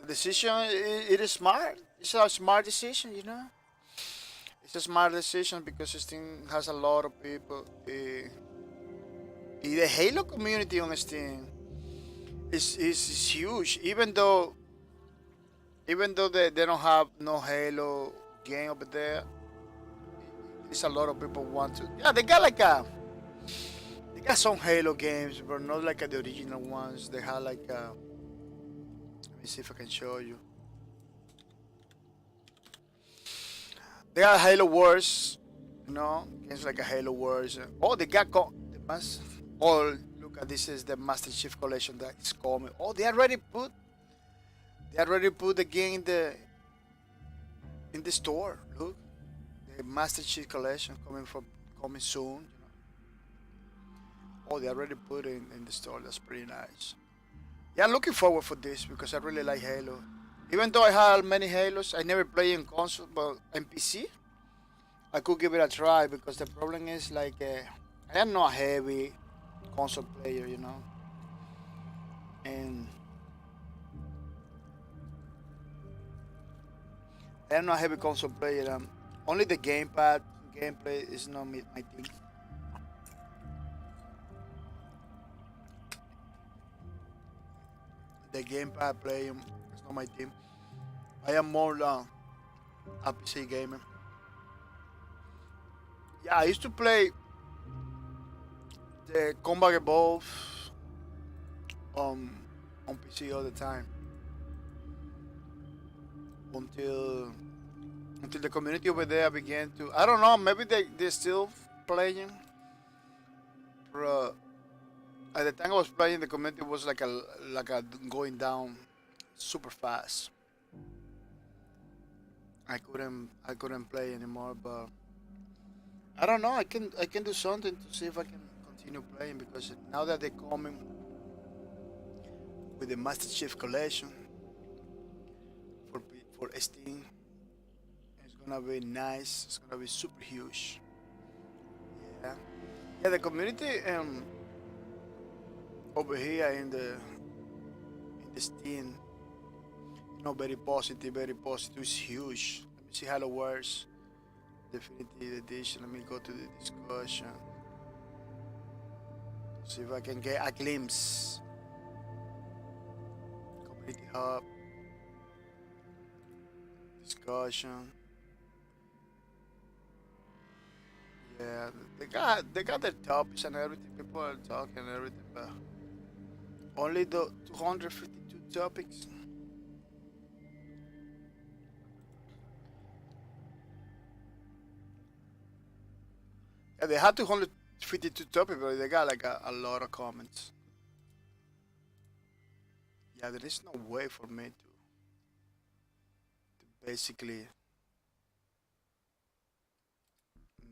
The decision, it is smart. It's a smart decision, you know. It's a smart decision because Steam has a lot of people. The Halo community on Steam is huge. Even though they don't have no Halo game over there, there's a lot of people want to. Yeah, they got some Halo games, but not like the original ones. They had like let me see if I can show you. They got Halo Wars, you know, games like a Halo Wars. Oh, they got the mass. Oh, look at this is the Master Chief Collection that is coming. Oh, they already put the game in the store. Look, the Master Chief Collection coming soon. Oh, they already put it in the store. That's pretty nice. Yeah, I'm looking forward for this because I really like Halo. Even though I had many Halos, I never played in console, but in PC, I could give it a try because the problem is like I am not a heavy console player, you know, and I am not a heavy console player. Only the gameplay is not my thing. The gamepad playing is not my team. I am more a PC gamer. Yeah, I used to play the Combat Evolve um, on PC all the time until the community over there began to. I don't know. Maybe they're still playing. But at the time I was playing, the community was like a going down super fast. I couldn't play anymore, but I don't know. I can do something to see if I can continue playing because now that they're coming with the Master Chief Collection, for Steam. It's gonna be nice. It's gonna be super huge. Yeah, yeah. The community over here in the Steam, very positive, very positive. It's huge. Let me see how it works. Definitive edition. Let me go to the discussion. See if I can get a glimpse. Community hub. Discussion. Yeah, they got their topics and everything. People are talking and everything, but only the 252 topics. Yeah, they had 252 topics, but they got like a lot of comments. Yeah, there is no way for me to basically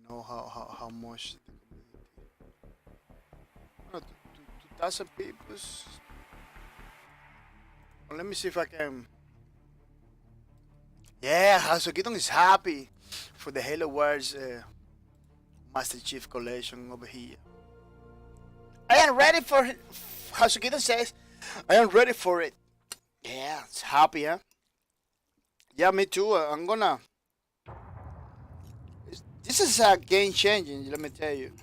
know how much the community. No, 2,000 people. Well, let me see if I can. Yeah, Hasukidon is happy for the Halo Wars Master Chief Collection over here. I am ready for it. Hasukidon says, I am ready for it. Yeah, it's happy, huh? Yeah, me too. I'm gonna. This is a game changing, let me tell you.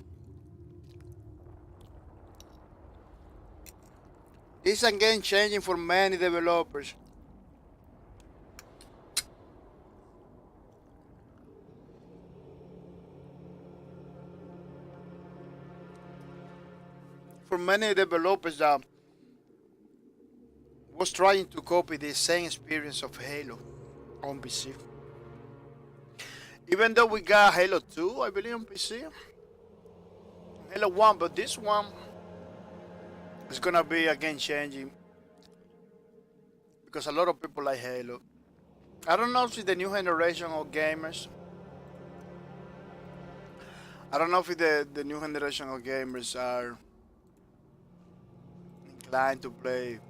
It's a game changing for many developers. For many developers that was trying to copy the same experience of Halo on PC. Even though we got Halo 2, I believe, on PC. Halo 1, but this one is gonna be a game changing because a lot of people like Halo. I don't know if it's the new generation of gamers. I don't know if the new generation of gamers are inclined to play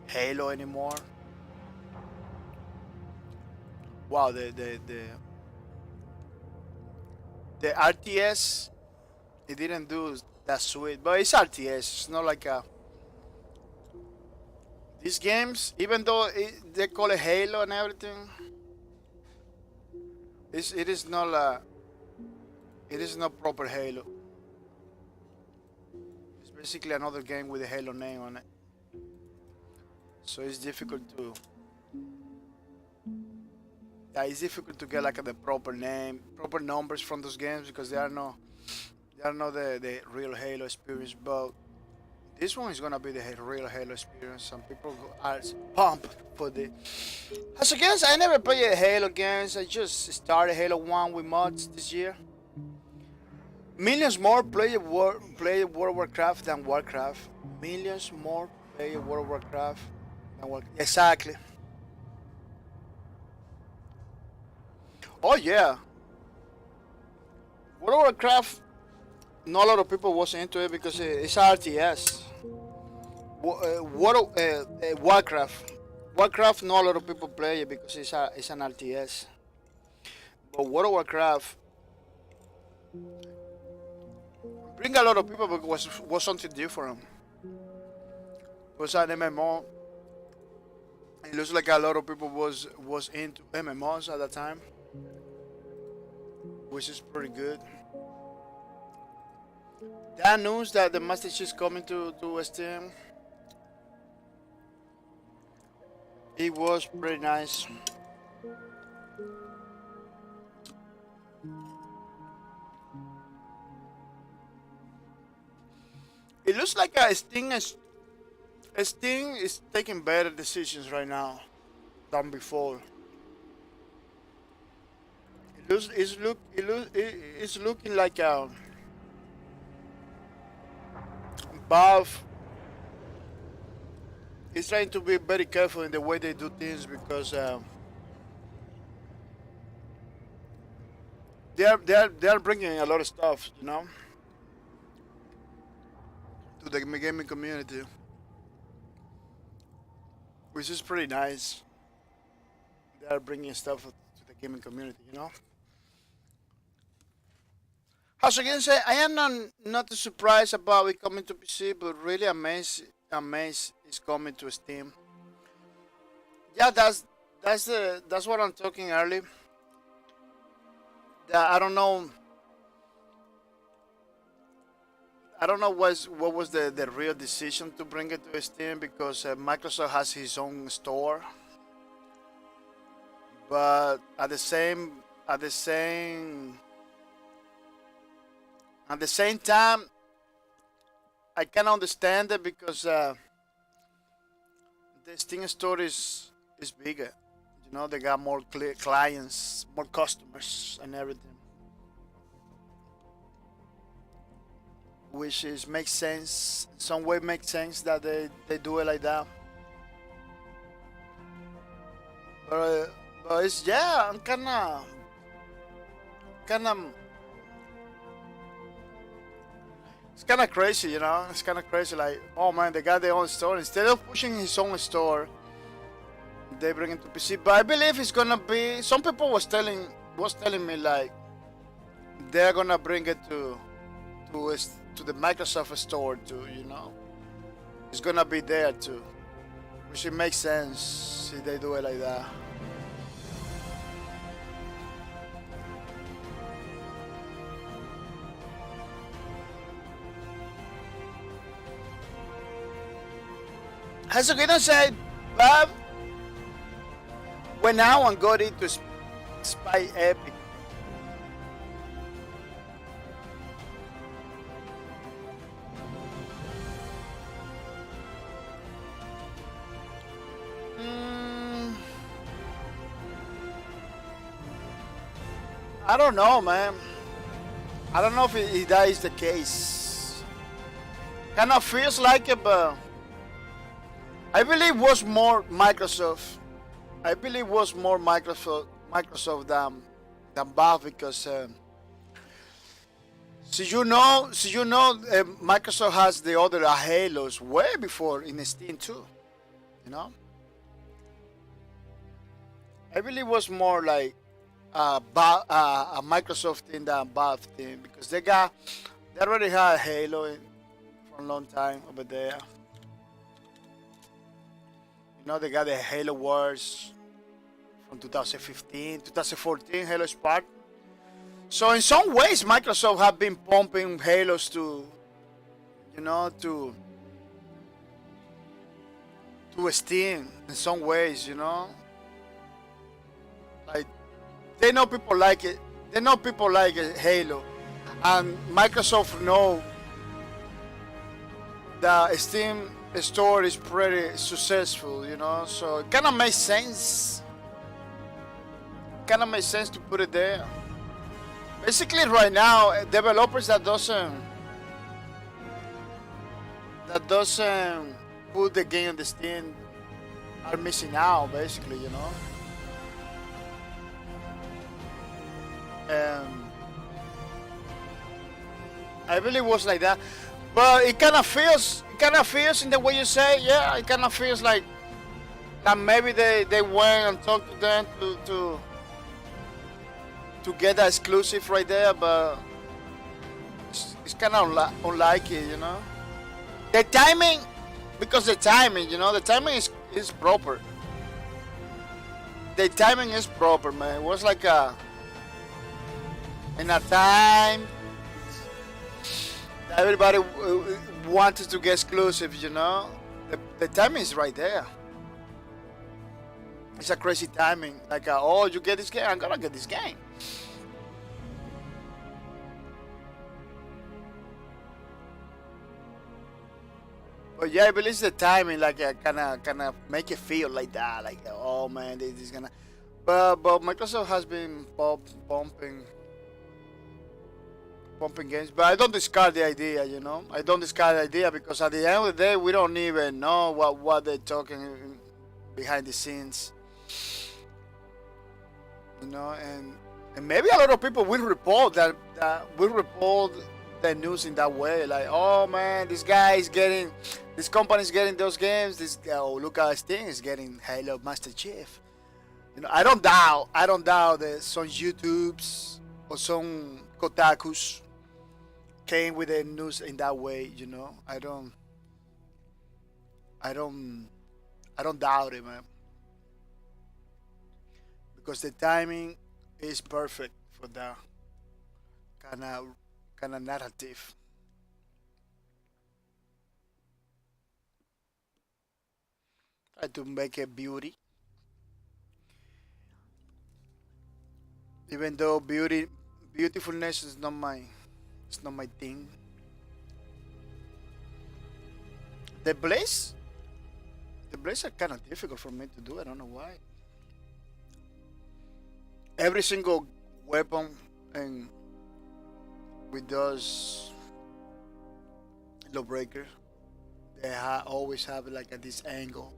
Halo anymore. Wow, the RTS, it didn't do that sweet, but it's RTS. It's not like these games, even though they call it Halo and everything. It is not it is not proper Halo. It's basically another game with a Halo name on it. So it's difficult to. Yeah, it's difficult to get like the proper name, proper numbers from those games because they are not the real Halo experience. But this one is gonna be the real Halo experience. Some people are pumped for the. As against, I never played Halo games. I just started Halo 1 with mods this year. Millions more play World of Warcraft than Warcraft. Millions more play World of Warcraft than Warcraft. Exactly. Oh yeah. World of Warcraft. Not a lot of people was into it because it's RTS. Warcraft. Warcraft. Not a lot of people play it because it's an RTS. But World of Warcraft bring a lot of people because was something different. It was an MMO. It looks like a lot of people was into MMOs at that time, which is pretty good. That news that the Master Chief is coming to Steam, it was pretty nice. It looks like Steam is taking better decisions right now than before. It's looking like Valve is trying to be very careful in the way they do things because they are bringing a lot of stuff, to the gaming community, which is pretty nice. they're bringing stuff to the gaming community, you know. As again say, I am not too surprised about it coming to PC, but really amazed it's coming to Steam. Yeah, that's what I'm talking earlier. That I don't know what was the real decision to bring it to Steam, because Microsoft has his own store, but at the same time, I can understand it, because the Steam store is bigger. You know, they got more clients, more customers, and everything, which is makes sense. In some way, makes sense that they do it like that. But it's, yeah, I'm kind of it's kind of crazy, you know. It's kind of crazy. Like, oh man, they got their own store. Instead of pushing his own store, they bring it to PC. But I believe it's gonna be. Some people was telling me like they're gonna bring it to the Microsoft store too. You know, it's gonna be there too, which it makes sense if they do it like that. As a good said, Bob went out and got into Spy Epic. I don't know, man. I don't know if that is the case. Kind of feels like it, but I believe was more Microsoft. I believe was more Microsoft than Valve, because Microsoft has the other Halos way before in Steam too. You know, I believe was more like a Microsoft thing than Valve thing, because they already had Halo for a long time over there. You know, they got the Halo Wars from 2015, 2014, Halo Spark. So in some ways, Microsoft have been pumping Halos to Steam in some ways, you know. Like, they know people like it. They know people like it, Halo, and Microsoft know that Steam store is pretty successful, you know. So it kind of makes sense. Kind of makes sense to put it there. Basically, right now, developers that doesn't put the game on the Steam are missing out, basically, you know. I believe it was like that, but it kind of feels in the way you say. Yeah, it kind of feels like that maybe they went and talked to them to get that exclusive right there, but it's kind of unlikely, you know. The timing, because the timing, you know, the timing is proper. The timing is proper, man. It was like in a time that everybody wanted to get exclusive, you know. The timing is right there. It's a crazy timing. Like, oh, you get this game, I'm gonna get this game. But yeah, I believe it's the timing, like kind of make it feel like that, like, oh man, this is gonna. But Microsoft has been pumping games, but I don't discard the idea, you know. I don't discard the idea, because at the end of the day, we don't even know what they're talking behind the scenes, you know. And maybe a lot of people will report the news in that way, like, oh man, this company's getting those games. Oh, look at Steam is getting Halo Master Chief. You know, I don't doubt that some YouTubes or some Kotakus came with the news in that way. You know, I don't, I don't doubt it, man, because the timing is perfect for that kind of narrative. Try to make it beauty, even though beautifulness is not my, it's not my thing. The blaze, the blaze are kind of difficult for me to do. I don't know why. Every single weapon and with those lawbreakers, they always have like at this angle.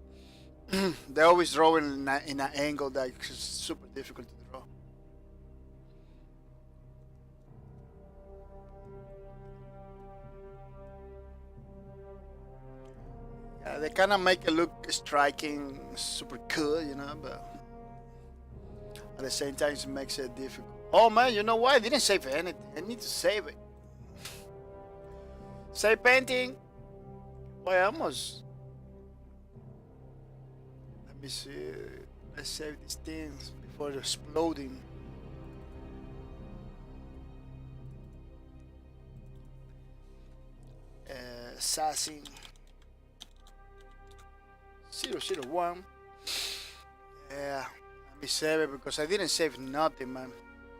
They always draw in an angle that is super difficult to draw. Yeah, they kind of make it look striking, super cool, you know, but at the same time, it makes it difficult. Oh man, you know what? I didn't save anything. I need to save it. Save painting. Boy, almost. Let me see. Let's save these things before exploding. Assassin 001. Yeah, let me save it because I didn't save nothing, man.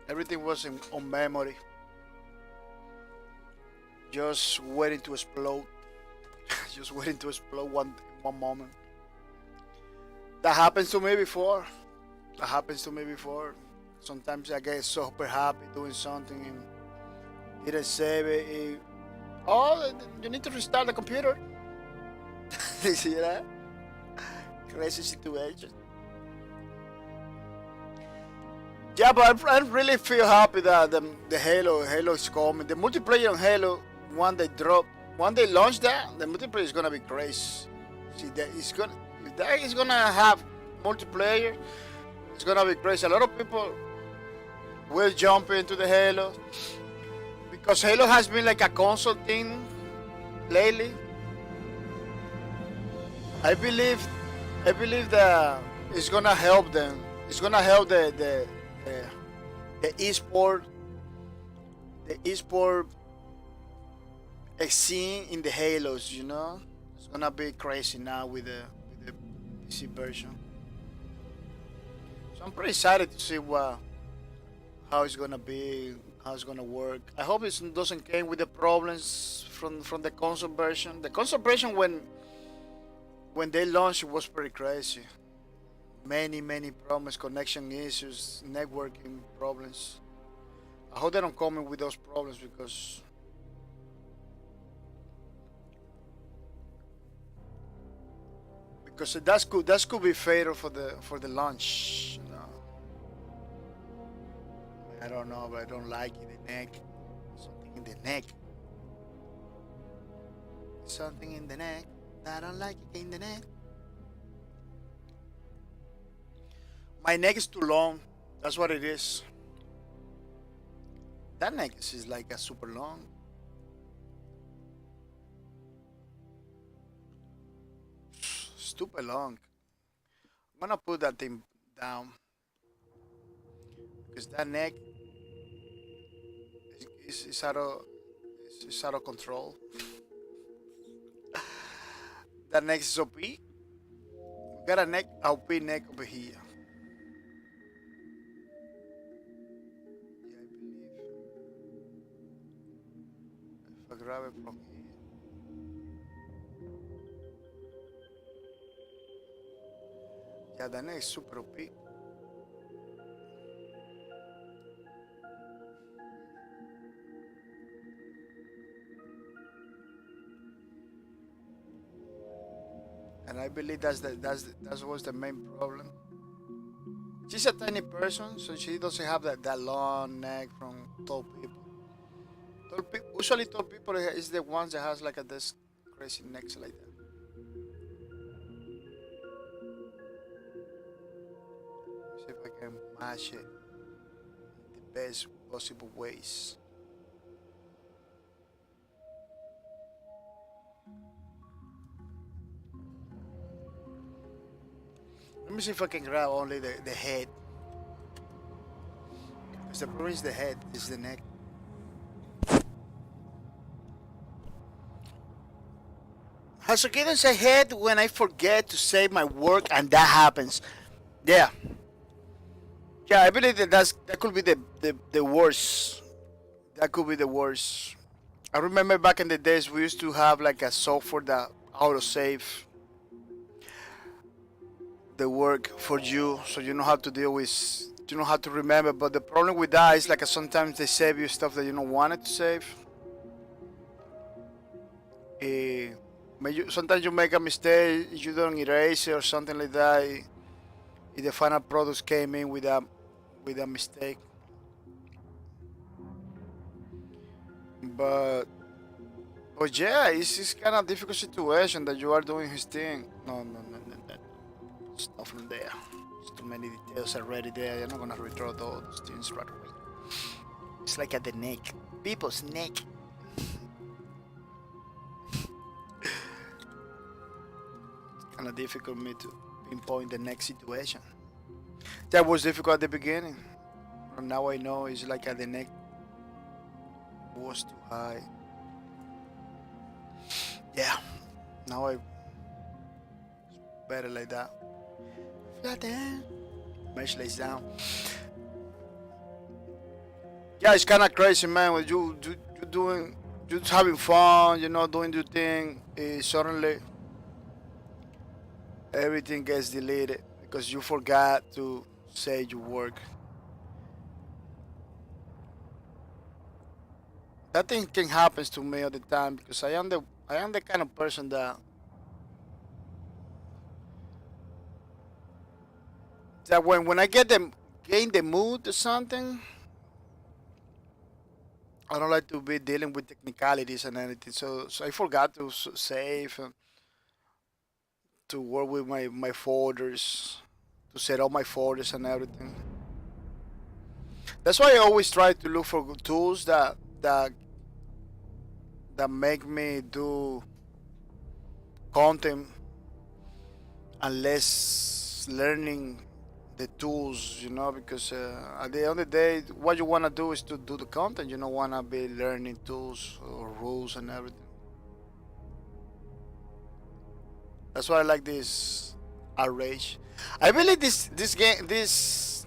Everything was on memory. Just waiting to explode. Just waiting to explode one moment. That happens to me before. That happens to me before. Sometimes I get super happy doing something and didn't save it. Oh, you need to restart the computer. You see that? Crazy situation. Yeah, but I really feel happy that the Halo is coming. The multiplayer on Halo, when they launch that, the multiplayer is gonna be crazy. See that if that is gonna have multiplayer, it's gonna be crazy. A lot of people will jump into the Halo because Halo has been like a console thing lately. I believe that it's gonna help them. It's gonna help the esport scene in the Halos. You know, it's gonna be crazy now with the PC version. So I'm pretty excited to see how it's gonna be, how it's gonna work. I hope it doesn't came with the problems from the console version. The console version when they launched it was pretty crazy. Many problems, connection issues, networking problems. I hope they don't come in with those problems because that could be fatal for the launch. You know, I don't know, but I don't like it. The neck, something in the neck, something in the neck. I don't like it in the neck. My neck is too long. That's what it is. That neck is like a super long. Stupid long. I'm gonna put that thing down because that neck is is out of control. That neck is OP. We got a neck OP neck over here. Yeah, I believe if I grab it from here. Yeah, the neck is super OP. And I believe that was the main problem. She's a tiny person, so she doesn't have that long neck from tall people. Usually tall people is the ones that has like this crazy necks like that. See if can match it the best possible ways. Let me see if I can grab only the head. Because the problem is the head, is the neck. Has again say head when I forget to save my work and that happens. Yeah. Yeah, I believe that could be the worst. That could be the worst. I remember back in the days we used to have like a software that auto save the work for you, so you know how to deal with, you know how to remember. But the problem with that is like sometimes they save you stuff that you don't want it to save. Sometimes you make a mistake, you don't erase it or something like that. If the final product came in with a mistake. But yeah, it's kind of difficult situation that you are doing his thing. No. Stuff from there. There's too many details already there. You're not gonna redraw those things right away. It's like at the neck, people's neck. It's kind of difficult for me to pinpoint the next situation. That was difficult at the beginning. But now I know it's like at the neck was too high. Yeah. Now it's better like that. Flat down. Mesh lays down. Yeah, it's kind of crazy, man. When you doing, just having fun, doing your thing, suddenly everything gets deleted because you forgot to say your work. That thing can happen to me all the time because I am the kind of person that when I get in the mood or something, I don't like to be dealing with technicalities and anything. So I forgot to save and to work with my folders, to set up my folders and everything. That's why I always try to look for tools that make me do content and less learning the tools, because at the end of the day, what you want to do is to do the content. You don't want to be learning tools or rules and everything. That's why I like this outrage. I believe this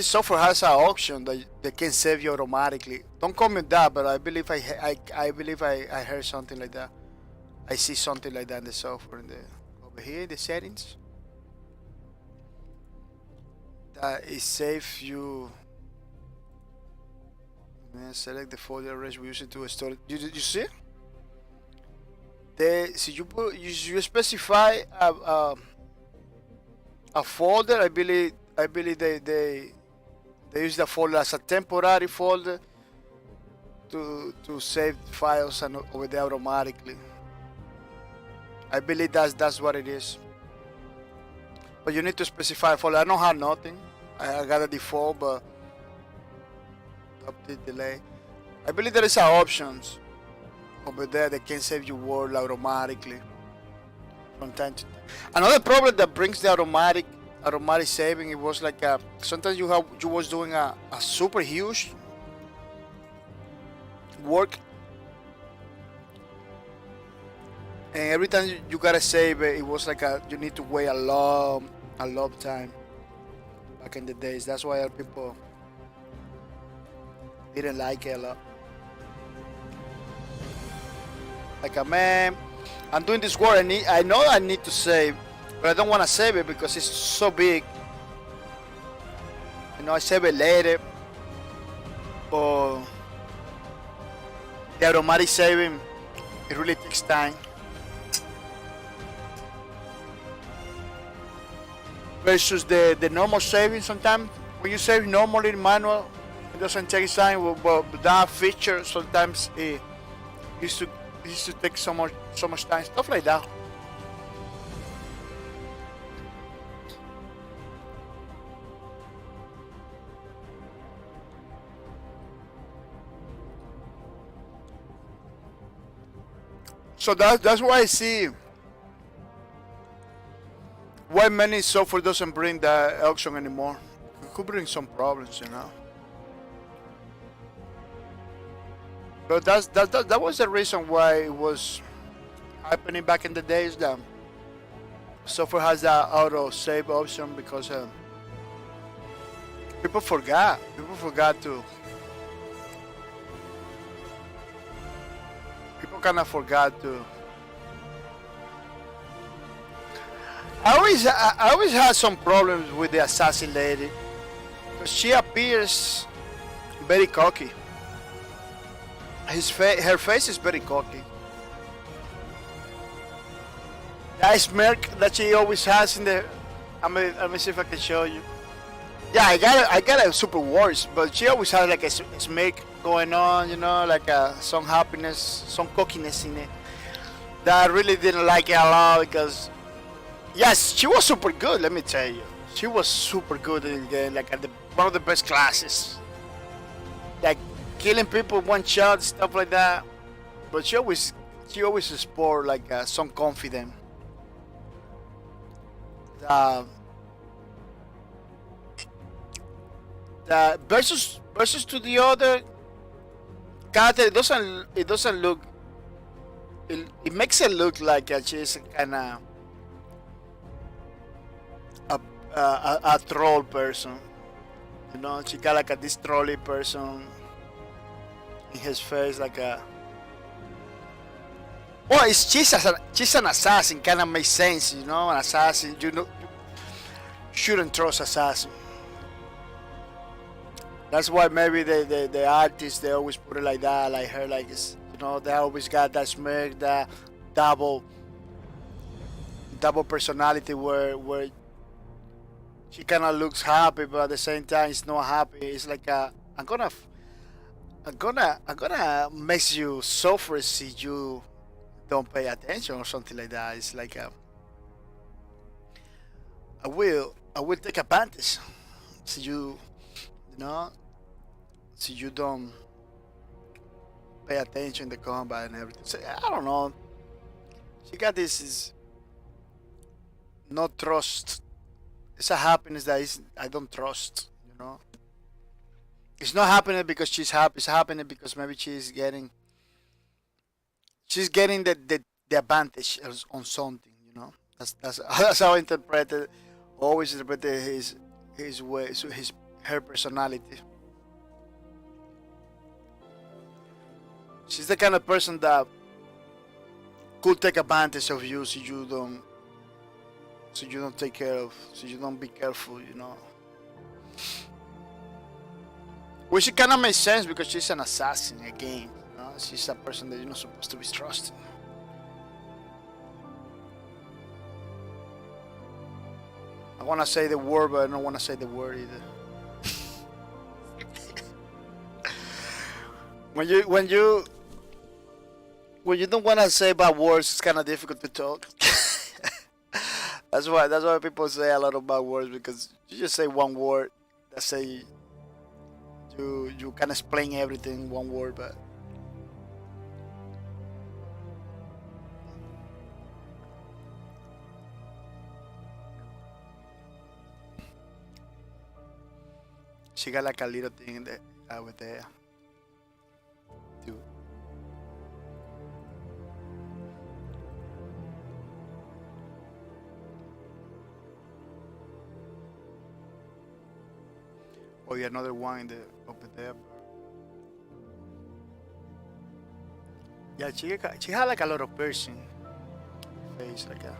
software has an option that can save you automatically. Don't comment that, but I believe I heard something like that. I see something like that in the software over here in the settings. That it saves you. Select the folder arrange we use it to store it. You see? You specify a folder. I believe they use the folder as a temporary folder to save files and over there automatically. I believe that's what it is. But you need to specify a folder. I don't have nothing. I got a default, but update delay. I believe there is options over there that can save your world automatically from time to time. Another problem that brings the automatic saving, it was like sometimes you was doing a super huge work, and every time you gotta save it, it was like you need to wait a long time back in the days. That's why people didn't like it a lot. Like, man, I'm doing this work. I know I need to save, but I don't want to save it because it's so big. I save it later. But the automatic saving, it really takes time. Versus the normal saving, sometimes when you save normally manual, it doesn't take time. But that feature sometimes it used to take so much time, stuff like that. So that's why I see why many software doesn't bring that auction anymore. It could bring some problems, you know. But that was the reason why it was happening back in the days that software has that auto save option because people forgot. People forgot to. People kind of forgot to. I always had some problems with the assassin lady because she appears very cocky. Her face is very cocky. That smirk that she always has in the. Let me see if I can show you. Yeah, I got a super worse, but she always has like a smirk going on, you know, like some happiness, some cockiness in it. That I really didn't like it a lot because, yes, she was super good. Let me tell you, she was super good in the game, like at one of the best classes, like killing people one shot, stuff like that. But she always sport like some confidence. The versus to the other character, it doesn't look. It makes it look like she's kind of a troll person. You know, she got like this trolly person in his face, like a. Well, she's an assassin. Kind of makes sense, you know. An assassin, you know, you shouldn't trust assassin. That's why maybe the artists they always put it like that, like her, like it's, you know, they always got that smirk, that double personality where she kind of looks happy, but at the same time it's not happy. It's like I'm gonna make you suffer if you don't pay attention or something like that. It's like I will take advantage. So you know, so you don't pay attention to combat and everything. So I don't know. She got this is not trust. It's a happiness that is I don't trust. You know, it's not happening because she's happy. It's happening because maybe she's getting the advantage on something. You know, that's how I interpreted. Always interpreted his way, so her personality. She's the kind of person that could take advantage of you so you don't take care of, so you don't be careful, you know. Which it kind of makes sense because she's an assassin again. You know? She's a person that you're not supposed to be trusting. I want to say the word, but I don't want to say the word either. when you don't want to say bad words, it's kind of difficult to talk. That's why people say a lot of bad words because you just say one word. That say you can explain everything in one word, but she got like a little thing in the over there. Too. Oh, yeah, another one in the over there. Yeah, she had like a lot of piercing face, like a.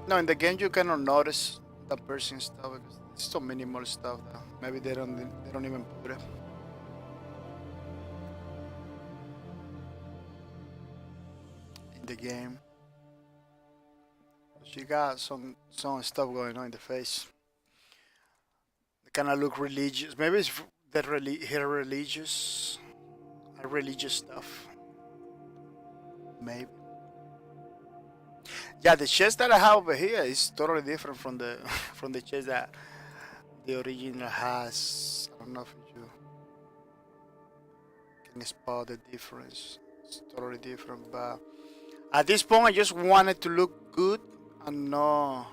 No, in the game you cannot notice the piercing stuff because it's so minimal stuff that maybe they don't even put it. In the game. She got some stuff going on in the face. They kind of look religious. Maybe it's her religious stuff. Maybe. Yeah, the chest that I have over here is totally different from the from the chest that the original has. I don't know if you can spot the difference. It's totally different. But at this point, I just wanted to look good and no.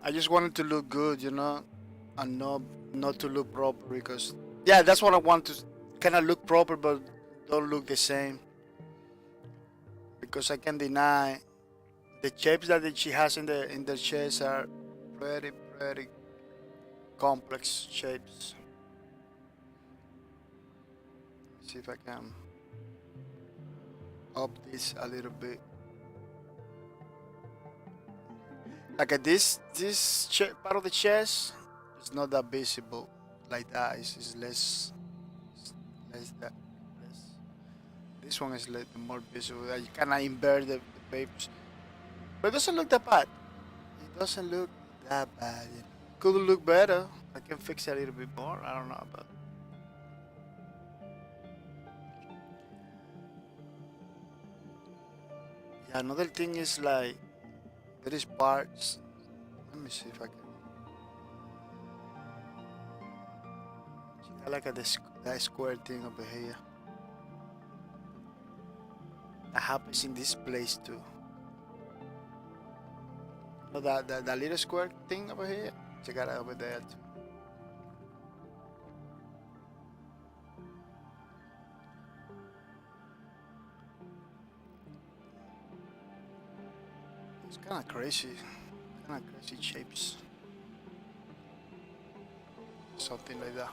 I just wanted to look good, you know, and not to look proper because yeah, that's what I want to kind of look proper, but don't look the same because I can deny the shapes that she has in the chest are pretty complex shapes. See if I can up this a little bit. Like this part of the chest is not that visible like that. It's less that less. This one is like more visible. You cannot invert the papers, but it doesn't look that bad. It doesn't look that bad. It could look better. I can fix it a little bit more. I don't know, but yeah. Another thing is like there is parts. Let me see if I can. I like that square thing over here. That happens in this place too. No, that little square thing over here. Check it out over there too. It's kind of crazy shapes. Something like that.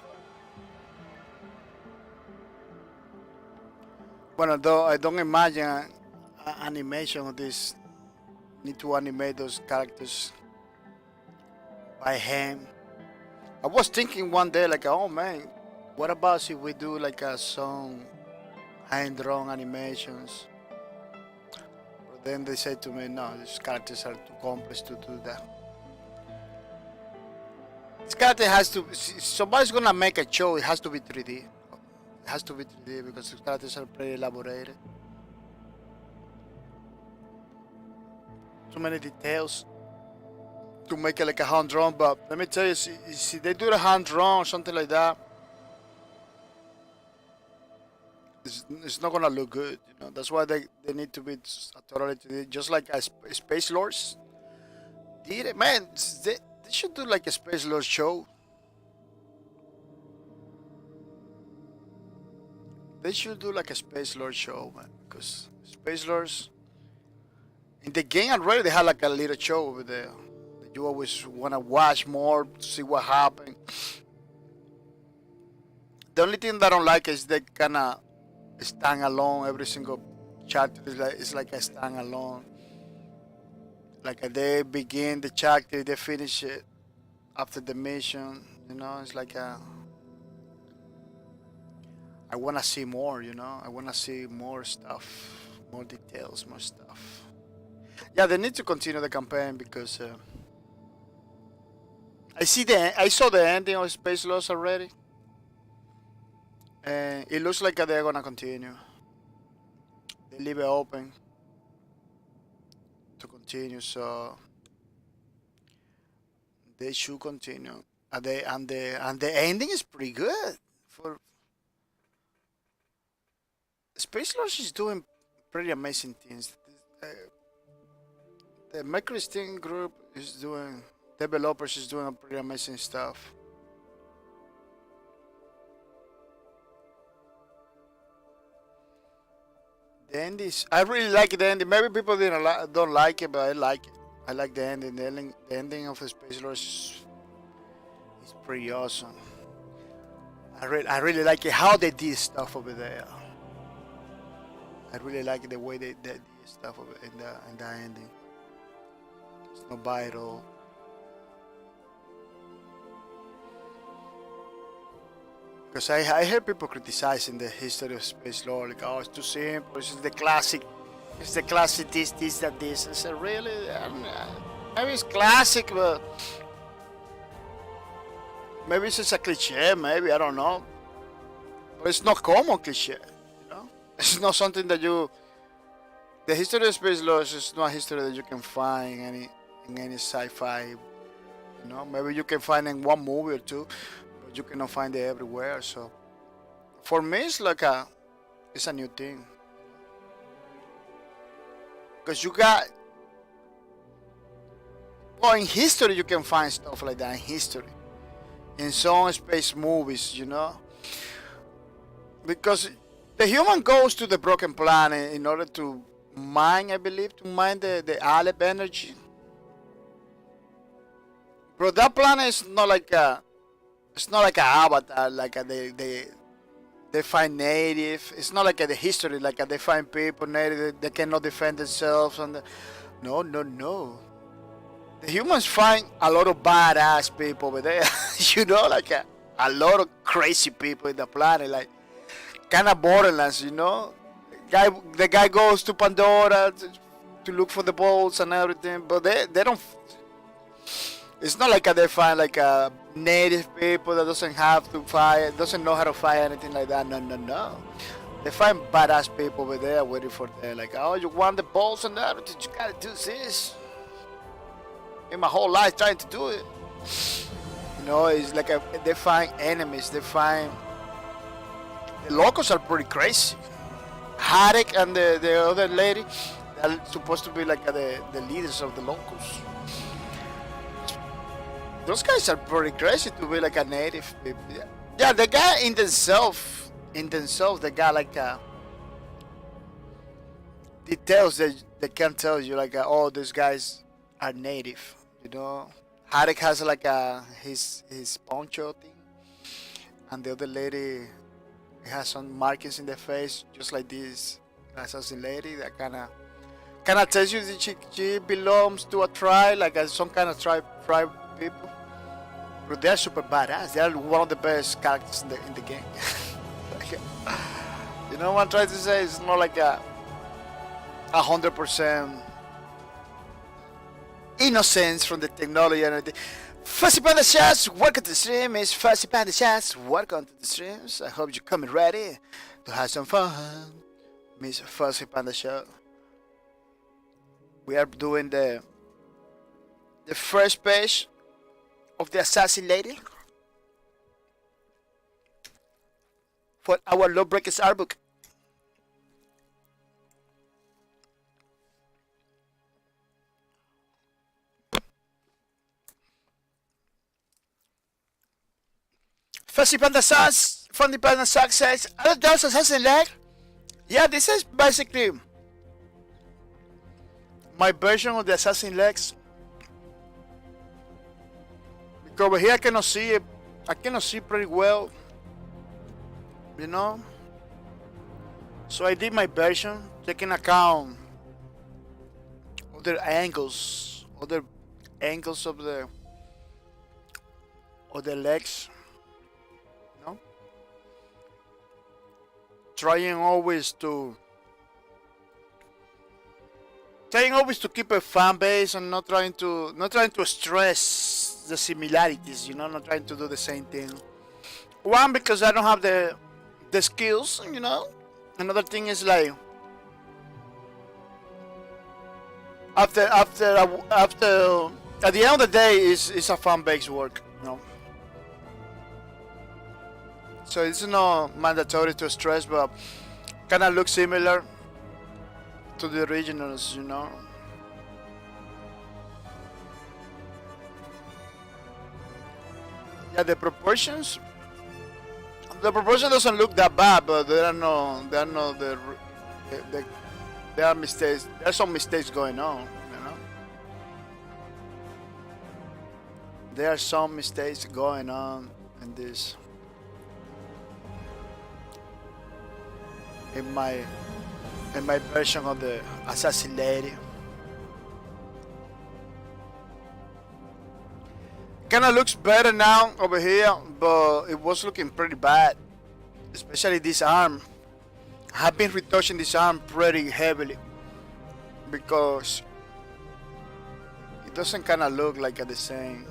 Well, though I don't imagine animation of this. Need to animate those characters by hand. I was thinking one day, like, oh man, what about if we do like some hand-drawn animations? But then they said to me, no, these characters are too complex to do that. This character has to. If somebody's gonna make a show, it has to be 3D. It has to be 3D because the characters are pretty elaborated. Too many details to make it like a hand drawn. But let me tell you, see they do the hand drawn or something like that, it's not gonna look good. You know, that's why they need to be totally 3D. Just like a Space Lords did it, man. They should do like a Space Lords show. They should do like a Space Lords show, man, because Space Lords. In the game already, they had like a little show over there. You always want to watch more to see what happened. The only thing that I don't like is they kind of stand alone. Every single chapter is like a stand alone. Like they begin the chapter, they finish it after the mission. You know, it's like a. I want to see more. You know, I want to see more stuff, more details, more stuff. Yeah, they need to continue the campaign because I saw the ending of Space Lost already, and it looks like they're gonna continue. They leave it open to continue, so they should continue. And the ending is pretty good for Space Lost is doing pretty amazing things. The Mercury Steam group is doing, developers is doing pretty amazing stuff. The ending is, I really like the ending. Maybe people don't like it, but I like it. I like the ending. The ending of the Space Lords is pretty awesome. I really like it how they did stuff over there. I really like the way they did stuff over in the ending. It's not vital. Because I hear people criticizing the history of Space Lord, like, oh, it's too simple, it's the classic, this, that, this. I said, really? Maybe it's classic, but maybe it's just a cliche, maybe, I don't know. But it's not common cliche, you know? It's not something that you, the history of Space Lord is not a history that you can find in any sci-fi, you know? Maybe you can find in one movie or two, you cannot find it everywhere. So for me it's like It's a new thing. Because you got, well, in history you can find stuff like that in history. In some space movies, you know. Because the human goes to the broken planet in order to mine, I believe, to mine the Aleph energy. Bro, that planet is not like a, it's not like a avatar, like a, they find native. It's not like the history, like they find people native, they cannot defend themselves. And no, no, no. The humans find a lot of badass people over there. You know, like a lot of crazy people in the planet, like kind of Borderlands, you know. The guy goes to Pandora to look for the bolts and everything, but they don't. It's not like they find like a native people that doesn't have to fight, doesn't know how to fight, anything like that. No, no, no. They find badass people over there waiting for them. Like, oh, you want the bolts and everything? You gotta do this. In my whole life trying to do it. You know, it's like they find enemies. They find the locals are pretty crazy. Haddock and the other lady, they're supposed to be like the leaders of the locals. Those guys are pretty crazy to be like a native people. Yeah, the guy in themselves, they got like details that they can tell you, like, oh, these guys are native. You know, Haddock has like his poncho thing, and the other lady has some markings in the face, just like this assassin lady. That kind of tells you that she belongs to a tribe, like some kind of tribe people. But they're super badass. They're one of the best characters in the game. Like, you know what I'm trying to say? It's not like 100% innocence from the technology and everything. Fuzzy Panda Shots, welcome to the stream. It's Fuzzy Panda Shots, welcome to the streams. I hope you're coming ready to have some fun. Miss Fuzzy Panda Show. We are doing the first page of the Assassin Lady for our Lawbreakers art book. Fuzzy Panda Sauce, Funny Panda Sauce says, "Are those assassin leg?" Yeah, this is basically my version of the assassin legs. Because over here I cannot see it. I cannot see pretty well, you know. So I did my version, taking account other angles of the legs. Trying always to keep a fan base and not trying to stress the similarities, you know, not trying to do the same thing. One, because I don't have the skills, you know. Another thing is like after at the end of the day it's a fan based work, you know. So it's not mandatory to stress, but kind of looks similar to the originals, you know. Yeah, the proportion doesn't look that bad, but there are mistakes. There are some mistakes going on, you know. There are some mistakes going on in this. In my version of the assassin lady. Kinda looks better now over here, but it was looking pretty bad. Especially this arm. I have been retouching this arm pretty heavily because it doesn't kinda look like the same.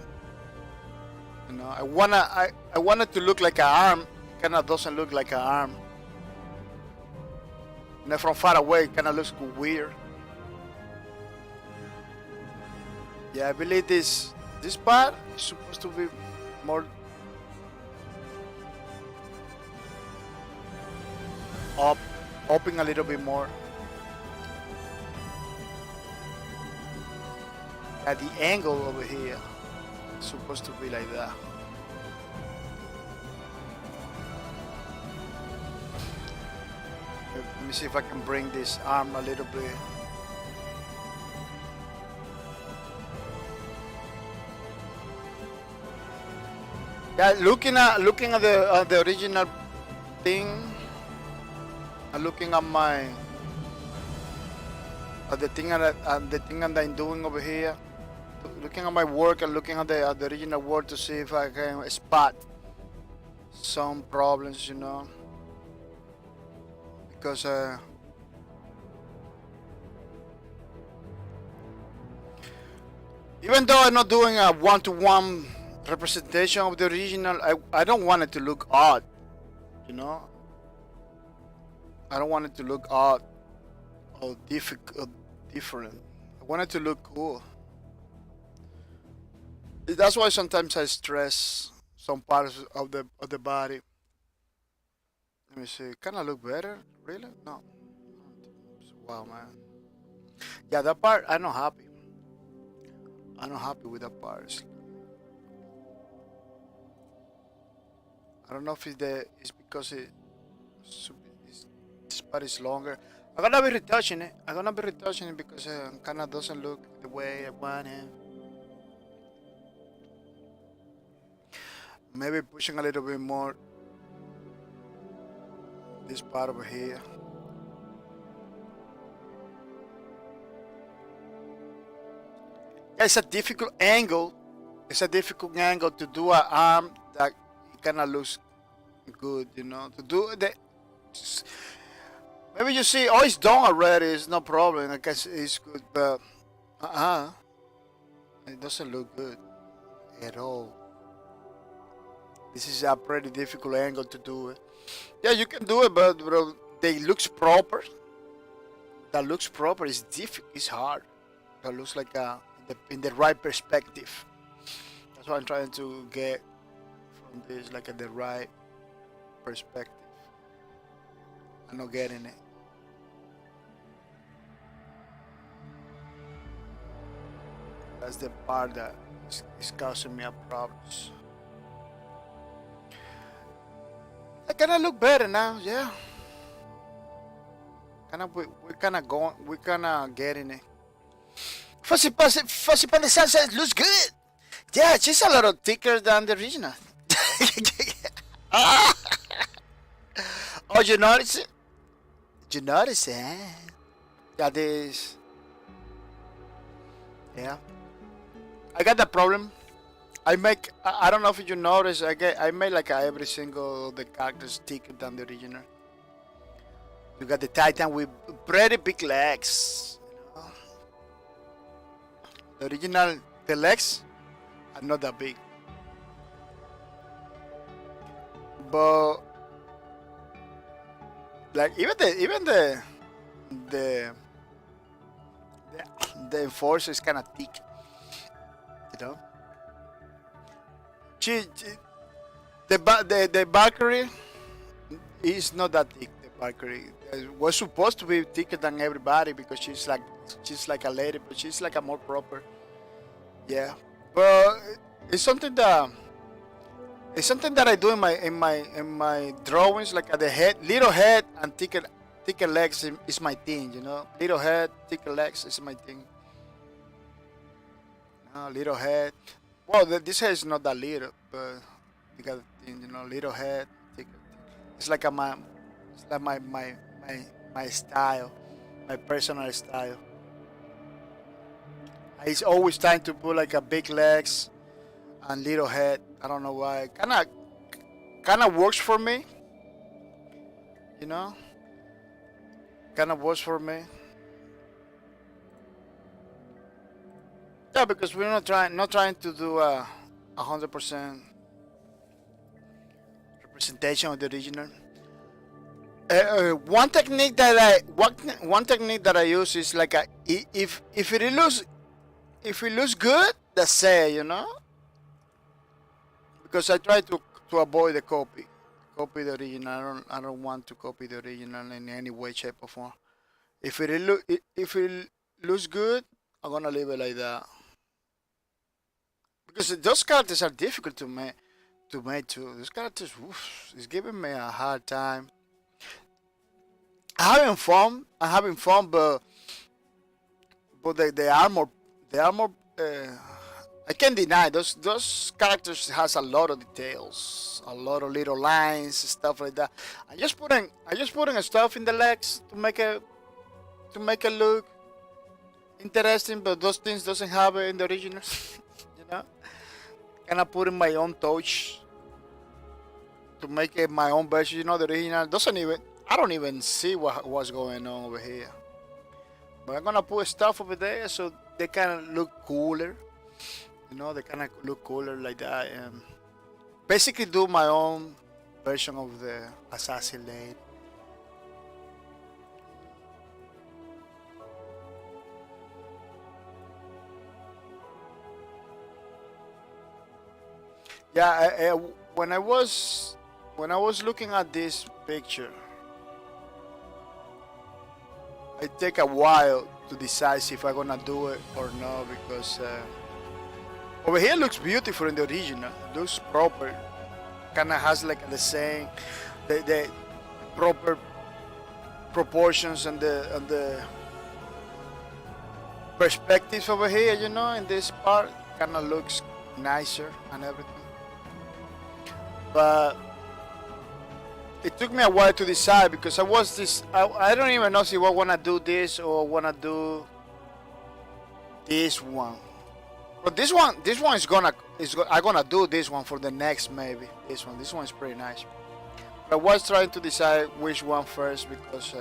You know, I want it to look like an arm. It kinda doesn't look like an arm. And from far away, it kind of looks weird. Yeah, I believe this part is supposed to be more up. open a little bit more. At the angle over here, it's supposed to be like that. Let me see if I can bring this arm a little bit. Yeah, looking at the original thing, looking at my the thing that I'm doing over here, looking at my work and looking at the original work to see if I can spot some problems, you know, because even though I'm not doing a one-to-one representation of the original, I don't want it to look odd, you know. I don't want it to look odd or different. I want it to look cool. That's why sometimes I stress some parts of the body. Let me see. Can I look better? Really? No. Wow, man. Yeah, that part I'm not happy. I'm not happy with that part. I don't know if it's because this part is longer. I'm gonna be retouching it. Because it kinda doesn't look the way I want it. Maybe pushing a little bit more this part over here. It's a difficult angle. It's a difficult angle to do an arm that kind of looks good, you know. To do the maybe you see, oh, it's done already. It's no problem. I guess it's good, but it doesn't look good at all. This is a pretty difficult angle to do it. Yeah, you can do it, but bro, they looks proper. That looks proper. It's difficult. It's hard. That looks like in the right perspective. That's what I'm trying to get from this, like at the right perspective. I'm not getting it. That's the part that is causing me problems. I kinda look better now, yeah. We're kinda getting it. Fuzzy Panda Sunset looks good. Yeah, she's a little thicker than the original. Oh, you notice it? You notice it? Yeah, this. Yeah. I got the problem. I don't know if you notice, I made like every single the characters thicker than the original. You got the Titan with pretty big legs. You know? The original, the legs are not that big. But like even the enforcer is kind of thick, you know. The Valkyrie is not that thick. The Valkyrie was supposed to be thicker than everybody because she's like a lady, but she's like a more proper. Yeah, but it's something that I do in my drawings, like at the head, little head and thicker legs is my thing, you know. Little head, thicker legs is my thing. Little head. Well, this head is not that little, but you got the thing, you know. Little head, thicker. It's like my style, my personal style. It's always trying to put like a big legs and little head. I don't know why. Kinda works for me. You know? Kinda works for me. Yeah, because we're not trying to do 100% representation of the original. One technique that I use is like if it looks good, that's say, you know. Because I try to avoid the copy the original. I don't want to copy the original in any way, shape, or form. If it looks good, I'm gonna leave it like that. Because those characters are difficult to make too. Those characters, oof, it's giving me a hard time. I'm having fun, but the armor. I can't deny those characters has a lot of details, a lot of little lines, stuff like that. I just putting stuff in the legs to make it look interesting, but those things doesn't have it in the original. You know, kind of putting my own touch to make it my own version. You know, the original doesn't even. I don't even see what's going on over here. But I'm gonna put stuff over there so they kind of look cooler. You know, they kind of look cooler like that. And basically, do my own version of the assassin lady. Yeah, when I was looking at this picture, it take a while to decide if I'm gonna do it or not because over here looks beautiful in the original. It looks proper. Kinda has like the proper proportions and the perspectives over here. You know, in this part, kinda looks nicer and everything. But it took me a while to decide because I don't even know if I wanna do this or wanna do this one. But this one I'm gonna do this one for the next maybe. This one is pretty nice. I was trying to decide which one first because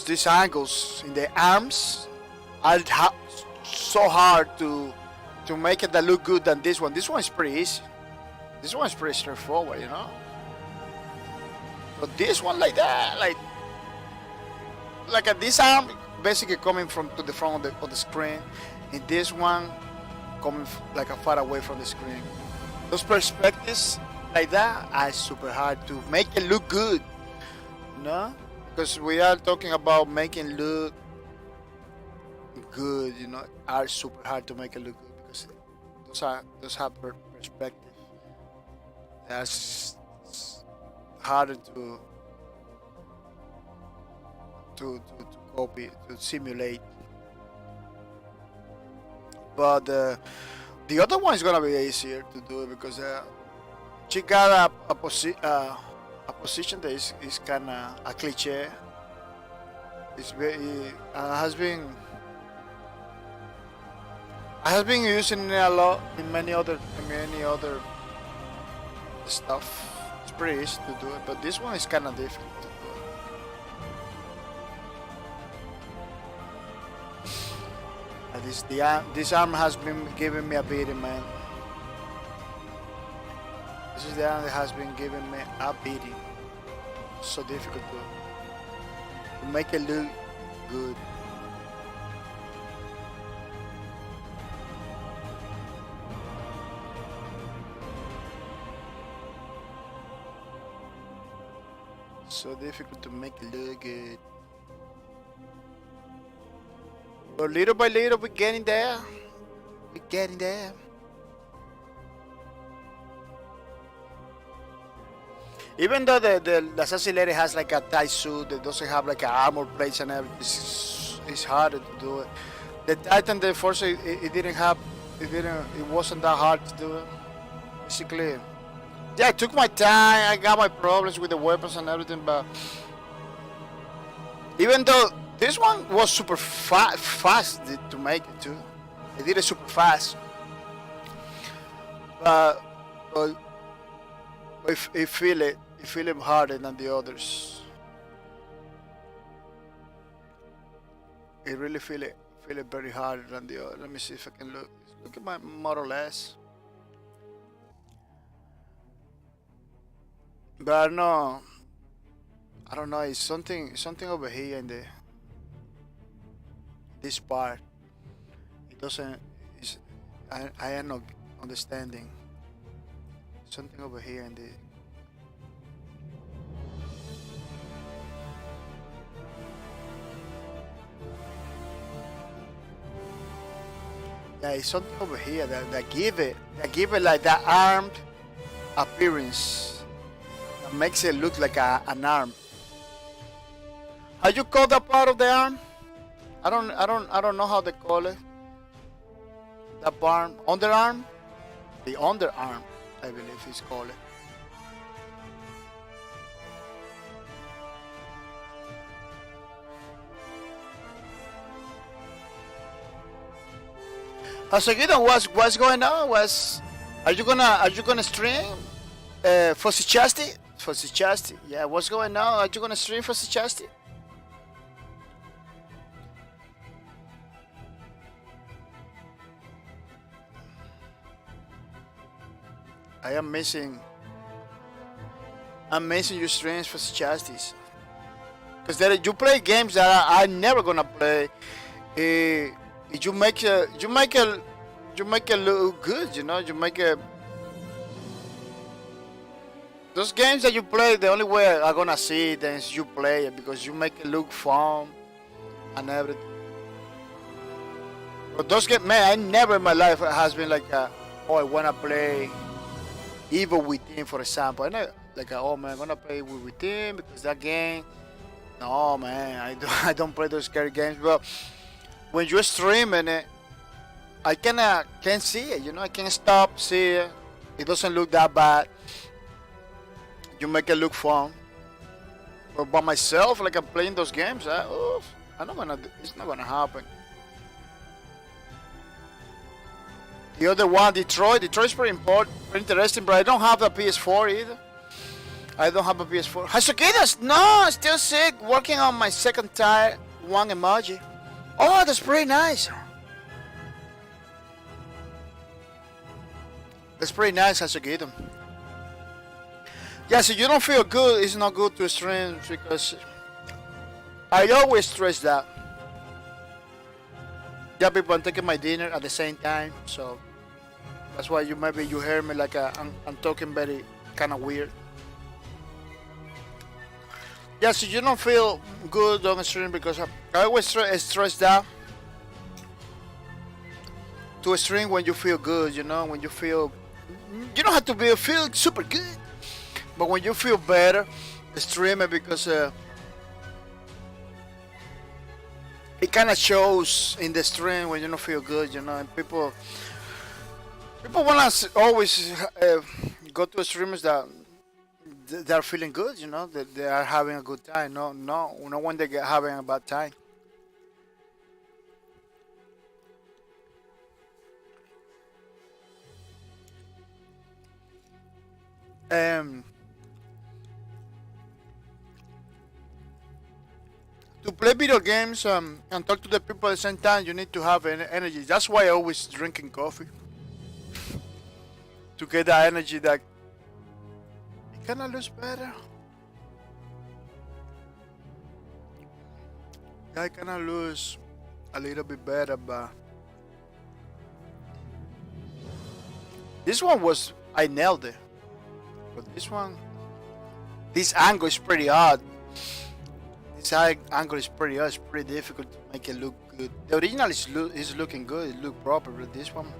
these angles in the arms are so hard to make it that look good than this one. This one is pretty easy. This one is pretty straightforward, you know. But this one like that, like at this arm basically coming from to the front of the screen, and this one coming like a far away from the screen. Those perspectives like that are super hard to make it look good, you know, because we are talking about making look good, you know, are super hard to make it look good because those have perspective. That's harder to copy, to simulate. But the other one is gonna be easier to do it because she got a position that is kind of a cliche. It's very I have been using it a lot in many other stuff. It's pretty easy to do it, but this one is kind of difficult to do it. This arm has been giving me a beating, man. This is the arm that has been giving me a beating. So difficult to make it look good. So difficult to make it look good. But little by little, we're getting there. We're getting there. Even though the assassin lady has like a tight suit, it doesn't have like an armor plates and everything. It's harder to do it. The Titan, the Force, it wasn't that hard to do it. Basically, yeah, it took my time. I got my problems with the weapons and everything, but even though this one was super fast to make it too, I did it super fast. But if you feel it harder than the others. I really feel it very hard than the other. Let me see if I can look at my Model S. But no, I don't know. It's something over here in this part. It doesn't. I am not understanding. something over here in the. Yeah, it's something over here that give it like that armed appearance. That makes it look like an arm. How you call that part of the arm? I don't know how they call it. That part, underarm, the underarm, I believe it's called it. So you know what's going on? Are you gonna stream for Sichasti? For Sichasti, yeah. What's going on? Are you gonna stream for Sichasti? I'm missing your streams for Sichastis. Because you play games that I'm never gonna play. You make it look good, you know. You make it. Those games that you play, the only way I'm gonna see it is you play it because you make it look fun and everything. But those games, man, I never in my life has been like, oh, I wanna play Evil Within, for example. I know, like, oh man, I'm gonna play Within because that game. No, man, I don't play those scary games. But when you're streaming it, I can see it. You know, I can stop, see it. It doesn't look that bad. You make it look fun. But by myself, like I'm playing those games, I'm not gonna. It's not gonna happen. The other one, Detroit. Detroit's pretty important, pretty interesting, but I don't have a PS4 either. I don't have a PS4. Hasukidas, no, still sick. Working on my second tier one emoji. Oh, that's pretty nice. That's pretty nice, Hasukida. Yeah, so you don't feel good. It's not good to stream because I always stress that. Yeah, people, I'm taking my dinner at the same time, so that's why maybe you hear me like I'm talking very kind of weird. Yeah, so you don't feel good on stream because I always stress that to stream when you feel good, you know, when you feel, you don't have to feel super good, but when you feel better, stream it because it kind of shows in the stream when you don't feel good, you know, and people want to always go to streamers that they're feeling good, you know, that they are having a good time. No when they get having a bad time. To play video games and talk to the people at the same time, you need to have energy. That's why I always drinking coffee to get that energy that it kind of looks better. Yeah, I kind of lose a little bit better, but this one was I nailed it. But this angle is pretty odd. This angle is pretty odd. It's pretty difficult to make it look good. The original is looking good. It look proper, but this one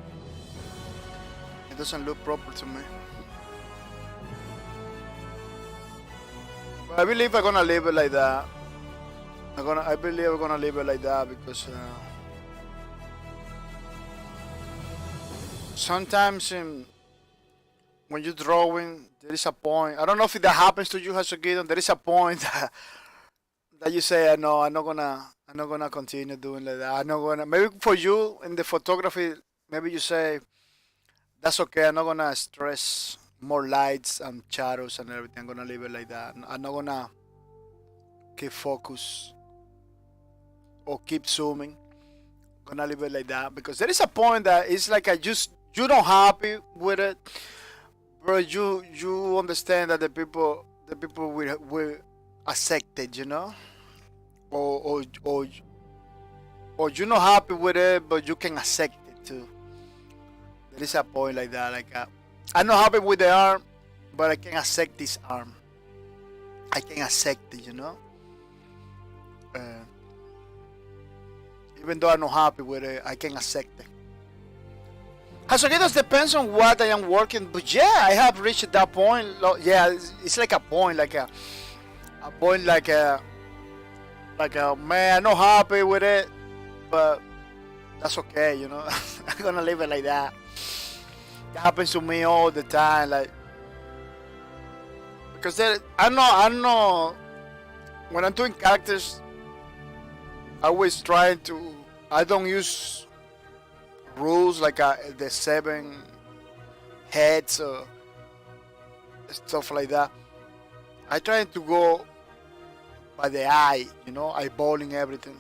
it doesn't look proper to me. But I believe I'm gonna leave it like that. I believe I'm gonna leave it like that because sometimes when you're drawing, there is a point. I don't know if that happens to you, Hasugidon. There is a point that you say, "No, I'm not gonna continue doing like that. I'm not gonna." Maybe for you in the photography, maybe you say, "That's okay. I'm not gonna stress more lights and shadows and everything. I'm gonna leave it like that. I'm not gonna keep focus or keep zooming. I'm gonna leave it like that because there is a point that it's like you don't happy with it." Bro, you understand that the people will accept it, you know, or you're not happy with it, but you can accept it too. There is a point like that, like I'm not happy with the arm, but I can accept this arm. I can accept it, you know. Even though I'm not happy with it, I can accept it. So it just depends on what I am working, but yeah, I have reached that point. Yeah, it's like a point, like a point, like a man, I'm not happy with it, but that's okay, you know. I'm gonna leave it like that. It happens to me all the time, like because I know when I'm doing characters, I always try to. I don't use rules like the 7 heads or stuff like that. I try to go by the eye, you know, eyeballing everything.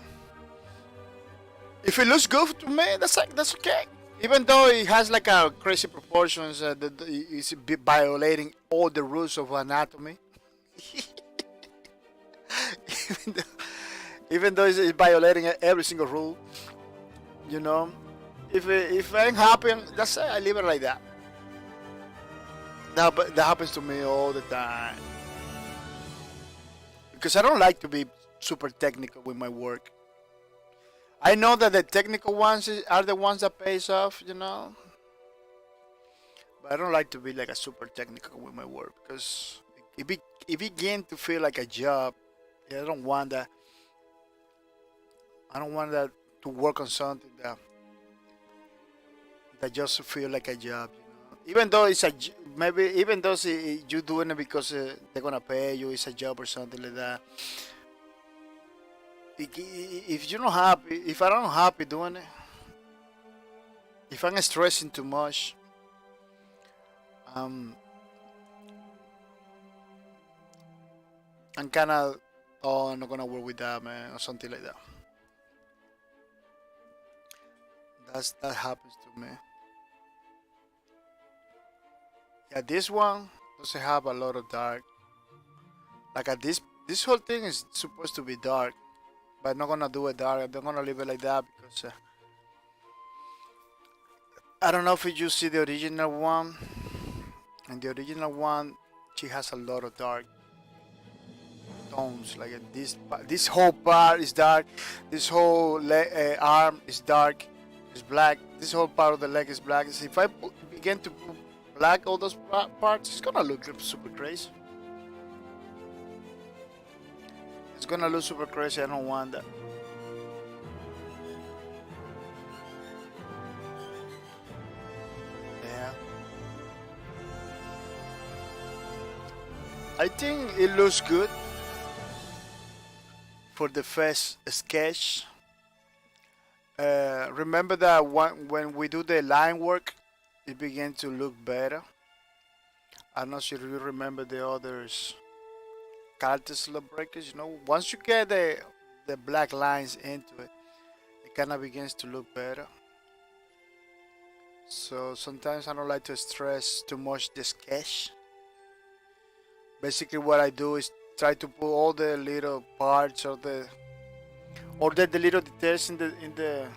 If it looks good to me, that's okay. Even though it has like a crazy proportions, it's violating all the rules of anatomy. even though it's violating every single rule, you know. If I'm happy, that's it. I leave it like that. That happens to me all the time. Because I don't like to be super technical with my work. I know that the technical ones are the ones that pays off, you know. But I don't like to be like a super technical with my work because it begin to feel like a job. Yeah, I don't want that. I don't want that to work on something that just feel like a job, you know. Even though it's maybe even though you doing it because they're gonna pay you, it's a job or something like that. If you're not happy, if I'm not happy doing it, if I'm stressing too much, I'm kind of, oh, I'm not gonna work with that, man, or something like that. That happens to me. Yeah, this one doesn't have a lot of dark. Like this whole thing is supposed to be dark, but I'm not gonna do it dark. I'm gonna leave it like that because I don't know if you see the original one. And the original one, she has a lot of dark tones. Like this whole part is dark. This whole arm is dark. It's black. This whole part of the leg is black. So if I begin to put black all those parts, it's gonna look super crazy. It's gonna look super crazy. I don't want that. Yeah. I think it looks good for the first sketch. Remember that when we do the line work, it begins to look better. I'm not sure if you remember the others character slot breakers. You know, once you get the black lines into it, it kind of begins to look better. So sometimes I don't like to stress too much the sketch. Basically, what I do is try to put all the little parts of the little details in the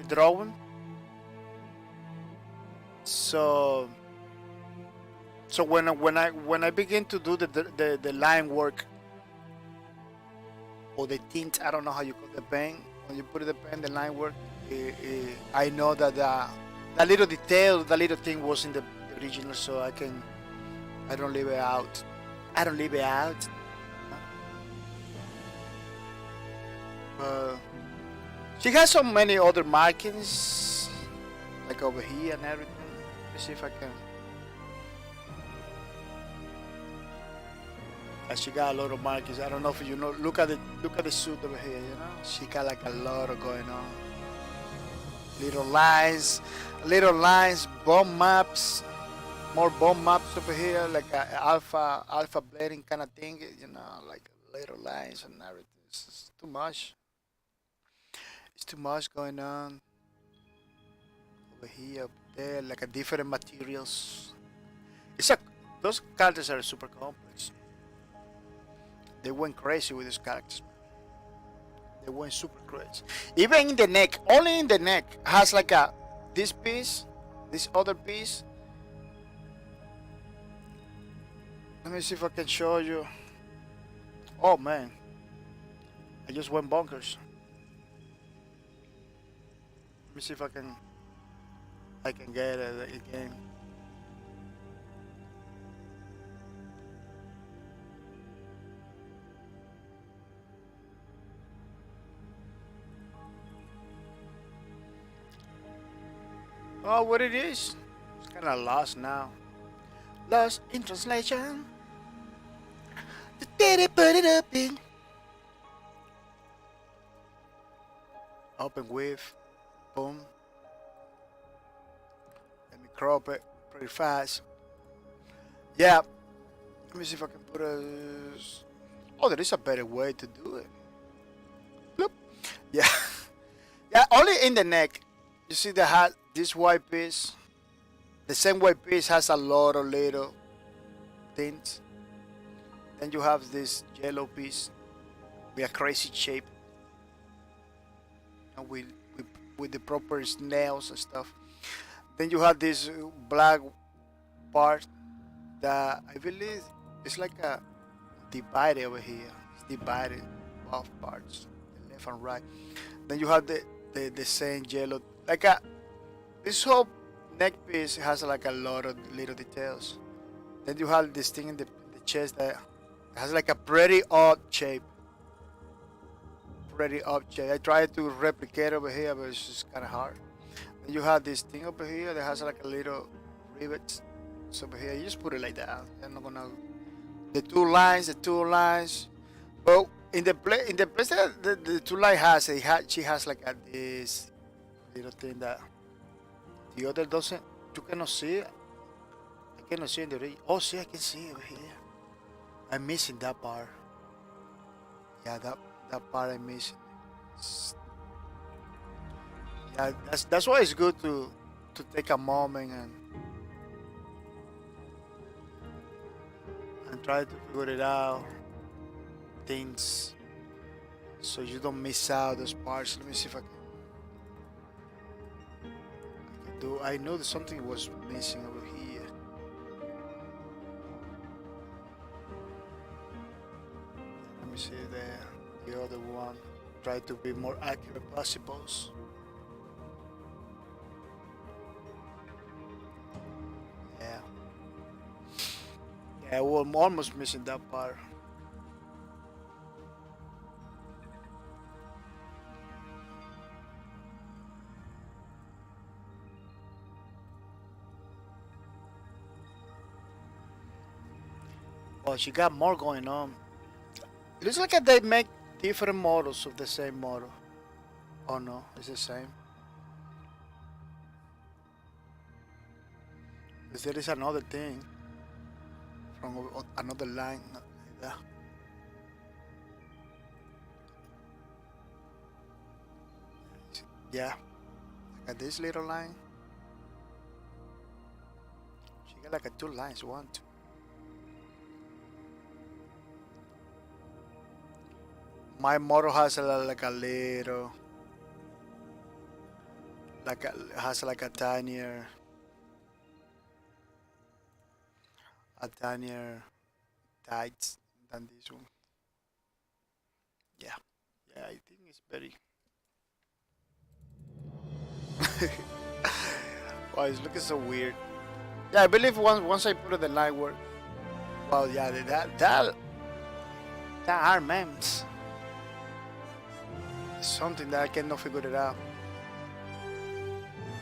drawing. So when I begin to do the line work or the tint, I don't know how you call the pen. When you put the pen, the line work, I know that the little detail, the little thing was in the original, so I don't leave it out. I don't leave it out. She has so many other markings, like over here and everything. Let's see if I can. She got a lot of markings. I don't know if you know. Look at the suit over here. You know, she got like a lot of going on. Little lines, bomb maps, more bomb maps over here, like a alpha blading kind of thing. You know, like little lines and everything. It's too much. It's too much going on over here, up there, like a different materials. Those characters are super complex. They went crazy with these characters. They went super crazy. Even in the neck, only in the neck has like this piece, this other piece. Let me see if I can show you. Oh man, I just went bonkers. Let me see if I can get it again. Oh, what it is? It's kind of lost now. Lost in translation. Put it up in. Open with. Boom. Let me crop it pretty fast. Yeah. Let me see if I can put a. Oh, there is a better way to do it. Bloop. Yeah. Yeah, only in the neck. You see the hat, this white piece. The same white piece has a lot of little things. Then you have this yellow piece with a crazy shape. And with the proper nails and stuff. Then you have this black part that I believe it's like a divided over here. It's divided off parts, the left and right. Then you have the same yellow, like a this whole neck piece has like a lot of little details. Then you have this thing in the chest that has like a pretty odd shape. Pretty odd shape. I tried to replicate over here, but it's just kind of hard. Then you have this thing over here that has like a little rivets. So over here, you just put it like that. I'm not gonna. The two lines. But in the place that the two line has, she has like this little thing that the other doesn't. You cannot see it. I cannot see in the region. Oh, see, I can see it over here. I'm missing that part. Yeah, that part I'm missing. Yeah, that's why it's good to take a moment and try to figure it out. Things so you don't miss out those parts. Let me see if I can do. I know that something was missing over here. Let me see the other one. Try to be more accurate possible. Yeah. Yeah, well, I'm almost missing that part. Oh, she got more going on. It looks like they make different models of the same model. Oh no, it's the same. Because there is another thing from another line like that. Yeah, like this little line. She got like a two lines, one, two. My model has like a little, has like a tinier tights than this one. Yeah, yeah, I think it's very. Wow, it's looking so weird. Yeah, I believe once I put it the line work. Well, yeah, that are memes. Something that I cannot figure it out.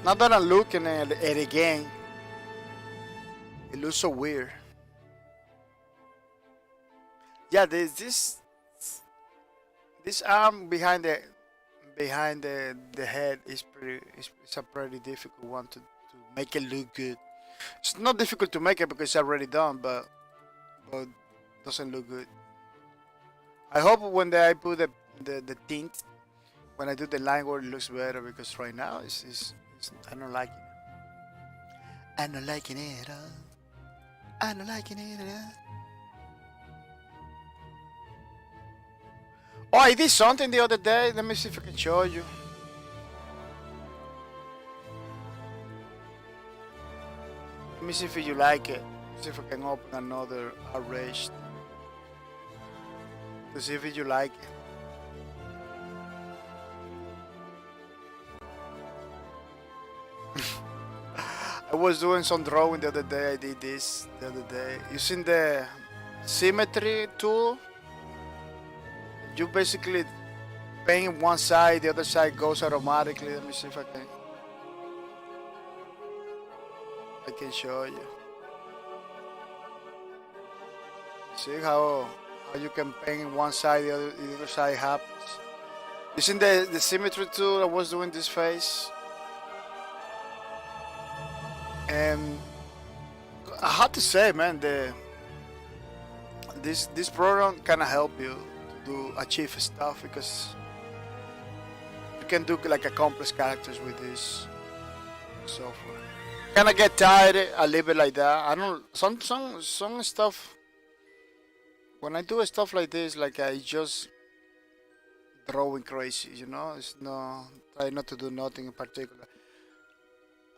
Now that I'm looking at it again, it looks so weird. Yeah, there's this arm behind the head is it's a pretty difficult one to make it look good. It's not difficult to make it because it's already done, but doesn't look good. I hope when I put the tint, when I do the line work, it looks better because right now it's I don't like it. I'm not liking it. I'm not liking it. Oh, I did something the other day. Let me see if I can show you. me see if you like it. See if I can open another array to see if you like it. I was doing some drawing the other day. I did this the other day using the symmetry tool. You basically paint one side, the other side goes automatically. Let me see if I can show you. See how you can paint one side, the other side happens. Using the symmetry tool, I was doing this face. And I have to say, man, this program kind of help you to achieve stuff, because you can do like a complex characters with this software. Kind of get tired, I leave it like that. I don't some stuff. When I do stuff like this, like I just drawing crazy, you know. It's no try not to do nothing in particular.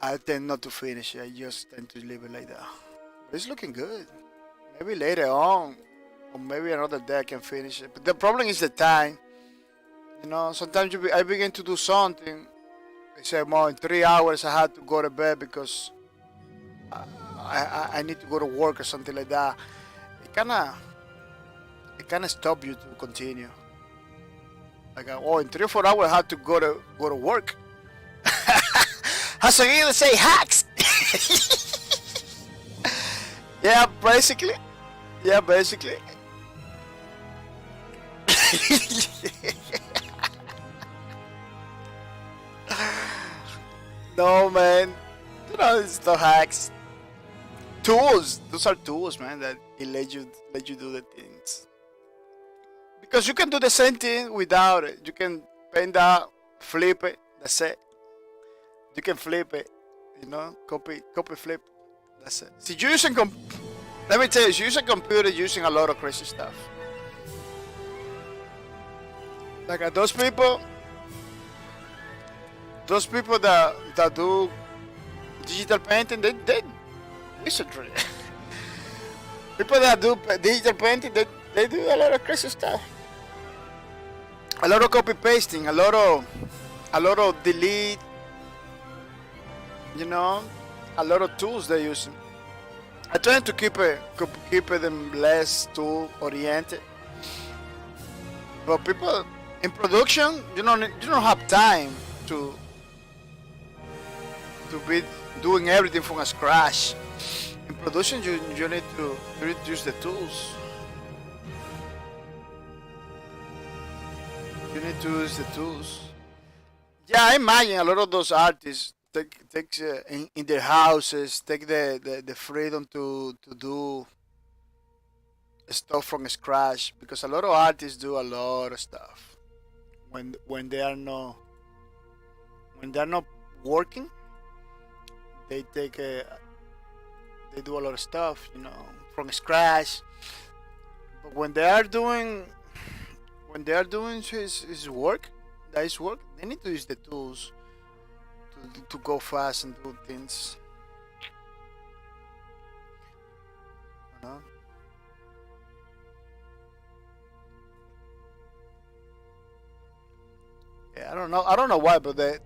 I tend not to finish it. I just tend to leave it like that. But it's looking good. Maybe later on, or maybe another day I can finish it. But the problem is the time. You know, sometimes I begin to do something. I say, well, in 3 hours I had to go to bed because I need to go to work or something like that. It kind of stop you to continue. Like, oh, in 3 or 4 hours I had to go to work. So you say hacks? Yeah, basically. No, man. You know, it's no hacks. Tools. Those are tools, man, that it let you do the things. Because you can do the same thing without it. You can paint that, flip it, that's it. You can flip it, you know, copy, flip. That's it. See, let me tell you, using computer, using a lot of crazy stuff. Like those people that do digital painting, they wizardry. People that do digital painting, they do a lot of crazy stuff. A lot of copy pasting, a lot of delete. You know, a lot of tools they're using. I try to keep them less tool oriented. But people in production, you don't have time to be doing everything from scratch. In production, you need to use the tools. You need to use the tools. Yeah, I imagine a lot of those artists take in their houses, take the freedom to do stuff from scratch, because a lot of artists do a lot of stuff when they are not working. They do a lot of stuff, you know, from scratch. But when they are doing his work, they need to use the tools to go fast and do things. You know? Yeah, I don't know why, but the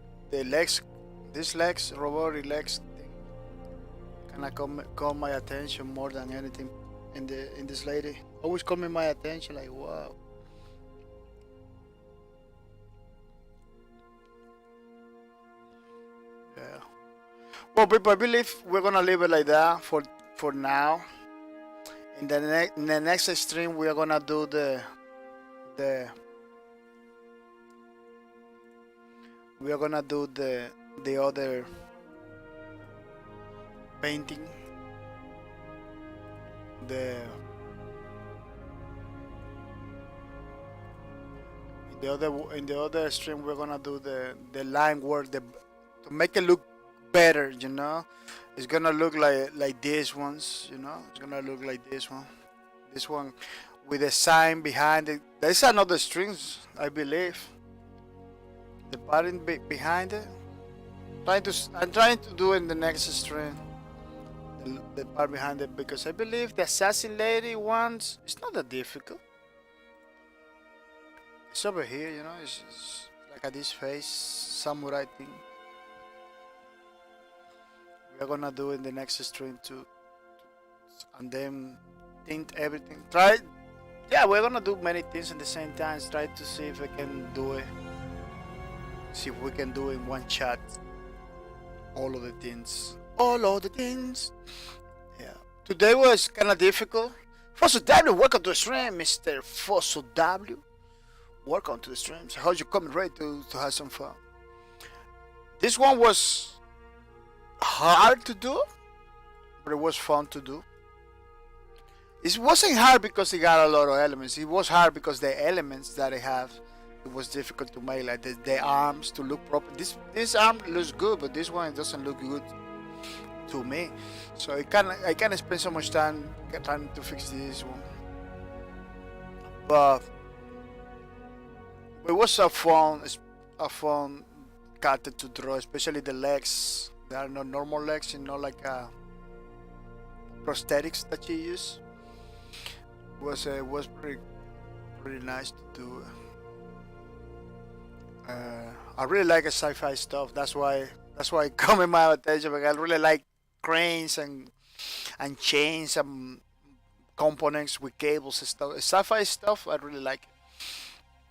robotic legs thing, kind of caught my attention more than anything in this lady. Always caught my attention, like, wow. Yeah. Well, people, I believe we're gonna leave it like that for now. In the next stream, we're gonna do the other painting. In the other stream, we're gonna do the line work, to make it look better, you know. It's gonna look like these ones, you know. It's gonna look like this one with a sign behind it. There's another strings, I believe. The pattern behind it. I'm trying to do in the next stream the part behind it, because I believe the assassin lady ones, it's not that difficult. It's over here, you know, it's like at this face, samurai thing. We're gonna do in the next stream too, and then tint everything. Try, yeah, we're gonna do many things at the same time. Try to see if we can do it. See if we can do in one shot all of the things. All of the things. Yeah. Today was kind of difficult. Fossil W, welcome to the stream, Mr. Fossil W. Welcome to the stream. So how's you coming ready to have some fun? This one was hard to do, but it was fun to do. It wasn't hard because it got a lot of elements. It was hard because the elements that I have, it was difficult to make, like the arms to look proper. This arm looks good, but this one doesn't look good to me. So I can't spend so much time trying to fix this one. But it was a fun character to draw, especially the legs. There are no normal legs, you know, like prosthetics that you use. Was pretty nice to do. I really like sci-fi stuff. That's why it caught me my attention. Because I really like cranes and chains and components with cables and stuff. Sci-fi stuff I really like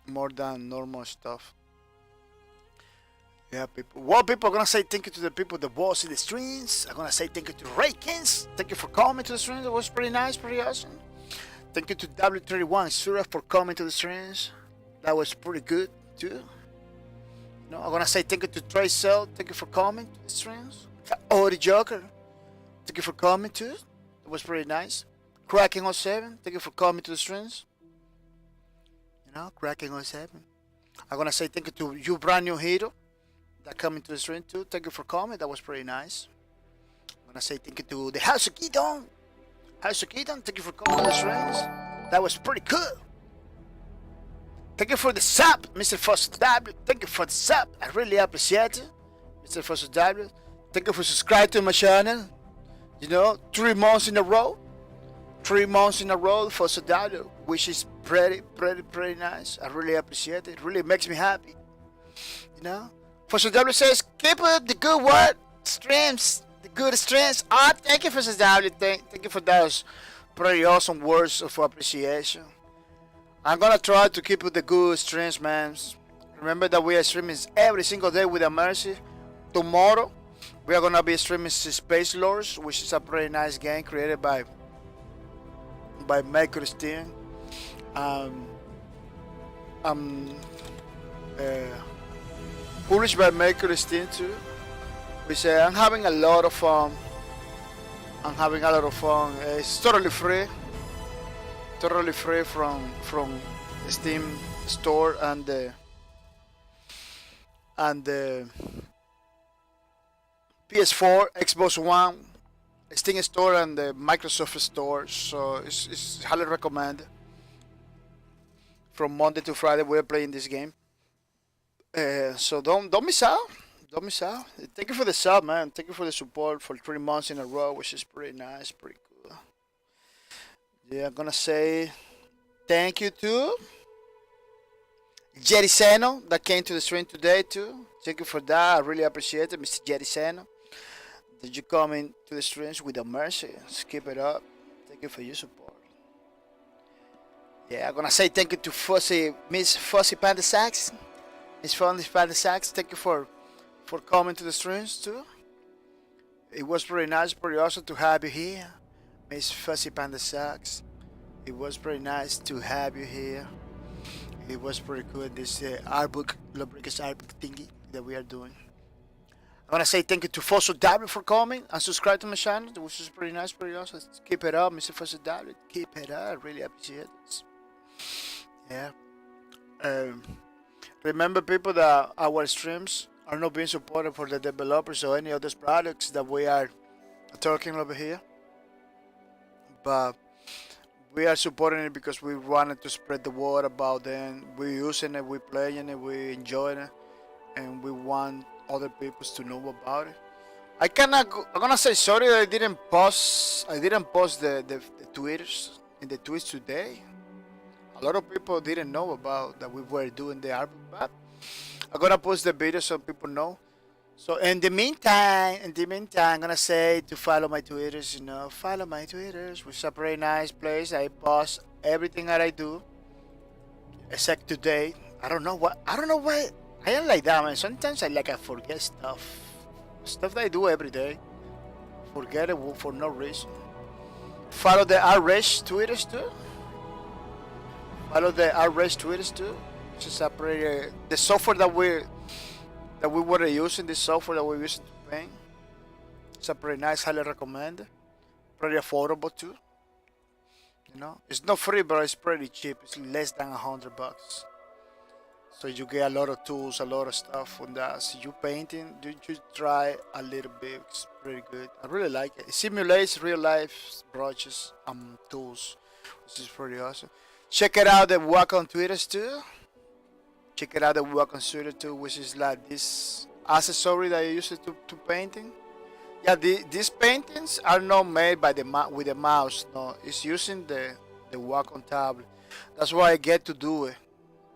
more than normal stuff. Yeah, people. Well, people are gonna say thank you to the people that was in the streams. I'm gonna say thank you to Raykins. Thank you for coming to the streams. It was pretty nice, pretty awesome. Thank you to W31 Surah for coming to the streams. That was pretty good too. You know, I'm gonna say thank you to Trey Cell. Thank you for coming to the streams. Oh, the Joker. Thank you for coming too. It was pretty nice. Cracking 07. Thank you for coming to the streams. You know, Cracking 07. I'm gonna say thank you to you, brand new hero, that coming to the stream too. Thank you for coming. That was pretty nice. I'm gonna say thank you to the House of Keaton. House of Keaton, thank you for coming to the streams. That was pretty good. Thank you for the sub, Mr. Foster W. Thank you for the sub. I really appreciate it, Mr. Foster W. Thank you for subscribing to my channel. You know, 3 months in a row. 3 months in a row for W, which is pretty nice. I really appreciate it. It really makes me happy. You know? Foster W says, keep up the good work, streams, the good streams. Ah, thank you, Foster W. Thank you for those pretty awesome words of appreciation. I'm gonna try to keep up the good streams, man. Remember that we are streaming every single day with a mercy. Tomorrow, we are gonna be streaming Space Lords, which is a pretty nice game created by Mike Christine. Published by Mike Christine too. Which I'm having a lot of fun. It's totally free. Totally free from Steam store and the PS4, Xbox One, Steam store and the Microsoft store. So it's highly recommended. From Monday to Friday we're playing this game. So don't miss out. Don't miss out. Thank you for the sub, man. Thank you for the support for 3 months in a row, which is pretty nice, pretty cool. Yeah, I'm gonna say thank you to Jerry Seno that came to the stream today too. Thank you for that. I really appreciate it, Mr. Jerry Seno. Did you come in to the streams with a mercy? Keep it up. Thank you for your support. Yeah, I'm gonna say thank you to Miss Fussy Panda Sacks. Miss Fussy Panda Sacks, thank you for coming to the streams too. It was pretty nice, pretty awesome to have you here. Miss Fussy Panda Sacks. It was pretty nice to have you here. It was pretty good, this art book, Lubricus art book thingy that we are doing. I want to say thank you to Fossil W for coming and subscribe to my channel, which is pretty nice, pretty awesome. Keep it up, Mr. Fossil W. Keep it up. I really appreciate it. Yeah. Remember, people, that our streams are not being supported for the developers or any other products that we are talking over here. But we are supporting it because we wanted to spread the word about them. We're using it, we're playing it, we're enjoying it, and we want other people to know about it. I'm gonna say sorry that I didn't post. I didn't post the tweets in the tweets today. A lot of people didn't know about that we were doing the album, but I'm gonna post the video so people know. So in the meantime, I'm gonna say to follow my Twitters. You know, follow my Twitters, which is a very nice place. I post everything that I do, except today. I don't know what. I don't know why. I am like that, man. Sometimes I forget stuff that I do every day. Forget it for no reason. Follow the RRace Twitters too. Follow the RRace Twitters too. Which is a pretty the software that we were using. This software that we're using to paint. It's a pretty nice. Highly recommended. Pretty affordable too. You know, it's not free, but it's pretty cheap. It's less than $100. So you get a lot of tools, a lot of stuff on that. So you painting, you try a little bit. It's pretty good. I really like it. It simulates real life brushes and tools, which is pretty awesome. Check it out the Wacom Twitters too. Check it out the Wacom Twitter too, which is like this accessory that you use it to painting. Yeah, these paintings are not made by with the mouse. No, it's using the Wacom tablet. That's why I get to do it.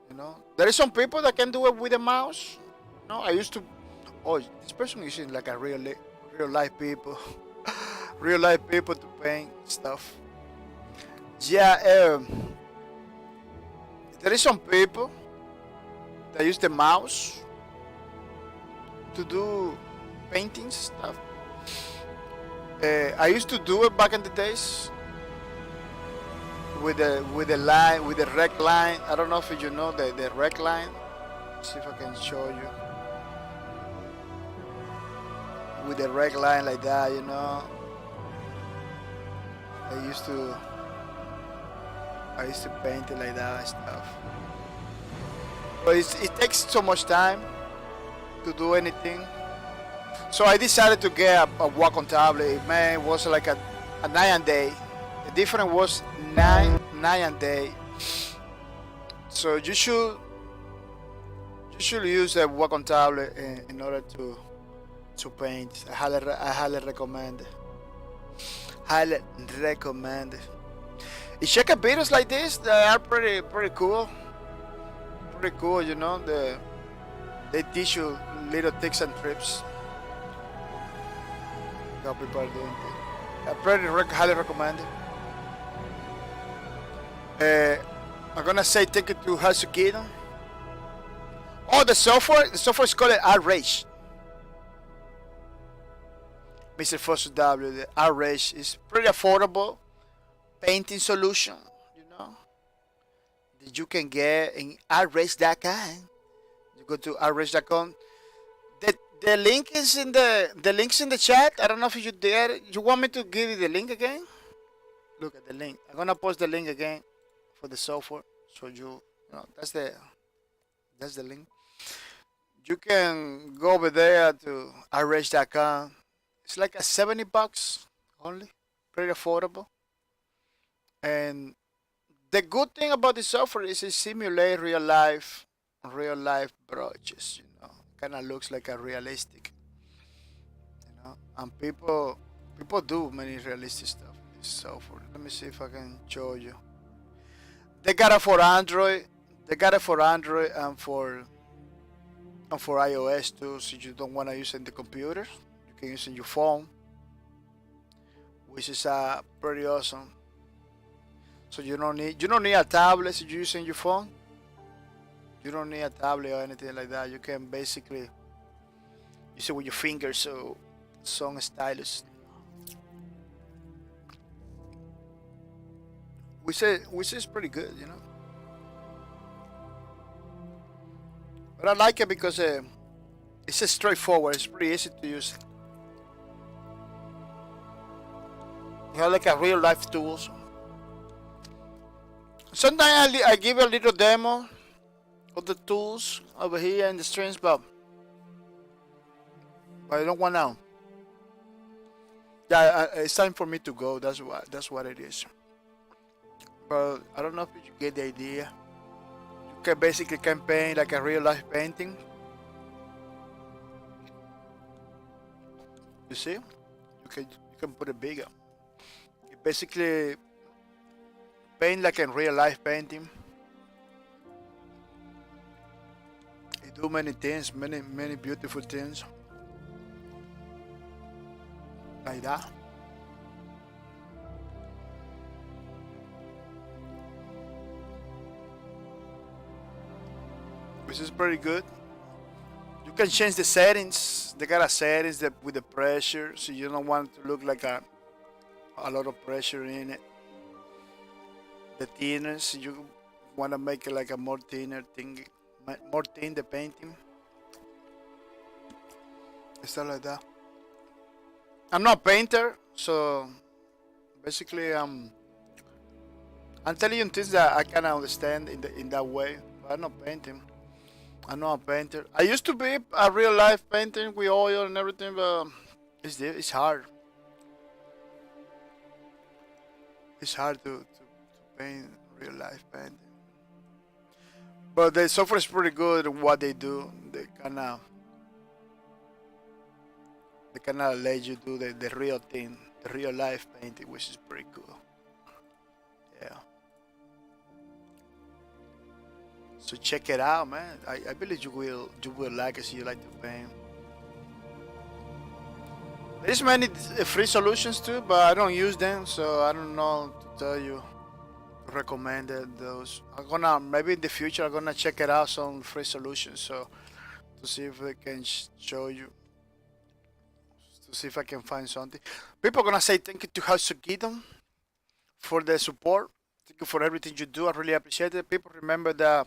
You know, there is some people that can do it with a mouse. You know, I used to. Oh, this person is using like a real life people, real life people to paint stuff. Yeah, there is some people that use the mouse to do painting stuff. I used to do it back in the days. With the line, with the rec line. I don't know if you know the rec line. Let's see if I can show you. With the rec line like that, you know. I used to paint it like that and stuff. But it takes so much time to do anything. So I decided to get a Wacom tablet. Man, it was like a night and day. The difference was night and day. So you should use a Wacom tablet in order to paint. I highly recommend it. Highly recommend it. You check out videos like this, they are pretty cool. Pretty cool, you know. They teach you little tips and trips. How people are doing it. I highly recommend it. I'm gonna say thank you to Hasukino. Oh, the software is called RRace. Mr. Foster W, the RRace is pretty affordable painting solution, you know, that you can get in rrace.com. You go to rrace.com. The link is in the links in the chat. I don't know if you dare. You want me to give you the link again? Look at the link. I'm gonna post the link again for the software, so you know that's the link. You can go over there to rrace.com. It's like a $70 only, pretty affordable. And the good thing about the software is it simulates real life brushes. You know, kind of looks like a realistic. You know, and people do many realistic stuff in this software. Let me see if I can show you. They got it for Android. They got it for Android and for iOS too. So you don't want to use it in the computer, you can use it in your phone, which is pretty awesome. So you don't need a tablet if you're using your phone. You don't need a tablet or anything like that. You can basically use it with your fingers, so some stylus. Which is pretty good, you know. But I like it because it's just straightforward. It's pretty easy to use. You have like a real life tools. Sometimes I give a little demo of the tools over here in the streams, but I don't want now. Yeah, it's time for me to go. That's what it is. But I don't know if you get the idea. You can basically paint like a real life painting. You see, you can put it bigger. It basically paint like in real life painting. It do many things, many beautiful things like that. Which is pretty good. You can change the settings. They got a settings that with the pressure, so you don't want it to look like a lot of pressure in it. The thinness, you want to make it like a more thinner thing, more thin the painting. Stuff like that. I'm not a painter, so basically I'm telling you things that I can understand in that way. But I'm not painting. I'm not a painter. I used to be a real life painting with oil and everything, but it's hard. It's hard to paint real life painting. But the software is pretty good at what they do. They kinda let you do the real thing, the real life painting, which is pretty cool. Yeah. So check it out, man. I believe you will like it if you like to paint. There's many free solutions too, but I don't use them, so I don't know to tell you recommended those. I'm gonna maybe in the future I'm gonna check it out some free solutions, so to see if I can show you, to see if I can find something. People are gonna say thank you to House of Gideon for the support. Thank you for everything you do. I really appreciate it. People remember that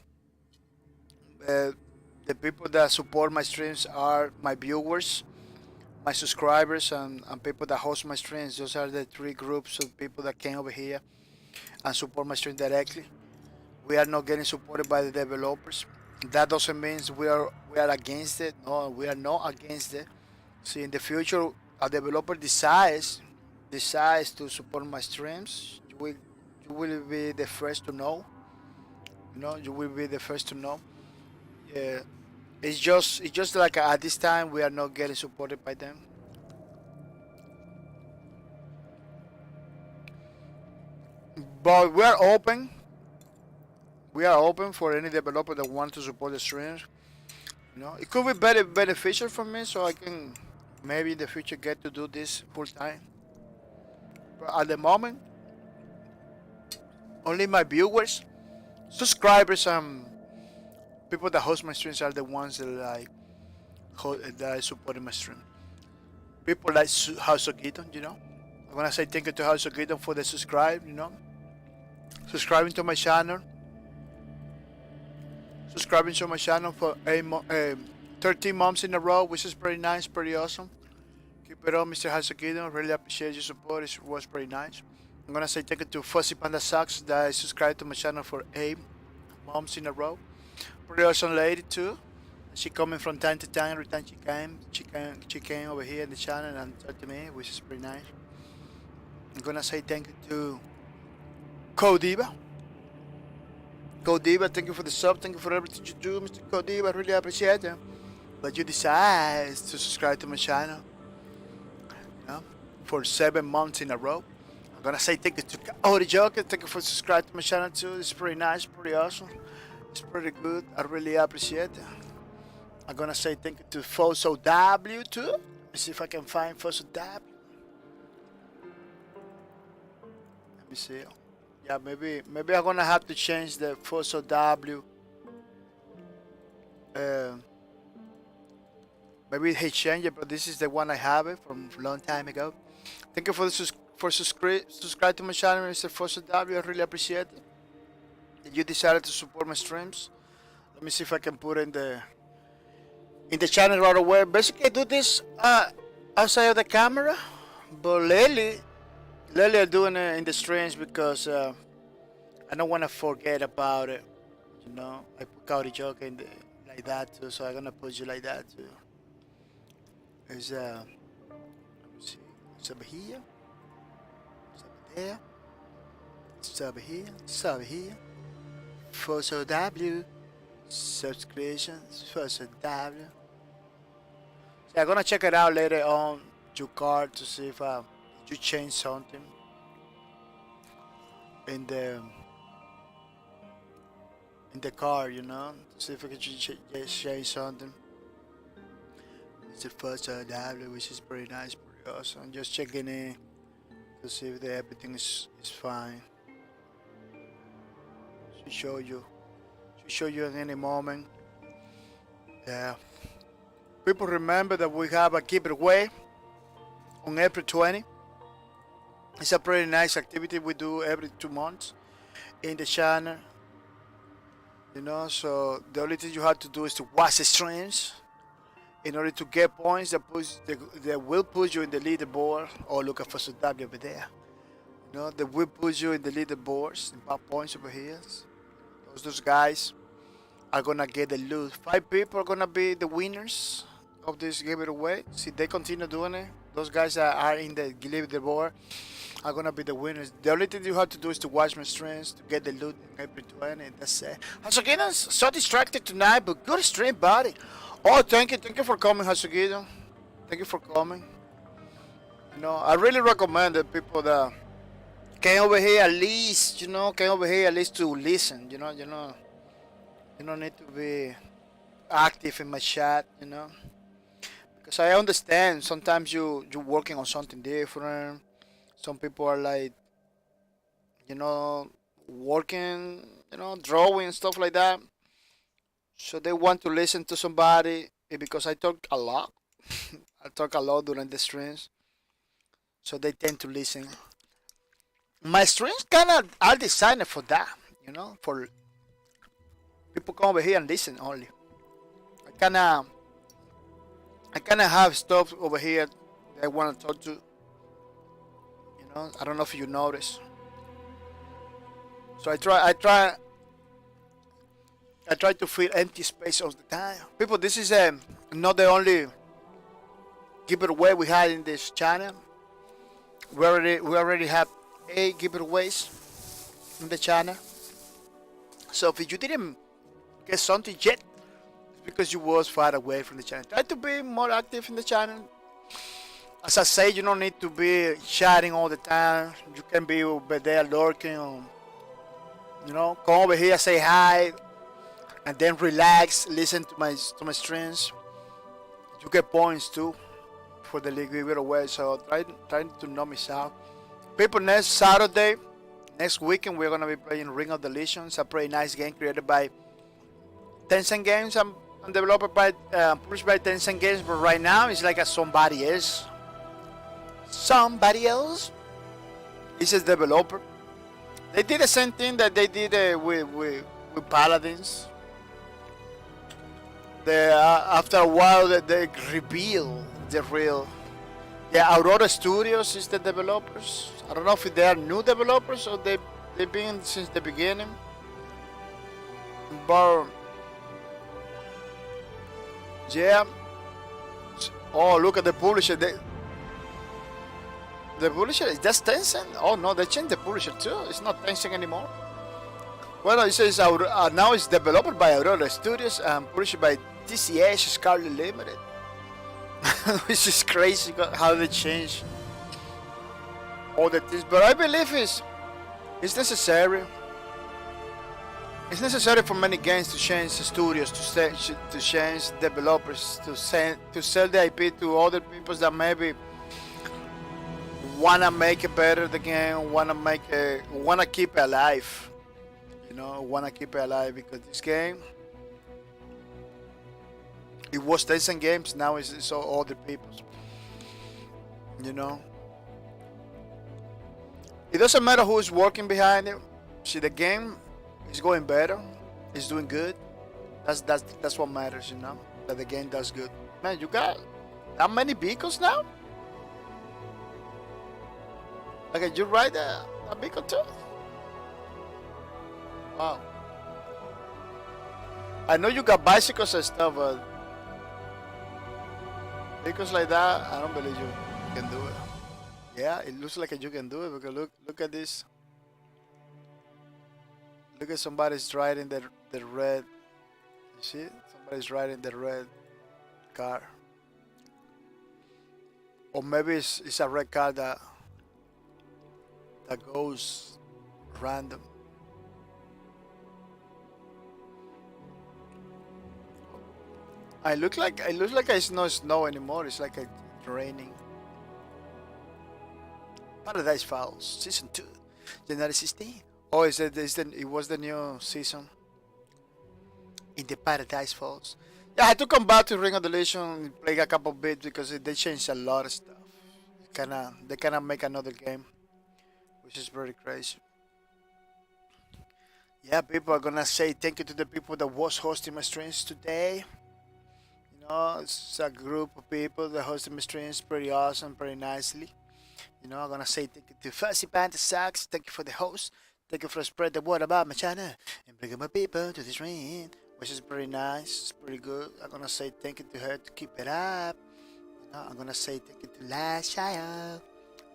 the people that support my streams are my viewers, my subscribers, and people that host my streams. Those are the three groups of people that came over here and support my stream directly. We are not getting supported by the developers. That doesn't mean we are against it. No, we are not against it. See, in the future, a developer decides to support my streams. You will be the first to know. You will be the first to know. Yeah, it's just like at this time we are not getting supported by them. But we are open. We are open for any developer that wants to support the streams. It could be very beneficial for me, so I can maybe in the future get to do this full time. But at the moment, only my viewers, subscribers, and people that host my streams are the ones that I support in my stream. People like House of Gideon. I wanna say thank you to House of Gideon for the subscribing to my channel, for 13 months in a row, which is pretty nice, pretty awesome. Keep it up, Mr. House of Gideon. Really appreciate your support. It was pretty nice. I'm gonna say thank you to Fuzzy Panda Socks that subscribed to my channel for 8 months in a row. Pretty awesome lady too. She coming from time to time. Every time she came over here in the channel and talked to me, which is pretty nice. I'm gonna say thank you to Codiva. Codiva, thank you for the sub. Thank you for everything you do, Mr. Codiva. I really appreciate it. But you decide to subscribe to my channel, for 7 months in a row. I'm gonna say thank you to Ori Joker. Thank you for subscribing to my channel too. It's pretty nice, pretty awesome. It's pretty good. I really appreciate it. I'm gonna say thank you to Foso W too. Let's see if I can find Foso W. Let me see. Yeah, maybe I'm gonna have to change the Foso W. Maybe he changed it, but this is the one I have it from a long time ago. Thank you for subscribe to my channel, Mr. Foso W. I really appreciate it. You decided to support my streams. Let me see if I can put in the channel right away. Basically, I do this outside of the camera, but lately I'm doing it in the streams because I don't want to forget about it. I put Cowdy Joke like that too, so I'm gonna put you like that too. It's let me see. It's over here. It's over there. It's over here. It's over here. Foso W. Subscriptions. Foso W. So I'm gonna check it out later on. your car to see if you change something in the car, you know, to see if you can change something. It's the first time I have it, which is pretty nice, pretty awesome. Just checking in to see if everything is fine. Should show you in any moment. Yeah. People remember that we have a giveaway on April 20. It's a pretty nice activity we do every 2 months in the channel. You know, so the only thing you have to do is to watch the streams in order to get points that will put you in the leaderboard. Or look for some W over there. You know, that will put you in the leaderboards and pop points over here. Those guys are gonna get the loot. 5 people are gonna be the winners of this giveaway. See, they continue doing it. Those guys that are in the leaderboard are gonna be the winners. The only thing you have to do is to watch my streams to get the loot in April 20, and that's it. Hasugido, so distracted tonight, but good stream, buddy. Oh, thank you for coming, Hasugido. Thank you for coming. You know, I really recommend that people that came over here at least, you know, came over here at least to listen. You don't need to be active in my chat, you know, because I understand sometimes you're working on something different. Some people are like, you know, working, you know, drawing, stuff like that. So they want to listen to somebody because I talk a lot. I talk a lot during the streams. So they tend to listen. My streams kind of are designed for that, you know, for people come over here and listen only. I kinda have stuff over here that I wanna talk to. You know, I don't know if you notice. So I try to fill empty space all the time. People, this is not the only giveaway we had in this channel. We already have 8 giveaways in the channel. So if you didn't get something yet, it's because you was far away from the channel. Try to be more active in the channel. As I say, you don't need to be chatting all the time. You can be over there lurking. You know, come over here, say hi, and then relax, listen to my streams. You get points too for the league giveaway. So try to not miss out. People, next Saturday, next weekend, we're gonna be playing Ring of the Legions, a pretty nice game created by Tencent Games. I'm developed by pushed by Tencent Games, but right now it's like a somebody else. Somebody else is a developer. They did the same thing that they did with Paladins. After a while, they reveal the real. Yeah, Aurora Studios is the developers. I don't know if they are new developers or they've been since the beginning. But yeah. Oh, look at the publisher. The publisher is just Tencent. Oh no, they changed the publisher too. It's not Tencent anymore. Well, it says now it's developed by Aurora Studios and published by TCH Scarlet Limited. Which is crazy how they change all the things. But I believe it's necessary. It's necessary for many games to change the studios, to change developers, to sell the IP to other people that maybe wanna make it better the game, wanna keep it alive. You know, wanna keep it alive because this game, it was Tencent Games, now it's all other people's. You know, it doesn't matter who's working behind it. See, the game is going better, it's doing good. That's what matters, you know, that the game does good. Man, you got that many vehicles now? Okay, you ride a vehicle too? Wow. I know you got bicycles and stuff, but vehicles like that, I don't believe you can do it. Yeah, it looks like you can do it because look at this. Look at somebody's riding the red. You see? Somebody's riding the red car. Or maybe it's a red card that goes random. It looks like it's not snow anymore. It's like it's raining. Paradise Falls Season 2, January 16. Oh, it was the new season in the Paradise Falls. Yeah, I had to come back to Ring of the Legion and play a couple bits because they changed a lot of stuff. They kinda make another game, which is very crazy. Yeah, people are gonna say thank you to the people that was hosting my streams today. You know, it's a group of people that hosted my streams pretty awesome, pretty nicely. You know, I'm gonna say thank you to Fuzzy Panda Sacks. Thank you for the host. Thank you for spread the word about my channel and bringing my people to this ring, which is pretty nice. It's pretty good. I'm gonna say thank you to her to keep it up. You know, I'm gonna say thank you to Last Child,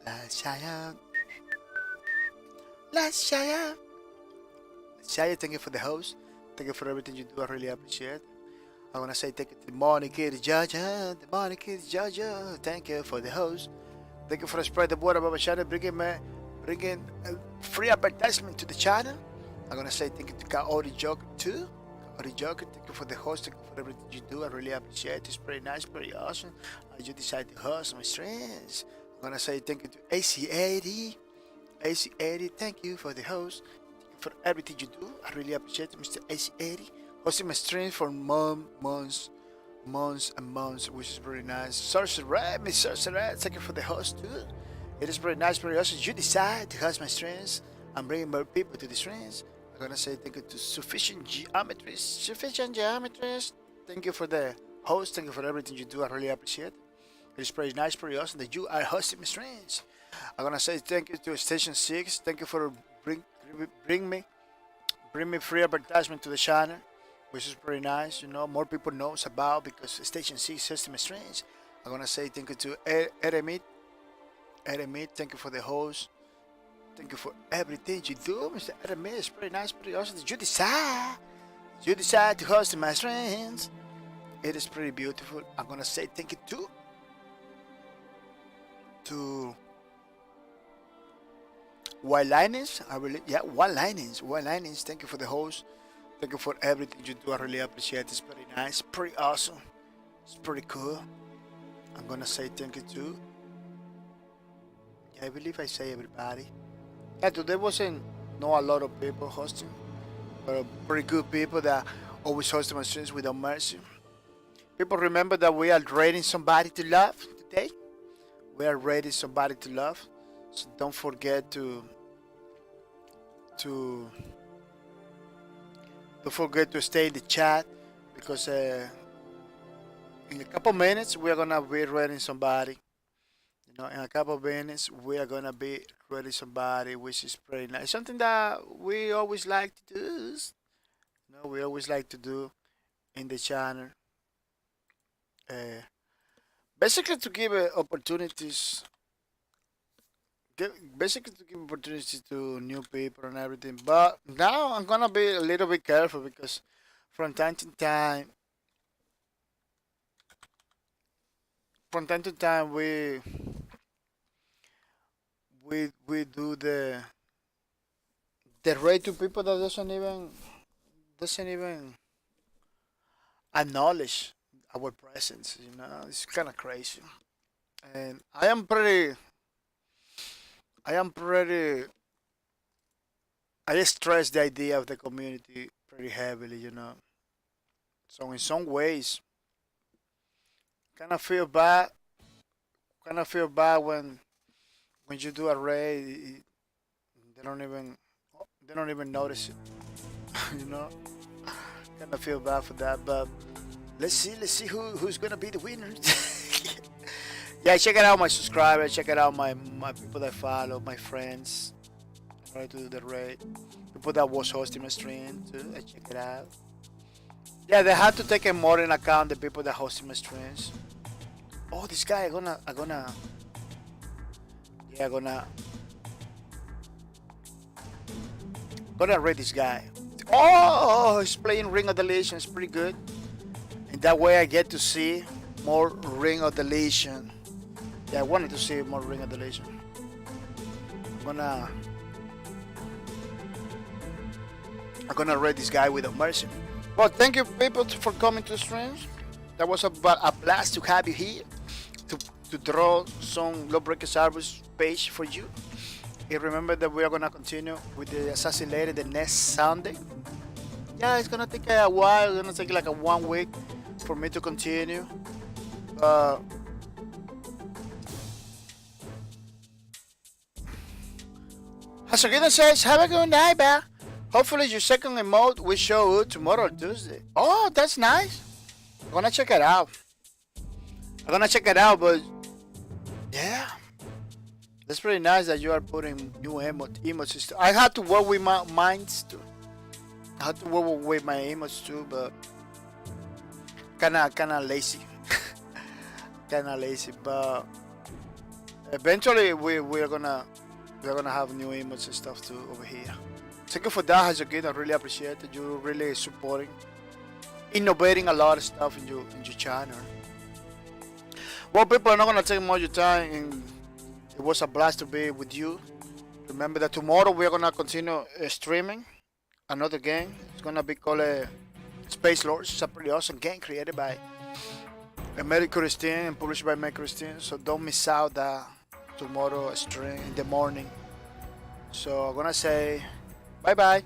Last Child, Last Child. Shaya, thank you for the host. Thank you for everything you do. I really appreciate it. I want to say thank you to the Morning Kid Jaja. The Morning Kid Jaja. Thank you for the host. Thank you for spread the word about my channel. Bringing a free advertisement to the channel. I'm going to say thank you to Kaori Joker too. Kaori Joker, thank you for the host. Thank you for everything you do. I really appreciate it. It's pretty nice, pretty awesome. You decided to host my streams. I'm going to say thank you to AC80. AC80, thank you for the host. For everything you do, I really appreciate it, Mr. AC80, hosting my stream for months and months, which is very nice. Sorcerer, Miss Sorcerer, thank you for the host too. It is very nice, very awesome. You decide to host my streams and bring more people to the streams. I'm gonna say thank you to Sufficient Geometries. Thank you for the host. Thank you for everything you do. I really appreciate it. It is pretty nice, pretty awesome that you are hosting my streams. I'm gonna say thank you to Station 6. Thank you for bring me free advertisement to the channel, which is pretty nice. You know, more people knows about because Station 6 System Strange. I'm gonna say thank you to Eremit. Thank you for the host. Thank you for everything you do, Mr. Eremit. It's pretty nice, pretty awesome. You decide to host my streams. It is pretty beautiful. I'm gonna say thank you to White Linings, White Linings, thank you for the host. Thank you for everything you do. I really appreciate it. It's pretty nice, pretty awesome. It's pretty cool. I'm gonna say thank you to, I believe I say everybody. Yeah, today wasn't a lot of people hosting, but pretty good people that always hosting my streams without mercy. People remember that we are rating somebody to love today. We are rating somebody to love. So don't forget to stay in the chat because in a couple minutes we are gonna be reading somebody. You know, in a couple minutes we are gonna be reading somebody, which is pretty nice. Something that we always like to do. You know, we always like to do in the channel. Basically to give opportunities. Basically to give opportunities to new people and everything. But now I'm gonna be a little bit careful because from time to time we do the rate to people that doesn't even acknowledge our presence. You know, it's kind of crazy. And I am pretty. I stress the idea of the community pretty heavily. You know, so in some ways, kind of feel bad. Kind of feel bad when you do a raid, they don't even notice it. You know, kind of feel bad for that. But let's see who's gonna be the winner. Yeah, check it out, my subscribers. Check it out, my people that follow, my friends. Try to do the raid. People that was hosting my stream too. I check it out. Yeah, they have to take more in account the people that hosting my streams. Oh, this guy, I'm gonna rate this guy. Oh, he's playing Ring of the Legion. It's pretty good. And that way I get to see more Ring of the Legion. Yeah, I wanted to see more ring adulation. I'm gonna rate this guy with a mercy. Well, thank you people for coming to the streams. That was a blast to have you here to draw some Lawbreaker Service page for you. And remember that we are gonna continue with the Assassin Lady the next Sunday. Yeah, it's gonna take a while. It's gonna take like a 1 week for me to continue. Hasagina says, have a good night, ba. Hopefully your second emote will show up tomorrow or Tuesday. Oh, that's nice. I'm gonna check it out. But yeah. That's pretty nice that you are putting new emotes. I had to work with my minds too. I had to work with my emotes too, but kinda lazy. But eventually we're gonna have new emotes and stuff too over here. Thank you for that, Hazagin. I really appreciate it. You're really supporting, innovating a lot of stuff in your channel. Well, people, are not gonna take more of your time, and it was a blast to be with you. Remember that tomorrow we're gonna continue streaming another game. It's gonna be called Space Lords. It's a pretty awesome game created by Mary Christine and published by Mary Christine. So don't miss out that tomorrow stream in the morning. So I'm gonna say bye bye.